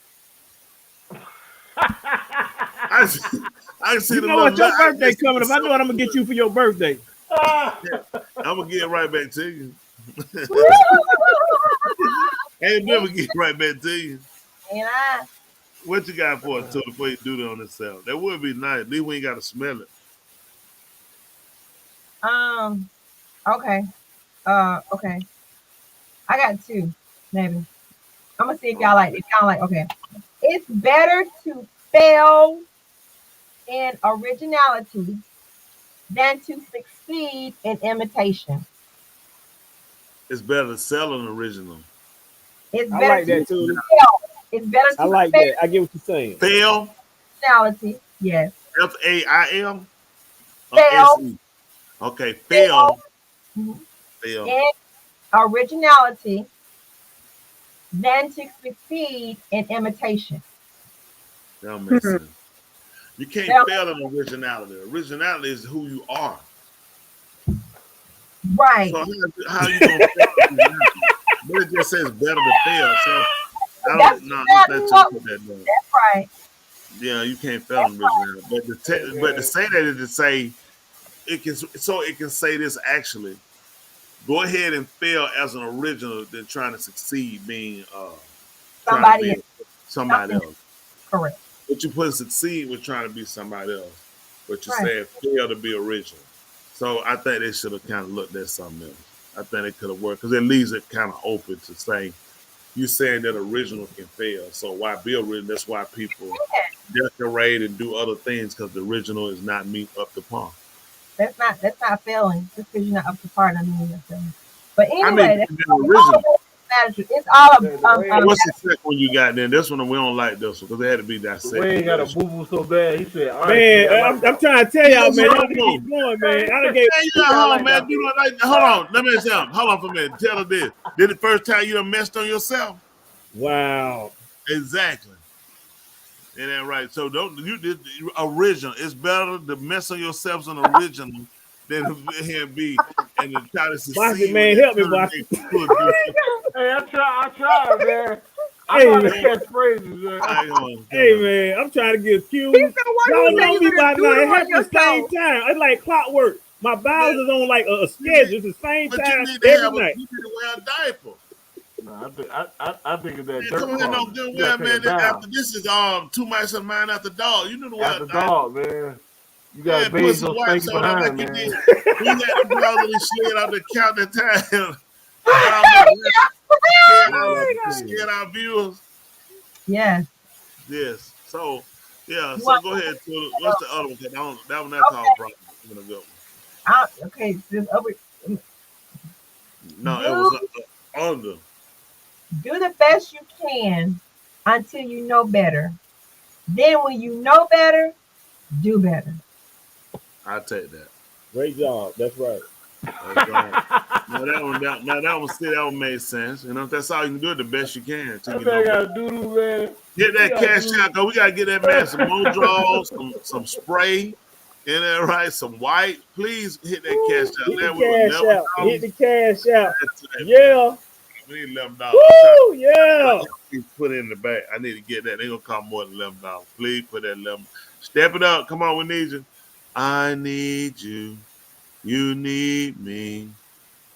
I see the what your birthday coming up. I know what I'm gonna get you for your birthday. I'm gonna get right back to you. Ain't never get right back to you. And I. What you got for us, Tula, before you do that on this cell? That would be nice. At least we ain't got to smell it. Okay. Okay. I got two, maybe. I'm gonna see if y'all like it. Y'all like, okay. It's better to fail in originality than to succeed in imitation. It's better to sell an original. It's I better like that too. fail. It's better to I like fail. that. I get what you're saying. Fail. Originality, yes. FAIL. Fail. SE. Okay, fail. Fail. In originality than to succeed in imitation. That makes sense. You can't fail in originality. Originality is who you are. Right. So how you gonna fail? But it just says better to fail. So I don't know. That's right. Yeah, you can't fail in originality. But to say that is to say it can say this actually. Go ahead and fail as an original than trying to succeed being somebody else. Correct. What you put succeed was trying to be somebody else. But you Right. said fail to be original. So I think they should have kind of looked at something else. I think it could have worked because it leaves it kind of open to say you saying that original can fail. So why be original? That's why people decorate and do other things because the original is not meet up to par. That's not failing. Just because you're not up to par doesn't mean you're failing. But I anyway, mean, that's the all original. it's all What's the second one you got then? This one we don't like this one because it had to be that second. Wayne got a boo boo so bad. He said, "All right, Man, I'm trying to tell y'all, man. Y'all keep Hold going, man. I done gave. on, man. You don't like. Hold on. Let me say something. Hold on for a minute. Tell her this. Did the first time you done messed on yourself? Wow. Exactly. Ain't that right? So don't you did original. It's better to mess on yourself on original than to be and to try to succeed. Bossy, man, help me, Bossy. Hey, I tried, man. Hey, I'm trying to man. catch phrases, man. Hey, man, I'm trying to get cued. Y'all know me by now. It happens the same time. It's like clockwork. My bowels is on like a schedule. It's the same But time you need to every have night. you need to wear a diaper. No, I think of that Man, dirt come here, no farm. good You gotta well, man. take it down. After this is too much of mine after dog. You know the After dog, man. You gotta put bathe some those wipes stinky on that behind, like you man. did. We had the brother that slid out the count that time. Scared our viewers. Yes. Yes. So yeah. You So want- go ahead. What's the other one? 'Cause that one that's called problem. I'm gonna go. Okay, this over. No, it was under. Do the best you can until you know better. Then when you know better, do better. I take that. Great job. That's right. That's right. Now that one made sense. You know, that's all you can do. The best you can. Until you That man know got a doo-doo, man. Get that He got cash doo-doo. out, cause we gotta get that man some more draws, some spray, in there, right? Some white. Please hit that cash out. Hit Now the we cash out. Hit the cash out. $11. Yeah. We need $11. Woo, yeah. Please put it in the back. I need to get that. They gonna cost more than $11. Please put that 11. Step it up. Come on, we need you. I need you. You need me.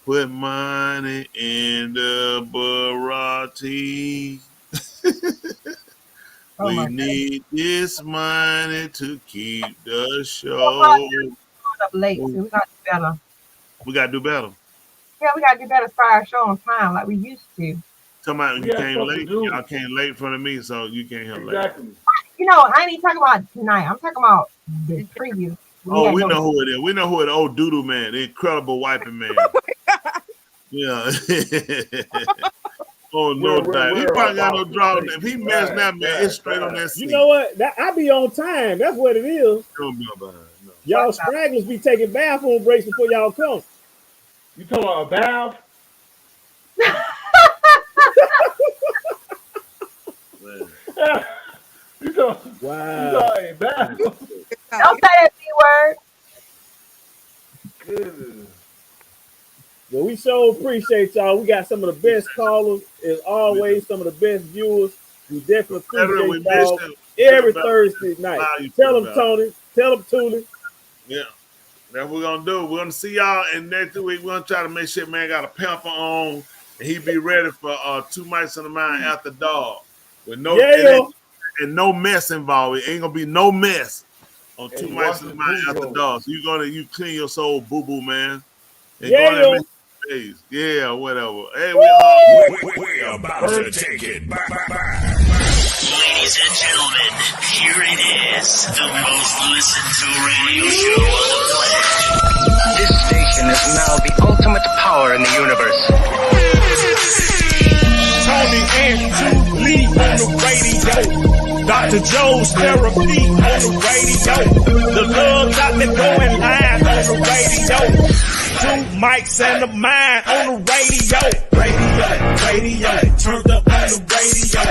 Put money in the Barati. We need this money to keep the show. Up late, so we gotta do better. We gotta do better. Yeah, we gotta do better. Start our show on time like we used to. Somebody We you got came stuff to late. do. Y'all came late in front of me, so you can't help late. Exactly. You know, I ain't even talking about tonight. I'm talking about the preview. Oh, we know who it is. We know who it is. Old Doodoo Man, the incredible wiping man. Yeah. Oh no, he probably got no draw. If he messed that man, it's straight on that seat. You know what? I be on time. That's what it is. Don't be behind. No. Y'all stragglers be taking bathroom breaks before y'all come. You talking about a bath? You talking? Wow. You talking a bath? Don't say that B word. Goodness. Well, we so appreciate y'all. We got some of the best callers, as always, some of the best viewers. We definitely appreciate y'all every Thursday night. Tell them, Tony. Tell them, Toolie. Yeah. That's what we're gonna do. We're gonna see y'all, and next week we're gonna try to make sure man got a pamper on, and he be ready for 2 mics in the mind after dog with no and no mess involved. It ain't gonna be no mess on 2 mics in the mind after dog. So you clean your soul, boo boo man. And go ahead and make days. Yeah, whatever. Hey, we're about to take it back. Ladies and gentlemen, here it is, the most listened to radio show on the planet. This station is now the ultimate power in the universe. Tony and Lee on the radio. Dr. Joe's therapy on the radio. The love got me going live on the radio. 2 mics and a mind on the radio. Radio, turned up on the radio.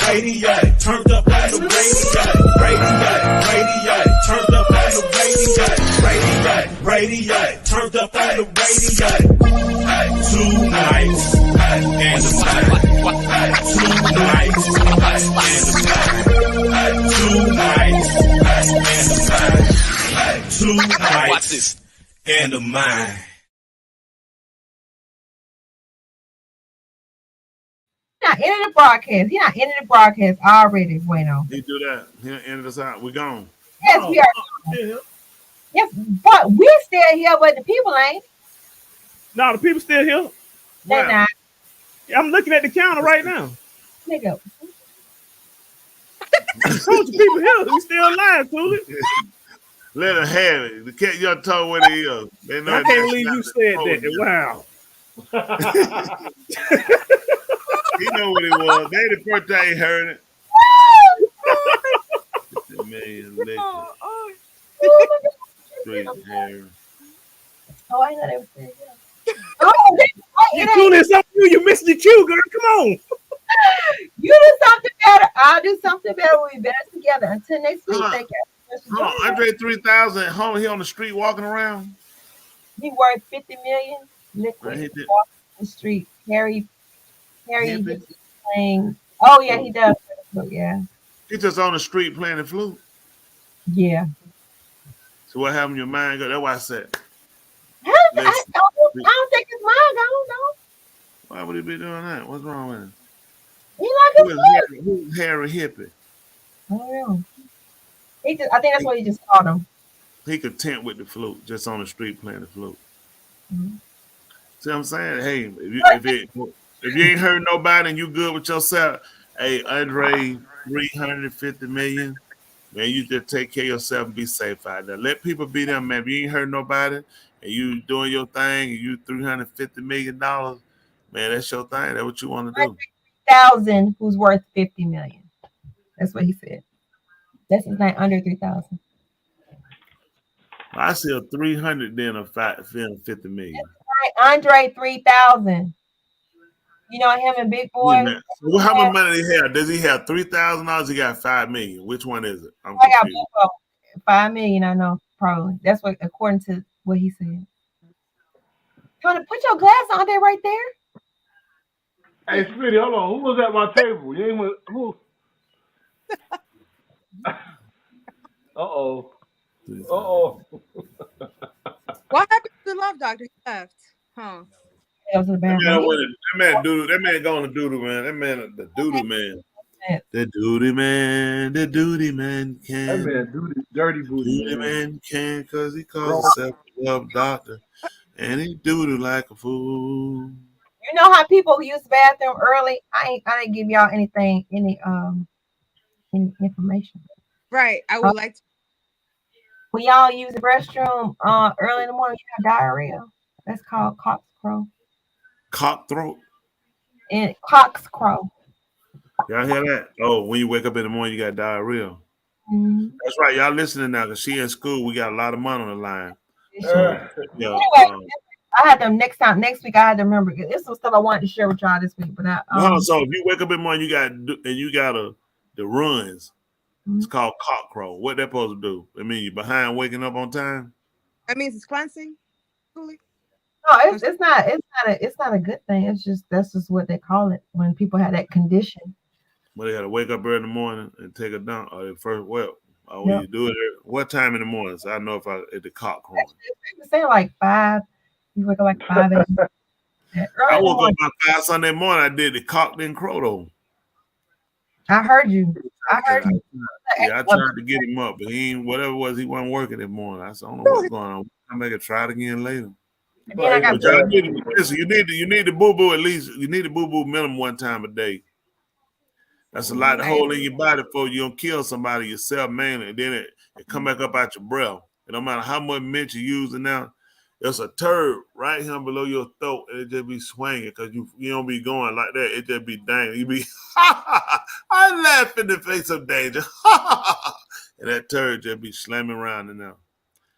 Radio, turned up on the radio. Radio, turned up on the radio. Radio, turned up on the radio. 2 mics and a mind. 2 mics and a mind. 2 mics and a mind. 2 mics. Watch this. And a mind. not ending the broadcast. He not ending the broadcast already, Bueno. He do that. He'll end us out. We're gone. Yes, we are. Yes, but we still here, but the people ain't. No, the people still here. They're not. I'm looking at the counter right now. Nigga. Told you people here. We still alive, Toolie. Let her have it. The cat y'all told what he is. They know I can't believe you said that. Wow. He know what it was. They the first time he heard it. Man, straight hair. Oh, I know they were saying that. You doing something new. You missed your cue, girl. Come on. You do something better. I'll do something better. We'll be better together. Until next week. Thank you. Andre 3000 home. He on the street walking around. He worth 50 million. Liquid walking the street. Harry playing. Oh yeah, he does. Yeah. He just on the street playing the flute. Yeah. So what happened? Your mind go. That's why I said. I don't think his mind gone though. Why would he be doing that? What's wrong with him? He like a flute. Who's Harry Hippie? Oh yeah. I think that's what he just called him. He content with the flute, just on the street playing the flute. Mm-hmm. See what I'm saying? Hey, if you ain't heard nobody and you good with yourself, hey, Andre, 350 million, man, you just take care of yourself and be safe out there. Let people be there, man. If you ain't heard nobody and you doing your thing and you $350 million, man, that's your thing. That's what you want to do. 1,000 who's worth 50 million. That's what he said. That's his name, under 3,000. I see a 300 then a 50 million. That's right, Andre 3,000. You know him and Big Boy. Yeah, so how much money he have? Does he have $3,000? He got $5 million. Which one is it? I got both. 5 million. I know probably. That's what according to what he said. Trying to put your glass on there right there. Hey, Smitty, hold on. Who was at my table? You ain't who? Uh-oh. Uh-oh. What happened to the Love Doctor? He left. Huh. That man going to doodle, man. That man, the doodle man. The duty man, the duty man can. That man, dirty booty. Duty man can, because he calls himself a love doctor. And he doodle like a fool. You know how people use the bathroom early? I didn't give y'all any information. Right. I would like to. When y'all use the restroom early in the morning, you have diarrhea. That's called cockscrow. Cockthroat? And cockscrow. Y'all hear that? Oh, when you wake up in the morning, you got diarrhea. Mm-hmm. That's right. Y'all listening now, because she in school. We got a lot of money on the line. Anyway, I had them next week. I had to remember. This was stuff I wanted to share with y'all this week. But so if you wake up in the morning, you got the runs. Mm-hmm. It's called cockcrow. What that supposed to do? I mean, you behind waking up on time? That means it's cleansing. Truly. No, it's not a good thing. That's just what they call it when people have that condition. Well, they got to wake up early in the morning and take a dump. Or they first, when you do it, what time in the morning? So I know if the cock crowing. Say like 5. You wake up like 5 a.m. I woke up about 5 Sunday morning. I did the cock didn't crow though. I heard you. Yeah, I tried to get him up, but he ain't, whatever it was, he wasn't working that morning. I said, I don't know what's going on. I may try it again later. Listen, you need the boo-boo at least. You need the boo-boo minimum 1 time a day. That's a lot to hold in your body for you don't kill somebody yourself, man, and then it come back up out your breath. It don't matter how much mint you're using now. There's a turd right here below your throat, and it just be swinging because you don't be going like that. It just be dangling. You be, I laugh in the face of danger. And that turd just be slamming around in there.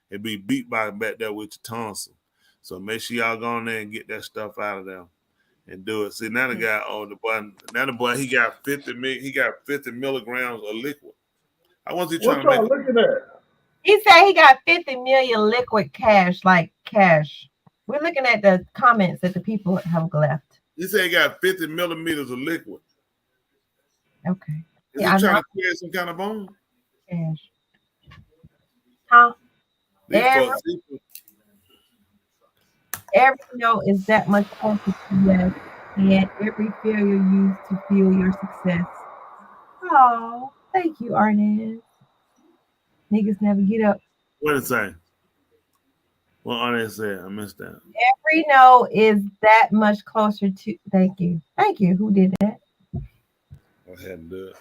It be beat back there with your tonsil. So make sure y'all go in there and get that stuff out of there and do it. See, now the guy on the button, he got 50 milligrams of liquid. I want you trying to make looking at? He said he got 50 million liquid cash, like cash. We're looking at the comments that the people have left. He said he got 50 millimeters of liquid. Okay. Is he trying to clear some kind of bone? Cash. Huh? Every note is that much closer to yes. And every failure used to fuel your success. Oh, thank you, Arnaz. Niggas never get up. What did it say? What Arnaz said? I missed that. Every no is that much closer to. Thank you. Thank you. Who did that? I had to do it.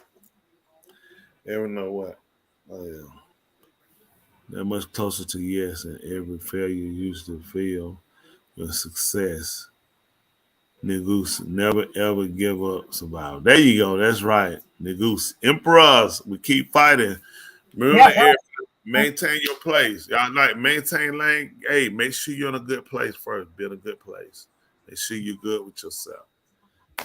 Every know what? Oh yeah. That much closer to yes, and every failure used to feel your success. Negoose, never ever give up, survive. There you go. That's right. Negoose. Emperors, we keep fighting. Remember the area. Maintain your place. Y'all like maintain lane. Hey, make sure you're in a good place first. Be in a good place. Make sure you're good with yourself.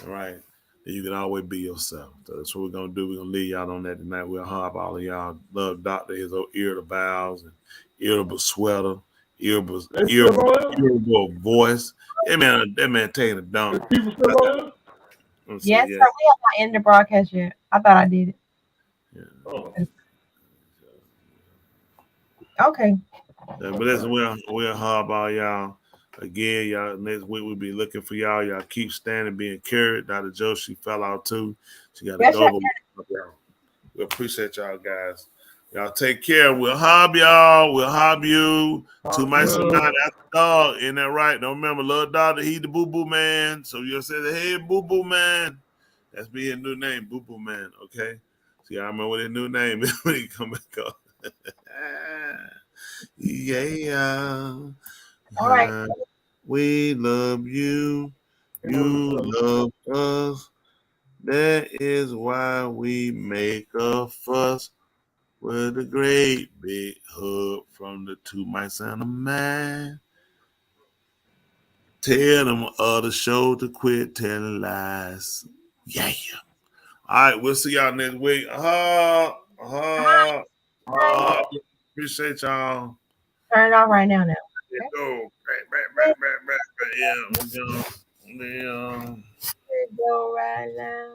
All right. Then you can always be yourself. So that's what we're gonna do. We're gonna leave y'all on that tonight. We'll hop all of y'all. Love Doctor, his irritable bowels and irritable sweater, irritable voice. That man taking a dump. Yes, sir. We have not ended the broadcast yet. I thought I did it. Yeah. Okay. Yeah, but listen, we'll hop all y'all. Again, y'all, next week we'll be looking for y'all. Y'all keep standing, be encouraged. Dr. Joe, she fell out too. She got to go. We appreciate y'all guys. Y'all take care. We'll hop y'all. We'll hop you. To my son, that's the dog. Isn't that right? Don't remember, little daughter, he the boo-boo man. So you'll say, hey, boo-boo man. That's me, his new name, boo-boo man. Okay? See, I remember what his new name is when he come back up. Yeah. All right. We love you. You love us. That is why we make a fuss with a great big hug from the two mice and a man. Tell them other show to quit telling lies. Yeah. All right, we'll see y'all next week. Appreciate y'all. Turn it off right now. Go. Yeah. Go right now.